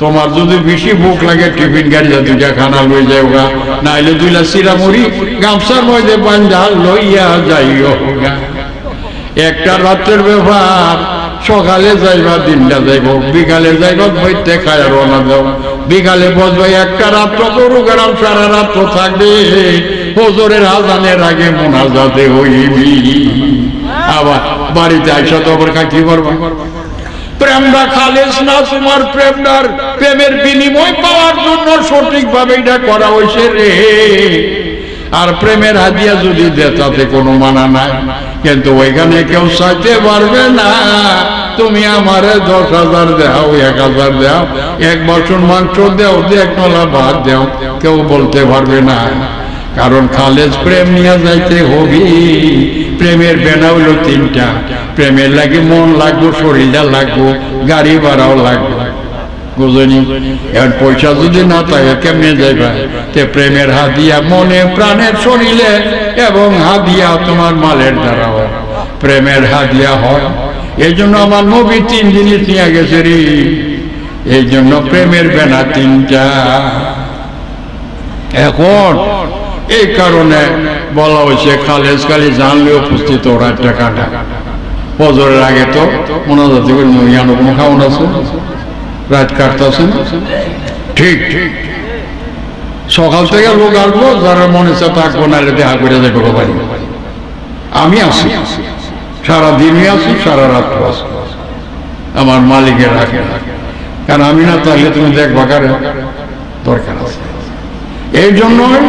তোমার যদি বেশি ভোক লাগে টিফিন গাড়িতে 2টা খানা লই যাও গা, নাইলে 2টা চিরা মুড়ি গামছার মধ্যে বান্ধা লইয়া যাইও গা। একটা রাতের ব্যাপার, সকালে যাইবা 3টা যাইব, বিকালে যাইবা বইতে খায় রওনা দাও, বিকালে বসবে 1টা রাত্র গরু গ্রাম সারা রাত্র থাকবে, ফজরের আজানের আগে মোনাজাতে হইবি। আবার বাড়িতে আইসা তো আবার কি করবা? প্রেমটা খালেস না, তোমার প্রেমটার প্রেমের বিনিময় পাওয়ার জন্য সঠিকভাবে এটা করা হয়েছে রে। আর প্রেমের হাদিয়া যদি দেয় তাতে কোনো মানা নাই, কিন্তু ওইখানে কেউ চাইতে পারবে না তুমি আমারে 10,000 দাও, 1,000 দাও, 1 বছর মাংস দাও, 1 নলা ভাত দাও, কেউ বলতে পারবে না। কারণ খালেজ প্রেম নিয়ে যাইতে হবি। প্রেমের বেনা হইল 3টা, প্রেমের লাগে মন লাগবো, শরীরটা লাগবো, গাড়ি ভাড়াও লাগবে, বুঝলি? এখন পয়সা যদি না থাকে কেমনে যাইবা? তে প্রেমের হাদিয়া মনে প্রাণের শরীরে এবং হাদিয়া তোমার মালের দ্বারাও প্রেমের হাদিয়া হয়। এই জন্য আমার নবী 3 জিনিস নিয়ে গেছে রে। এই জন্য প্রেমের বেনা 3টা। এখন এই কারণে বলা হয়েছে খালেজ খালি জানলে উপস্থিত ওরা টাকাটা ফজরের আগে তো মোনাজাত কোনো খাওয়ান আছে, রাত কাটতেছেন। ঠিক সকাল থেকে লোক আসবো, যারা মনে চা থাকবো না দেখা করে যাবো বাড়ি। আমি আসি, সারাদিনই আসি, সারা রাত্র আসি, আমার মালিকের আগে কারণ আমি না তাহলে তুমি দেখবা কারে দরকার আছে। এই জন্যই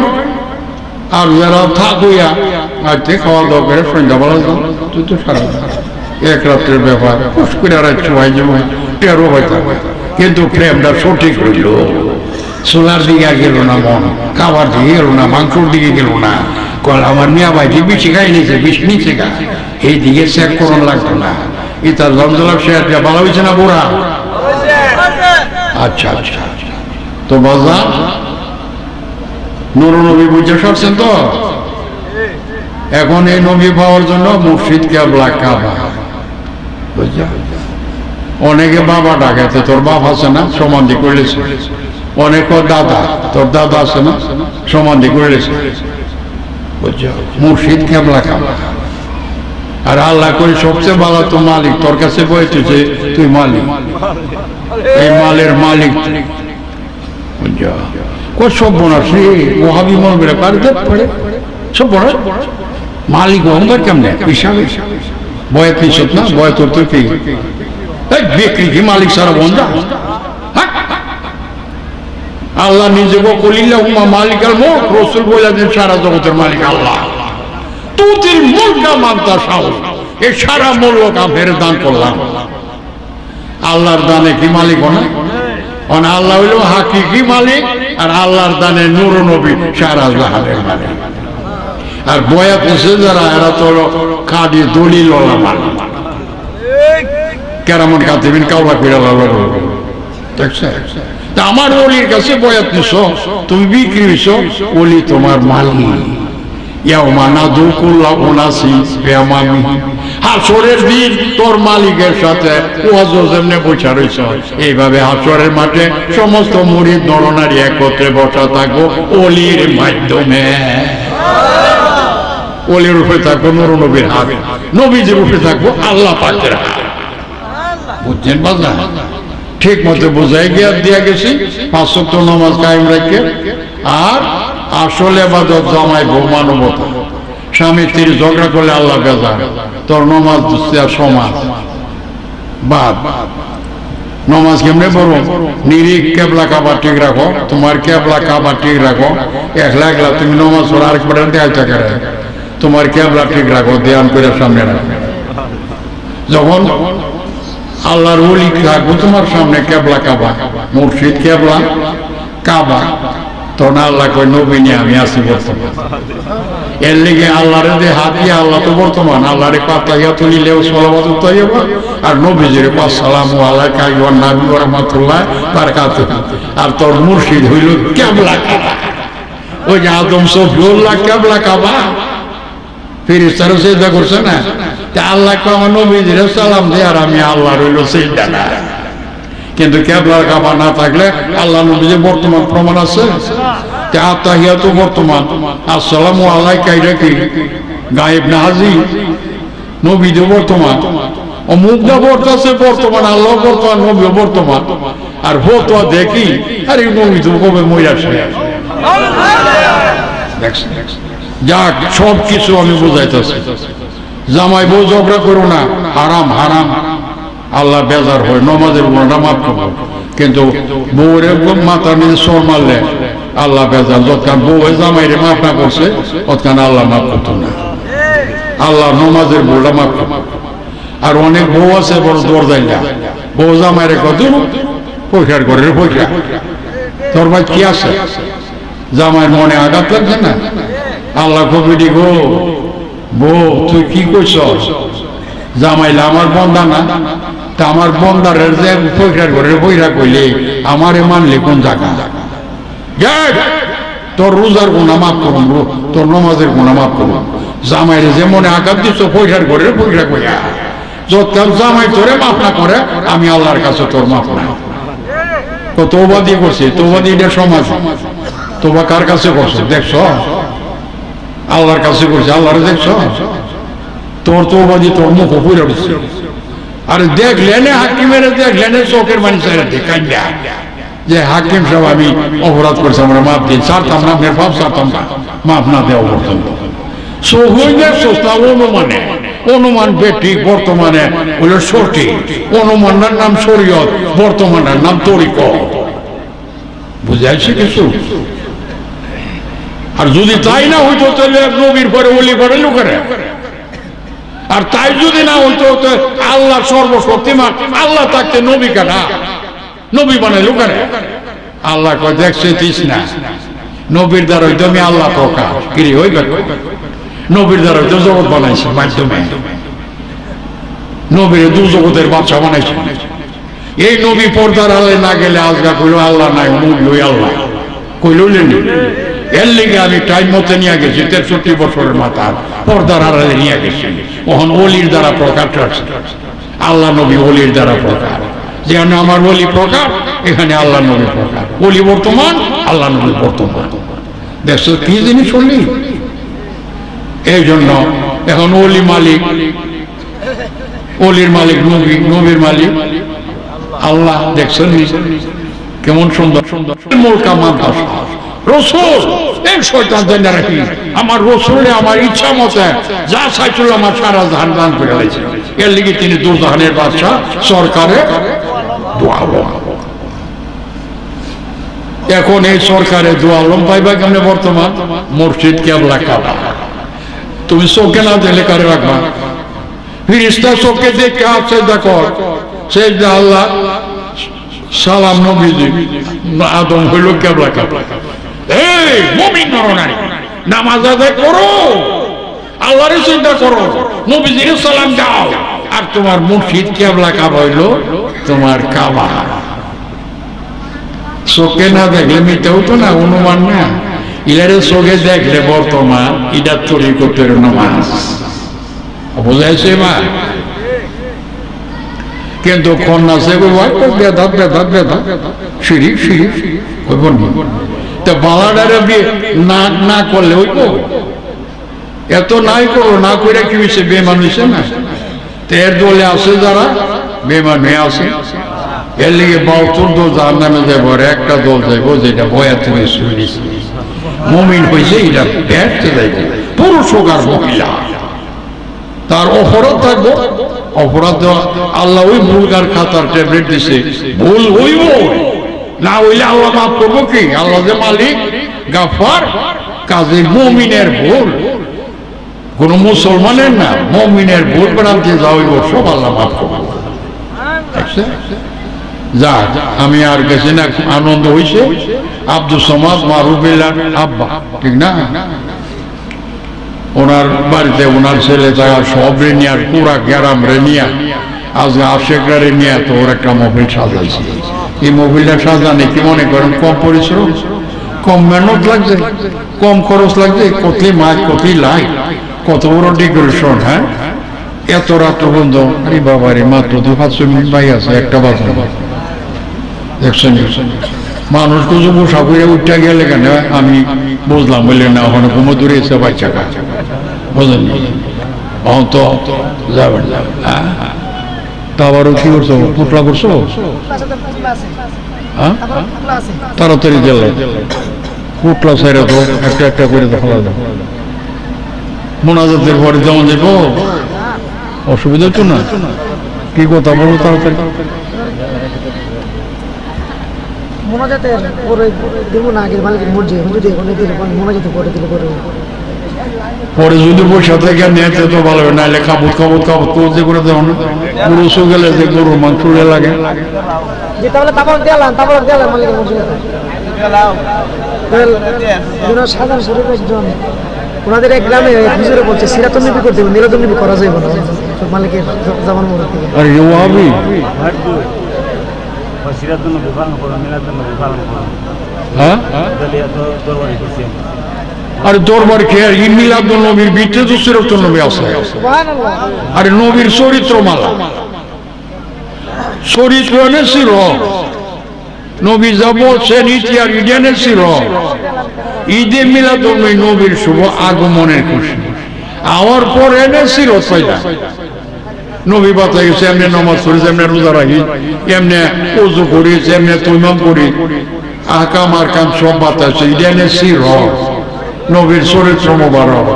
আর যারা থাকুয়া আজকে খাওয়া দাওয়া করে সন্ধ্যাবেলা তুই তো সারা এক রাত্রের ব্যাপার পুষ্কুরে আর চুয়াই জমা টেরো হয়তো, কিন্তু প্রেমটা সঠিক হইল। সোলার দিকে গেল না, মন খাবার দিকে গেল না, মাংসর দিকে গেল না, কল আমার মিয়া ভাইটি বেশি খাই নিছে, বেশি নিচে গা, এই দিকে চেক করুন লাগতো না। এটা জমজলাপ শেয়ারটা ভালো হয়েছে না বুড়া? আচ্ছা আচ্ছা, তো বাজার নুর নবী বুঝে সরছেন তো। এখন এই নবী পাওয়ার জন্য মুর্শিদ কেবলা কাবা বুঝছো। অনেকে বাবা ডাকে, তো তোর বাপ আছে না সমাধি করেছে, অনেক দাদা, তোর দাদা আছে না সমাধি করেছে বুঝছো। মুর্শিদ কেবলা কাবা। আর আল্লাহ করে সবচেয়ে ভালো তো মালিক, তোর কাছে বইতেছে তুই মালিক, এই মালের মালিক বুঝছো। সব বোনাস রে ওহাবি মন বেড়ে পারে সব বোনাস মালিক অহংকার কেমনে হিসাবে বয়াত নিষেধ না, বয়াত তো কি বিক্রি কি মালিক সারা বন্ধা। আল্লাহ নিজে কলিল্লাহুম্মা মালিকাল মুলক, রাসূল বলেছেন সারা জগতের মালিক আল্লাহ। তুতিল মুলকা মান তাশাউ, এই সারা মুলক আপনার দান করলাম। আল্লাহর দানে কি মালিক না? অন আল্লাহ হইল হাকিকি মালিক, আর আল্লাহর দানে নূর নবী সারা জাহানের মালিক। আর বয়াত হচ্ছে যারা, এরা তো খাদি দলিল কেরামন কাতিবিন কাউলা পিড়াল দেখছে। আমার ওলির কাছে বয়াত নিছ, তুমি বিক্রি হইছ, ওলি তোমার মালিক। হাসরের দিন তোর মালিকের সাথে বসা রয়েছ। এইভাবে হাসরের মাঠে সমস্ত মুরিদ নরনারী একত্রে বসা থাকবো অলির মাধ্যমে। অলির রূপে থাকবো নূর নবীর হাত, নবীজির রূপে থাকবো আল্লাহ পাকের হাত। বুঝছেন বাজা? ঠিক মতো বোঝাই গিয়া দিয়া গেছি। 5 ওয়াক্ত নামাজ কায়েম রেখে, আর আসলে ইবাদত জামাই বউ মানবতা। স্বামী স্ত্রী ঝগড়া করলে আল্লাহ বেজার, তোর নমাজ দুস্তিয়া সমাজ বাদ। নমাজ কেমনে পড়ো? নিরিখ কেবলা কাবা ঠিক রাখো, তোমার কেবলা কাবা ঠিক রাখো। একলা একলা তুমি নমাজ পড়ো, আরেকবার দেয়াল চাকা তোমার কেবলা ঠিক রাখো, ধ্যান করে সামনে রাখো। যখন আল্লাহর ওলি থাকবো তোমার সামনে কেবলা কাবা, মুর্শিদ কেবলা কাবা, তখন আল্লাহ কই নবী নিয়ে আমি আসি বর্তমান। এর লেগে আল্লাহরে যে হাতিয়া, আল্লাহ তো বর্তমান, আল্লাহরে পাতাইয়া তুলিলেও সলাওয়াত তাইয়্যিবা, আর নবীজির আসসালামু আলাইকা আইয়ুহা নবী ওয়া রাহমাতুল্লাহ বারাকাতুহু। আর তোর মুর্শিদ হইল কেবলা কাবা। ওই যে আদম সফিউল্লাহ কেবলা কাবা, ফেরেশতারা সিজদা করছে না, তা আল্লাহ কয় আমার নবীজির সালাম দে, আর আমি আল্লাহর হইল সিজদা না। কিন্তু কেবলার কাবা না থাকলে আল্লাহ নবীজি বর্তমান প্রমাণ আছে। তাহিয়াতু বর্তমান, আসসালামু আলাইকা এটা কি গায়েব না হাজির, নবীজি বর্তমান, অমুকটা বর্তাছে বর্তমান, আল্লাহ বর্তমান, নবী বর্তমান। আর ফতোয়া দেখি আর এই নবী তো কবে মইরা শেষ। যাক, সব কিছু আমি বুঝাইতেছি। জামাই বউ ঝগড়া করো না, হারাম হারাম, আল্লাহ বেজার হয়, নমাজের গুণাটা মাফ করবো। কিন্তু বউরে মাথার নিচে সর মারলে আল্লাহ বেজার। যতক্ষণ বউ জামাইরে মাফ না করছে ততক্ষণ আল্লাহ মাফ করতো না। আল্লাহ নমাজের গুণাটা মাফ করবো। আর অনেক বউ আছে বড় দৌড় যায় না, বউ জামাইরে কত পয়সার ঘরের পয়সা, তোর ভাই কি আছে? জামাইয়ের মনে আঘাত লাগছে না? আল্লাহ কবিটি গো বউ তুই কি করছ? জামাইলে আমার বন্দা না, তা আমার বন্দারের যে পয়সার ঘরের পয়সা কইলে আমারে মানলে কোন জায়গা? তোর রোজার গুণা মাফ করুন, তোর নমাজের গুণা মাফ করুন। জামাইরে যে মনে আঘাত দিচ্ছ পয়সার ঘরের পয়সা কইয়া, যতক্ষণ জামাই তোরে মাফ না করে আমি আল্লাহর কাছে তোর মাফ না। তোবা দিয়ে করছে, তোবা দিয়ে এটা সমাজ। তোবা কার কাছে করছে দেখছ? আল্লাহর কাছে করছে, আল্লাহরে দেখছ? তোর তোবা দিয়ে তোর মুখ পুরে উঠছে। আরে দেখলেন হাকিমের, দেখলেন চোখের মানুষ যে হাকিম সাহেব আমি অপরাধ করছি, আমরা মাফ দিন, ছাড়তাম না, আপনার পাপ ছাড়তাম না, মাফ না দেওয়া পর্যন্ত। মানে অনুমান বেঠিক বর্তমানে হলো সঠিক, অনুমানের নাম শরীয়ত, বর্তমানের নাম তরিকত। বুঝাইছে কিছু? আর যদি তাই না হইতো তাহলে নবীর পরে ওলি করে লোকেরা, আর তাই যদি না হইতো আল্লাহ সর্বশক্তিমান, আল্লাহ থাকতে নবী কাটা, নবী বানাই লোকেরা। আল্লাহ কয় দেখছিস না, নবীর দ্বারা হইতো আমি আল্লাহ প্রকাশ কিরি হইবে, নবীর দ্বারা হইতো জগৎ বানাইছে, মাধ্যমে নবীর দু জগতের বাচ্চা বানাইছে। এই নবী পর্দার আলে না গেলে আজগা কইল আল্লাহ নাই, নবী ওই আল্লাহ কইল। এর লিগে আমি টাইম মতে নিয়ে গেছি, 63 বছরের মাথা পর্দার আড়ালে নিয়ে গেছি। ওখান অলির দ্বারা প্রকাশ আসছে, আল্লাহ নবী অলির দ্বারা প্রকাশ। যেখানে আমার অলি প্রকাশ, এখানে আল্লাহ নবী প্রকাশ। অলি বর্তমান, আল্লাহ নবী বর্তমান। দেখছো কি জিনিস অলি? এই জন্য এখন অলি মালিক, অলির মালিক নবী, নবীর মালিক আল্লাহ। দেখছেন কেমন সুন্দর সুন্দর মূল কামান রসুল। এই শয়তান জানা রাখি আমার রসুলে আমার ইচ্ছা মতে যা চাইছিল আমার সারা জাহান দান করে দিয়েছে। এর লিগে তিনি দুজাহানের বাদশাহ, সরকারে দোয়া আলম। এখন এই সরকারে দোয়া আলম পাইবা কেমনে? বর্তমান মসজিদ কেবলা কাবা। তুমি চোখে না দিলে কারে রাখবা? ফিরিস্তা চোখে দেখে হাত সেজদা কর, সেজদা আল্লাহ সালাম নবীজি, আদম হইল কেবলা কাবা। এই মুমিন নরনারী নামাজ আদায় করো, আল্লাহরে চিন্তা করো, নবীজির সালাম দাও, আর তোমার মুর্শিদ কেবলা কাবা হইল তোমার কাবা। চোখে না দেখলে মিথ্যা হতো না, অনুমান না। ইলারে চোখে দেখলে বর্তমান ইটা তরিকতের নামাজ। বুঝাইছে মা? কিন্তু কন্যা সে বেদা বেদা বেদা সিঁড়ি সিঁড়ি তো বালাডারে বিয়ে না করলে ওই এত নাই করো, না করে কি হয়েছে? বেমান হয়েছে না? এর দলে আছে যারা বেমান হয়ে আছে, এর লিগে 72 দল যার নামে যাবো, আর একটা দল যাইব যেটা বয়া থেকে শুনেছি মুমিন হয়েছে, এটা ব্যর্থ যাইবে। পুরুষ হোক আর মহিলা, তার অপরাধ থাকবো। অপরাধ আল্লাহ ওই ভুলকার খাতার ট্যাবলেট দিছে, ভুল হইব না হইলে আল্লাহ মাফ করবো কি? আল্লাহ যে মালিক গাফার, কাজে মুমিনের ভুল, কোন মুসলমানের না, মুমিনের ভুল ভ্রান্তি যা হইব সব আল্লাহ মাফ করবো। যা আমি আর গেছি না, আনন্দ হইছে। আব্দুল সমাদ মারুফিল্লার আব্বা, ঠিক না? ওনার বাড়িতে ওনার ছেলে তারা সব রে নিয়ে, পুরা গ্যারাম রে নিয়ে, আজ আশেকরা রে নিয়ে তো ওর একটা মোবিল সাজাইছে। এই মোবিলটা সাজানে কি মনে করেন কম পরিশ্রম, কম মেহনত লাগছে, কম খরচ লাগছে? কতই মাছ, কতই লাইট, কত বড় ডেকোরেশন। হ্যাঁ, এত রাত বন্ধ। আরে বাবা রে, মাত্র 2-5 মিনিট বাই আছে, একটা বাজে। দেখছেন মানুষ কিছু বসা করে উঠা গেলে কেন? আমি বুঝলাম বললেন না, ওখানে ঘুমো দূরে এসে বাচ্চা কাছে বুঝলেন, এখন তো যাবেন। তা আবারও কি করছো? পুটলা করছো? তাড়াতাড়ি গেল পুটলা সাইরে তো একটা একটা করে দেখা যাবে। মোনাজাতের পরে যেমন যাবো, অসুবিধা হতো না? কি কথা বলো তাড়াতাড়ি। পরে যদি বসে থেকে নিতে তো ভালো হবে, নাহলে কাপড় কাপড় কাপড় তুলতে করে দেবো না। পুরুষ গেলে যে গরুর মাংস লাগে। ওনাদের এক গ্রামে হুজুরে বলছে সিরাতুন নবী করতে হবে, মিলাদুন নবী করা যাবে না মালিকের জামান মোড় থেকে। আরে ওয়াহাবি সিরাতুন নবী পালন করো, মিলাদুন নবী পালন করো। হ্যাঁ, দরবারে করছি। আরে দরবার খেয়ে মিলাদুন নবীর ভিতরে তো সিরাতুন নবী আছে। আরে নবীর চরিত্র মালা, চরিত্র এনেছিল নবী যা বলছেন ইতিহাস এনেছিল। ঈদে মিলাদুন নবীর শুভ আগমনের খুশি, আওয়ার পর এনেছিল পয়লা নবী বাতাই গেছে। এমনি নামাজ পড়েছে, এমনি রোজা রাখি, এমনি ওযু করি, এমনি তৈমাম করি, আহকাম আরকাম সব বাতাইছে। ঈদে এনেছিল নবীর চরিত্র মোবারক।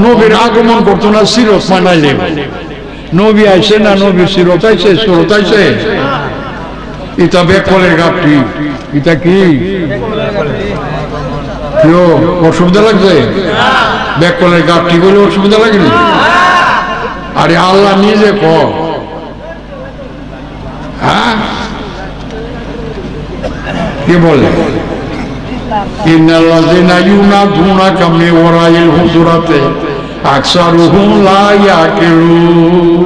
নবীর আগমন করতো না, সিরত মানাইলে। নবী আইছে না, নবীর সিরত আইছে, সুরত আইছে। এটা বেকলের গাপটি, এটা কি অসুবিধা লাগছে? বেকলের গাপটি বলে অসুবিধা লাগেনি? আরে আল্লাহ নিজে ক, হ্যাঁ কি বলে? ইন্নাল্লাযিনা ইউনাদুনাকা মিন ওয়ারাইল হুজুরাতি আকসারুহুম লা ইয়াকিলুন।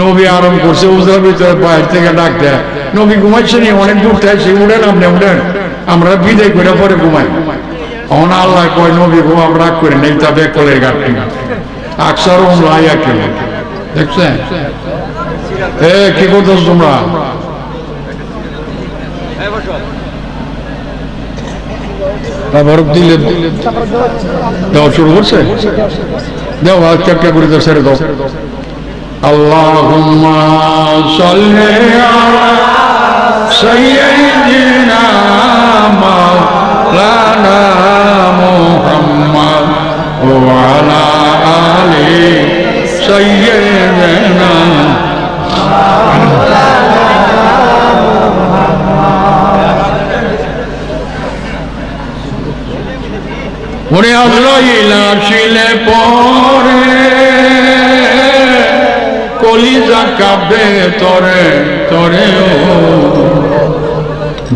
নবী আরাম করছে, হুজুরের ভিতরে বাইরে থেকে ডাক দেয়, নবী ঘুমাইছে নি, অনেক দূর থেকে উঠেন, আপনি উঠেন, আমরা বিদায় করে পরে ঘুমাই। অন আল্লাহ কয়, নবী ঘুমাম রাগ করে নেই, তা বেকলের গাপটি। আকসারুহুম লা ইয়াকিলুন। দেখছেন কি করতেছ তোমরা? বরফ দিলে দেওয়া শুরু করছে, দেও একটা করে দাও, ছেড়ে দাও। আল্লাহুম্মা সাল্লি আলা সাইয়্যিদিনা মাওলানা মুহাম্মদ ওয়া আলা আলি সাইয়্যিদিনা। ওরে আজরাইল আসিলে পরে কলিজা কাঁপে তরে তরে,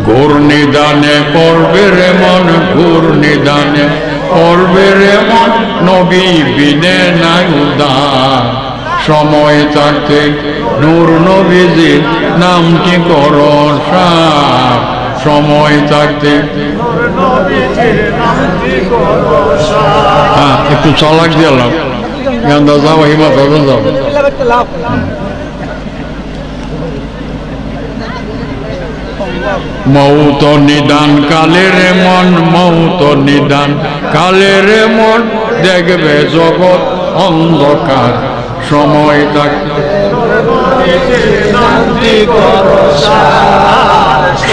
ঘূর্ণিদানে পড়বে রে মন, ঘূর্ণিদানে পড়বে রে মন, নবী বিনে নাই উদার। সময় থাকতে নূর নবীজির নামটি করো সার, সময় থাকতে। হ্যাঁ একটু চালাক দিয়ে লাভ, গান্দা যাও, হিমা দাদা যাও। মৌত নিদান কালের মন, মৌত নিদান কালের মন, দেখবে জগৎ অন্ধকার। সময় থাকতে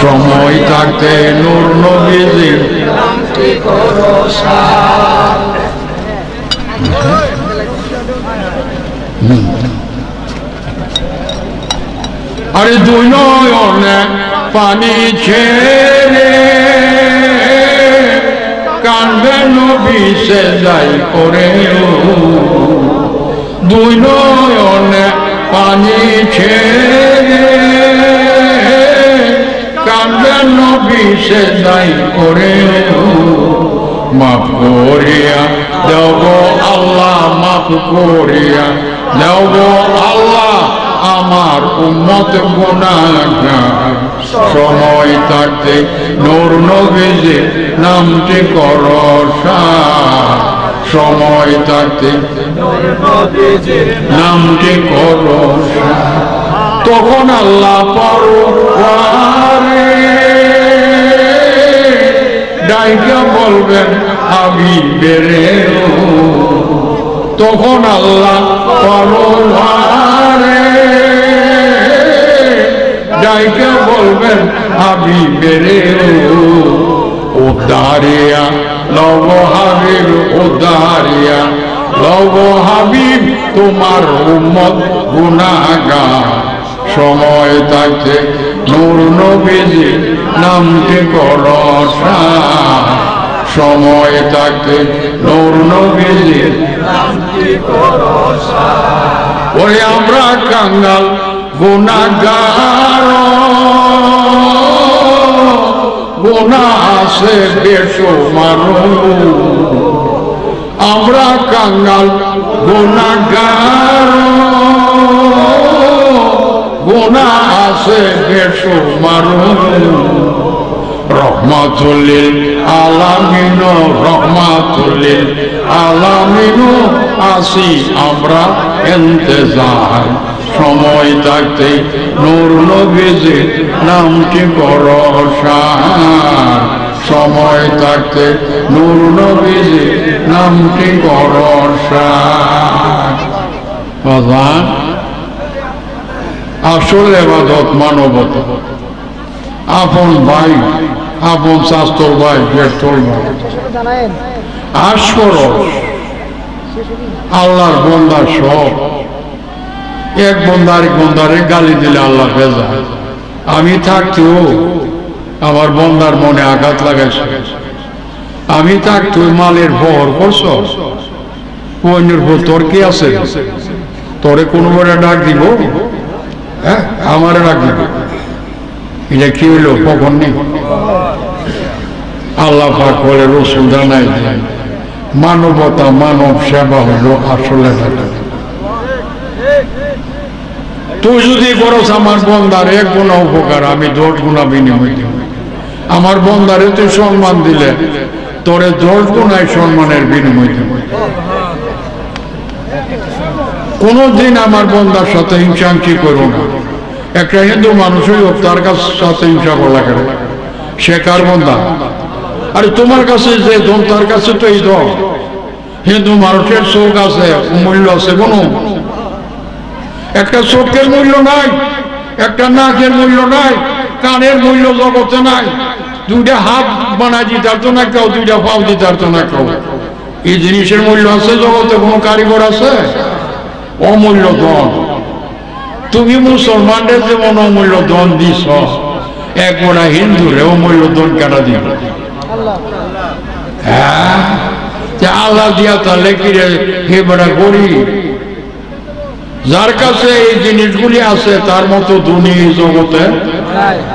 সময় থাকতে নূর নবীজির নামটি করো সার। আরে দুই নয়নে পানি ছেড়ে কাঁদবে নবী সেজদায় করে, দুই নয়নে পানি ছেড়ে কাঁদবে নবী সেজদায় করে। মাফ করিয়া দেব আল্লাহ, মাফ করিয়া দেব আল্লাহ আমার উম্মত গুনাহগার। সময় থাকতে নূর নবীজির নামটি করো সার, সময় থাকতে নূর নবীজির নামটি করো সার। তখন আল্লাহ পরওয়ারে ডাইকা বলবেন হাবিবেরে, তখন আল্লাহ পরওয়ারে ডাইকা বলবেন হাবিবেরে। উদ্ধারিয়া লব হাবিব, উদ্ধারিয়া লব হাবিব, তোমার উম্মত গুনাহগার। সময় থাকতে নূর নবীজির নামটি করো সার, সময় থাকতে নূর নবীজির নামটি করো সার। ওরে আমরা কাঙ্গাল গুনাহগার, গুনাহ আছে বেশুমার, আমরা কাঙ্গাল গুনাহগার, গুনাহ আছে বেশুমার। রহমাতুল্লিল আলামিন, রহমাতুল্লিল আলামিন, আসি আমরা ইন্তজার। সময় থাকতে নূর নবীজির নামটি করো সার, সময় থাকতে নূর নবীজির নামটি করো সার। আসল ইবাদত মানবতা। আপন ভাই, আপন শাস্ত্র ভাই, জ্যেষ্ঠ ভাই, আশরস আল্লাহর বন্দা সব, এক বন্দা আরেক বন্দারে গালি দিলে আল্লাহ ভেজা। আমি থাকতেও আমার বন্দার মনে আঘাত লাগাইছে, আমি থাকতে মালের বহর করছ, অন্যের ভোর তোর কি আছে? তোরে কোনো বড় ডাক দিব? হ্যাঁ, আমারে ডাক দিব। এটা কি হইল? কখন নেই আল্লাহ পাক বলে রসুল জানাই দেয়, মানবতা মানব সেবা হইল আসলে। তুই যদি করস আমার বন্দার এক গুণা উপকার, আমি 10 গুণা বিনিময় দিব। আমার বন্দারে তুই সম্মান দিলে তোরে 10 গুণায় সম্মানের বিনিময় দিব। কোনদিন আমার বন্দার সাথে হিংসাঙ্কি করো না। একটা হিন্দু মানুষই হোক, তার সাথে হিংসা বলা কেন? সে কার বন্দা? আরে তোমার কাছে যে ধন, তার কাছে তো এই ধন। হিন্দু মানুষের চোখ আছে, মূল্য আছে কোনো? একটা চোখের মূল্য নাই, একটা নাকের মূল্য নাই, কানের মূল্য জগতে নাই। 2টা হাত বানাই দিতে পারতো না কেউ, 2টা পাও দিতে পারতো না কেউ। এই জিনিসের মূল্য আছে জগতে? কোনো কারিগর আছে? অমূল্য ধন। তুমি মুসলমানদের যেমন অমূল্য ধন দিছ, একবারা হিন্দুরে অমূল্য ধন কেনা দিব? হ্যাঁ, আল্লাহ দিয়া তাহলে কি রে হে বড়া গরিব। যার কাছে এই জিনিসগুলি আছে তার মতো ধনী জগতে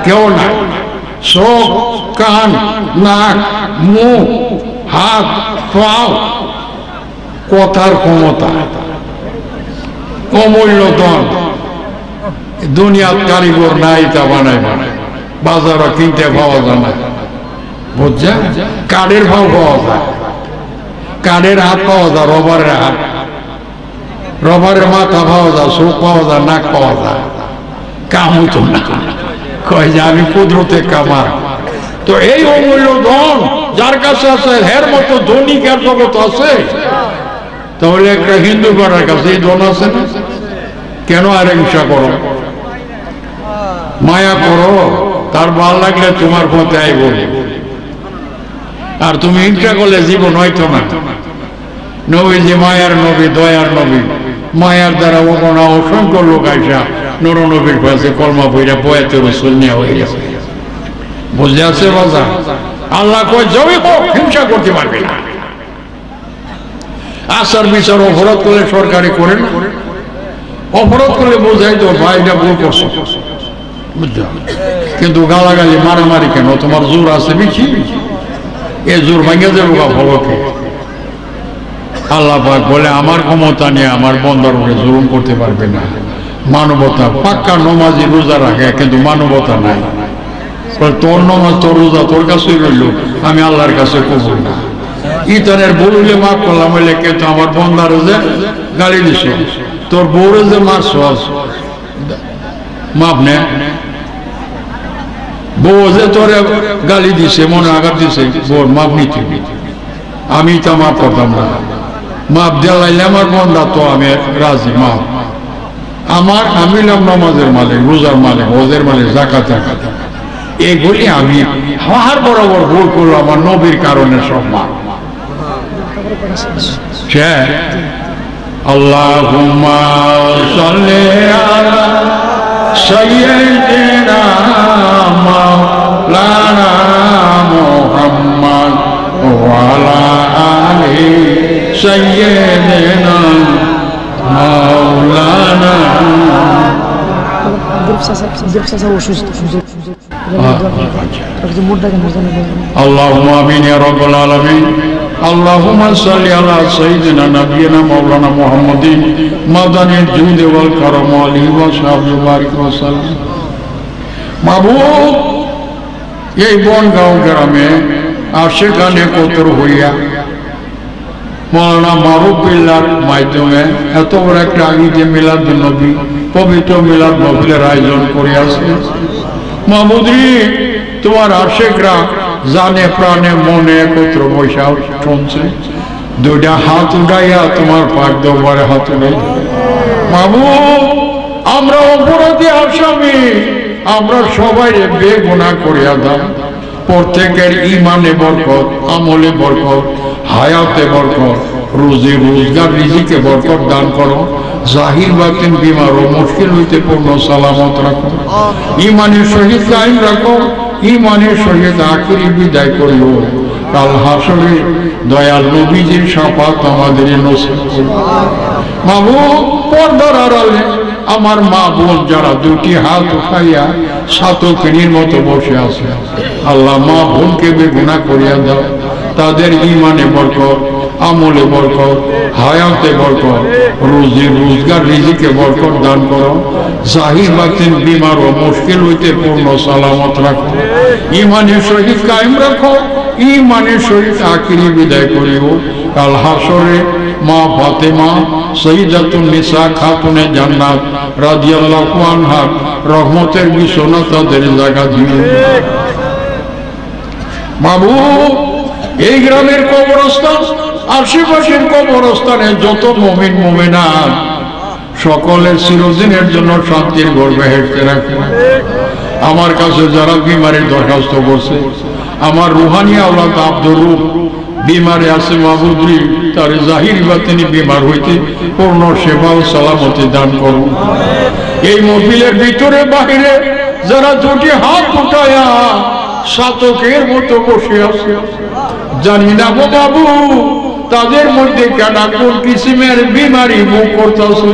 কেউ নাই। চোখ, কান, নাক, মুখ, হাত, পাও, কথার ক্ষমতা, অমূল্য ধন। দুনিয়ার কারিগর নাই তা বানায় বাজারে কিনতে পাওয়া যায় না, বুঝছেন? কাঠের ভাও পাওয়া যায়, কাঠের হাত পাওয়া যায়, রবারের হাত, রবারের মাথা পাওয়া যায়, চোখ পাওয়া যায়, নাক পাওয়া যায়। কাম হতো না, কয় যে আমি কুদরতে কামার। তো এই অমূল্য ধন যার কাছে আছে, এর মতো ধনী কার জগৎ আছে? তাহলে একটা হিন্দু করার কাছে এই ধন আছে না? কেন আর হিংসা করো, মায়া করো? তার ভাল লাগলে তোমার পথে আইব, আর তুমি হিংসা করলে জীবন হয়তো না। নবী যে মায়ার নবী, দয়ার নবী, মায়ার দ্বারা ওনা অসংখ্য লোক আইসা নর নবীর কাছে কলমা বইরা বয়াতে রসুল নেওয়া হয়ে গেছে। বুঝে আছে বাজা? আল্লাহ কয় জমি হোক, হিংসা করতে পারবে না। আচার বিচার অপরাধ করলে সরকারি করে না, অপরাধ করলে বোঝাই তো ভাই এটা ভুল করছো, বুঝছো? কিন্তু গালাগালি মারামারি কেন? তোমার জোর আছে বেশি, এ জোর ভাঙে যাবো গা ফলকে। আল্লাহ পাক বলে আমার ক্ষমতা নিয়ে আমার বন্দার উপরে জুলুম করতে পারবে না। মানবতা, পাক্কা নমাজি রোজা রাখে কিন্তু মানবতা নাই। তোর নমাজ, তোর রোজা তোর কাছেই রইল, আমি আল্লাহর কাছে কবুল না। ইতানের বললে মাফ করলাম হইলে, কিন্তু আমার বন্দারে যে গালি দিছ, তোর বউরে যে মারছ মাপ নে, বউ যে তোরে গালি দিছে, মনে আঘাত দিছে, বউর মাপ নিতে। আমি তা মাফ করতাম না। মাপ দেওয়াইলে আমার বন্দা তো আমি রাজি, মাপ আমার। আমি নামাজের মালিক, রোজার মালিক, হজের মালিক, যাকাতের মালিক, এগুলি আমি হার বরাবর ভুল করলো আমার নবীর কারণে সম্মান। আল্লাহুম্মা সাল্লি আলা সাইয়্যিদিনা মাওলানা মুহাম্মদ ওয়া আলা আলি সাইয়্যিদিনা মাওলানা। আল্লাহুম্মা আমিন ইয়া রাব্বাল আলামিন। আল্লাহুম্মা সাল্লি আলা সাইয়্যিদিনা নাবিয়িনা মাওলানা মুহাম্মাদিন মাদানিল জুদি ওয়াল কারাম আলিহি ওয়া সাহবিহি বারিক ওয়া সাল্লাম। মাবুদ, এই বনগাঁও গ্রামে আর সেখানে একত্র হইয়া মৌলানা মারুফ বিল্লাহর মাধ্যমে এত বড় একটা ঈদে মিলাদুন নবী, পবিত্র মিলাদ মাহফিলের আয়োজন করিয়াছে। মাহমুদরি, তোমার আশেকরা জানে প্রাণে মনে একত্র বৈশা শুনছে, 2টা হাত উঠাইয়া তোমার পাক দরবারে হাত উঠাই। মাহমুদ, আমরা অপরাধী আসামি, আমরা সবাই বেগুনাহ করিয়া দাও। প্রত্যেকের ইমানে বরকত, আমলে বরকত, হায়াতে বরকত, রোজি রোজগার রিজিকে বরকত দান করো, জাহির বাতিন বিমার ও মুশকিল হইতে পূর্ণ সালামত রাখো, ইমানের সহিত কায়েম রাখো, ইমানের সহিত আখিরি বিদায় করিও। কাল হাসরে দয়াল নবীজির শাফাত আমাদের নসিব করো। মাহবুব পর্দার আড়ালে আমার মা বোন যারা দুটি হাত উঠাইয়া সাতকিনীর মতো বসে আছে, আল্লাহ মা বোনকে বেগুনাহ করিয়া দাও, তাদের ইমানে বরকত, আমলে বরকত, হায়াতে বরকত, রোজি রোজগার রিজিকে বরকত দান করো, জাহির বাতিন বিমার ও মুশকিল হইতে পূর্ণ সালামত রাখো, ইমানের সহিত কায়েম রাখো, ইমানের সহিত আখিরি বিদায় করিও। কাল হাসরে মা ফাতেমা সৈয়দাতুন নিসা খাতুনে জান্নাত রাদিয়াল্লাহু আনহা রহমতের বিছানা তাদের জায়গা দিও। মাহবুব এই গ্রামের কবরস্থান, আশেপাশের কবরস্থানে যত মুমিন মুমিনাত সকলের চিরদিনের জন্য শান্তির গর্ভে হেঁটে রাখে। আমার কাছে যারা বিমারের দরখাস্ত করছে, আমার রুহানি আওলাদ আব্দুর রূপ বিমারে আছে, মাহবুবরি তার জাহিরি বাতিনি বিমার হইতে পূর্ণ সেবা ও সালামতি দান করুন। এই মহফিলের ভিতরে বাহিরে যারা দুটি হাত উঠায়া সাতকের মতো বসে আছে, জানি না গো বাবু তাদের মধ্যে কেনা কোন কিসিমের বিমারি মুখ করতেছে,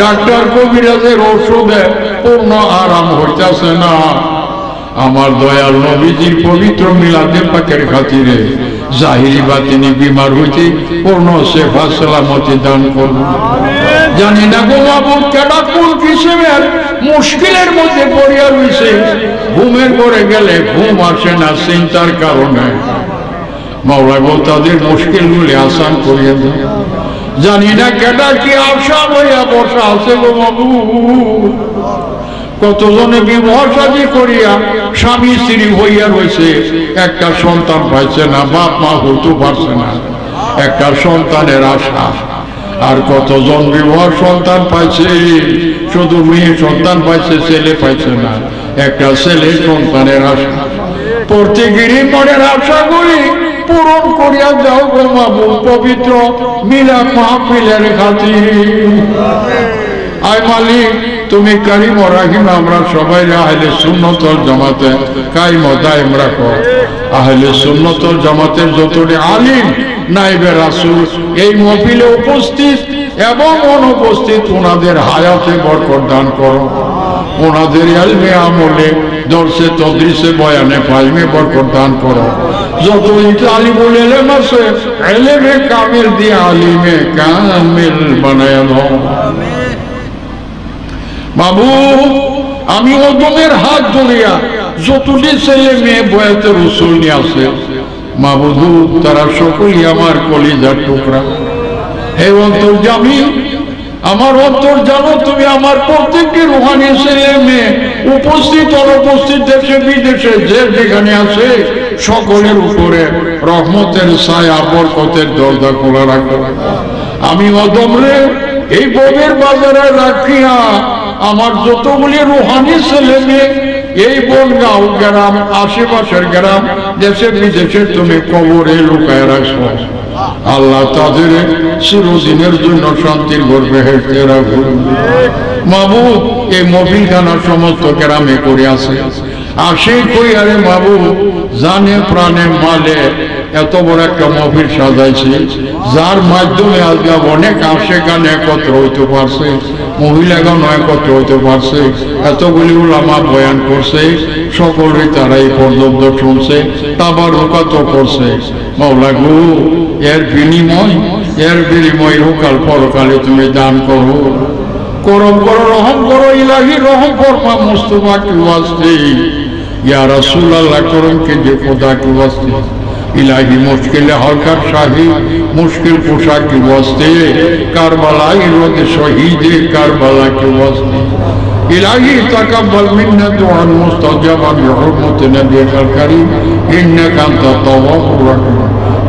ডাক্তার কবিরাজের ওষুধে পূর্ণ আরাম হইতেছে না। আমার দয়াল নবীজির পবিত্র মিলাদে পাকের খাতিরে জাহিরি বাতিনি বিমার হইতে পূর্ণ সেবা সালামতি দান করুন। জানি না গো বাবু কেনা কোন কিসিমের মুশকিলের মধ্যে পড়িয়া রয়েছে, ঘুমের করে গেলে ঘুম আসে না চিন্তার কারণে, মাওলা গো তাদের মুশকিলগুলি আসান করিয়া দেন। জানি না কেটা কি আশা হইয়া বসা আছে গো বাবু, কতজনে বিবাহ শাদী করিয়া স্বামী স্ত্রী হইয়া রয়েছে, একটা সন্তান পাইছে না, বাপ মা হইতে পারছে না, একটা সন্তানের আশা। আর কতজন বিবাহ সন্তান পাইছে, শুধু মেয়ে সন্তান পাইছে, ছেলে পাইছে না, একটা ছেলে সন্তানের আশা। প্রত্যেকেরই মনের আশাগুলি পূরণ করিয়া দাও গো মাহবুব পবিত্র মিলাদ মাহফিলের খাতিরে। আয় মালিক তুমি কারিম ও রাহিম, আমরা সবাই আহলে সুন্নাত ওয়াল জামাতে কায়েম ও দায়েম রাখো। আহলে সুন্নাত ওয়াল জামাতের যতটি আলিম নায়েবে রাসূল এই মাহফিলে উপস্থিত এবং অনুপস্থিত, ওনাদের হায়াতে বরকত দান করো, ওনাদের ইলমে আমলে দরসে তদরিসে বয়ানে ফাহমে বরকত দান করো। যত আলিমুল ইলম আছে ইলমে কামিল দিয়ে আলিমে কামিল বানায় দাও। মাহবুব আমি ওদমের হাত ধরিয়া যতটি ছেলে মেয়ে বয়াতে রসুল নিয়ে আসে, মাহবুব তারা সকলেই আমার কলিজার টুকরা। হে অন্তর্যামী, আমার অন্তর জানো তুমি, আমার প্রত্যেকটি রুহানি ছেলে মেয়ে উপস্থিত অনুপস্থিত দেশে বিদেশে যে যেখানে আছে সকলের উপরে রহমতের ছায়া বরকতের দরজা খোলা রাখো। আমি অদমরে এই বনের বাজারে রাখিয়া আমার যতগুলি রুহানি ছেলে মেয়ে এই বনগাঁও গ্রাম আশেপাশের গ্রাম দেশে বিদেশে তুমি কবরে লুকায় রাখো। আল্লাহ তাদের চিরদিনের জন্য শান্তির গর্ভে হেঁটে রাখুন। মাহবুব এই মহফিলখানার সমস্ত গ্রামে করে আছে, আসে কই আরে মাহবুব জানে প্রাণে মালে এত বড় একটা মহফিল সাজাইছে, যার মাধ্যমে আজকে অনেক আশেখান একত্র হইতে পারছে, মহিলাগণ একত্র হইতে পারছে, এতগুলি উলামা বয়ান করছে, সকলেই তারা এই পর্যন্ত শুনছে, তাবারুকাত করছে। মাওলা গো এর বিনিময় হোকাল পরকালে তুমি দান করো, করম করো, রহম করো ইলাহি, রহম ফরমা মুস্তাফা কি ওয়াস্তে, ইয়া রাসূলুল্লাহ করম কে যে খোদা কি ওয়াস্তে, इलाही मुश्किल हरकत शाही मुश्किल कुशा के वास्ते करबला रोद शहीद करबला के वास्ते इलाही तकब्बल मिन्ना दुआन मुस्तजबा बिहुर्मत नबीक करीम इन्नका अंता तव्वाबुर रहीम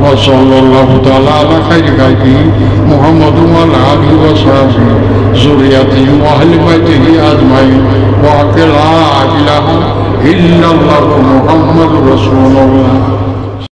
व सल्लल्लाहु तआला अला खैरि खाल्क़ि मुहम्मद व अला आलिहि व सहबिहि ज़ुर्रिय्यतिहि व अहलि बैतिहि अजमाइन व ला इलाहा इल्लल्लाहु मुहम्मदुर रसूलुल्लाह।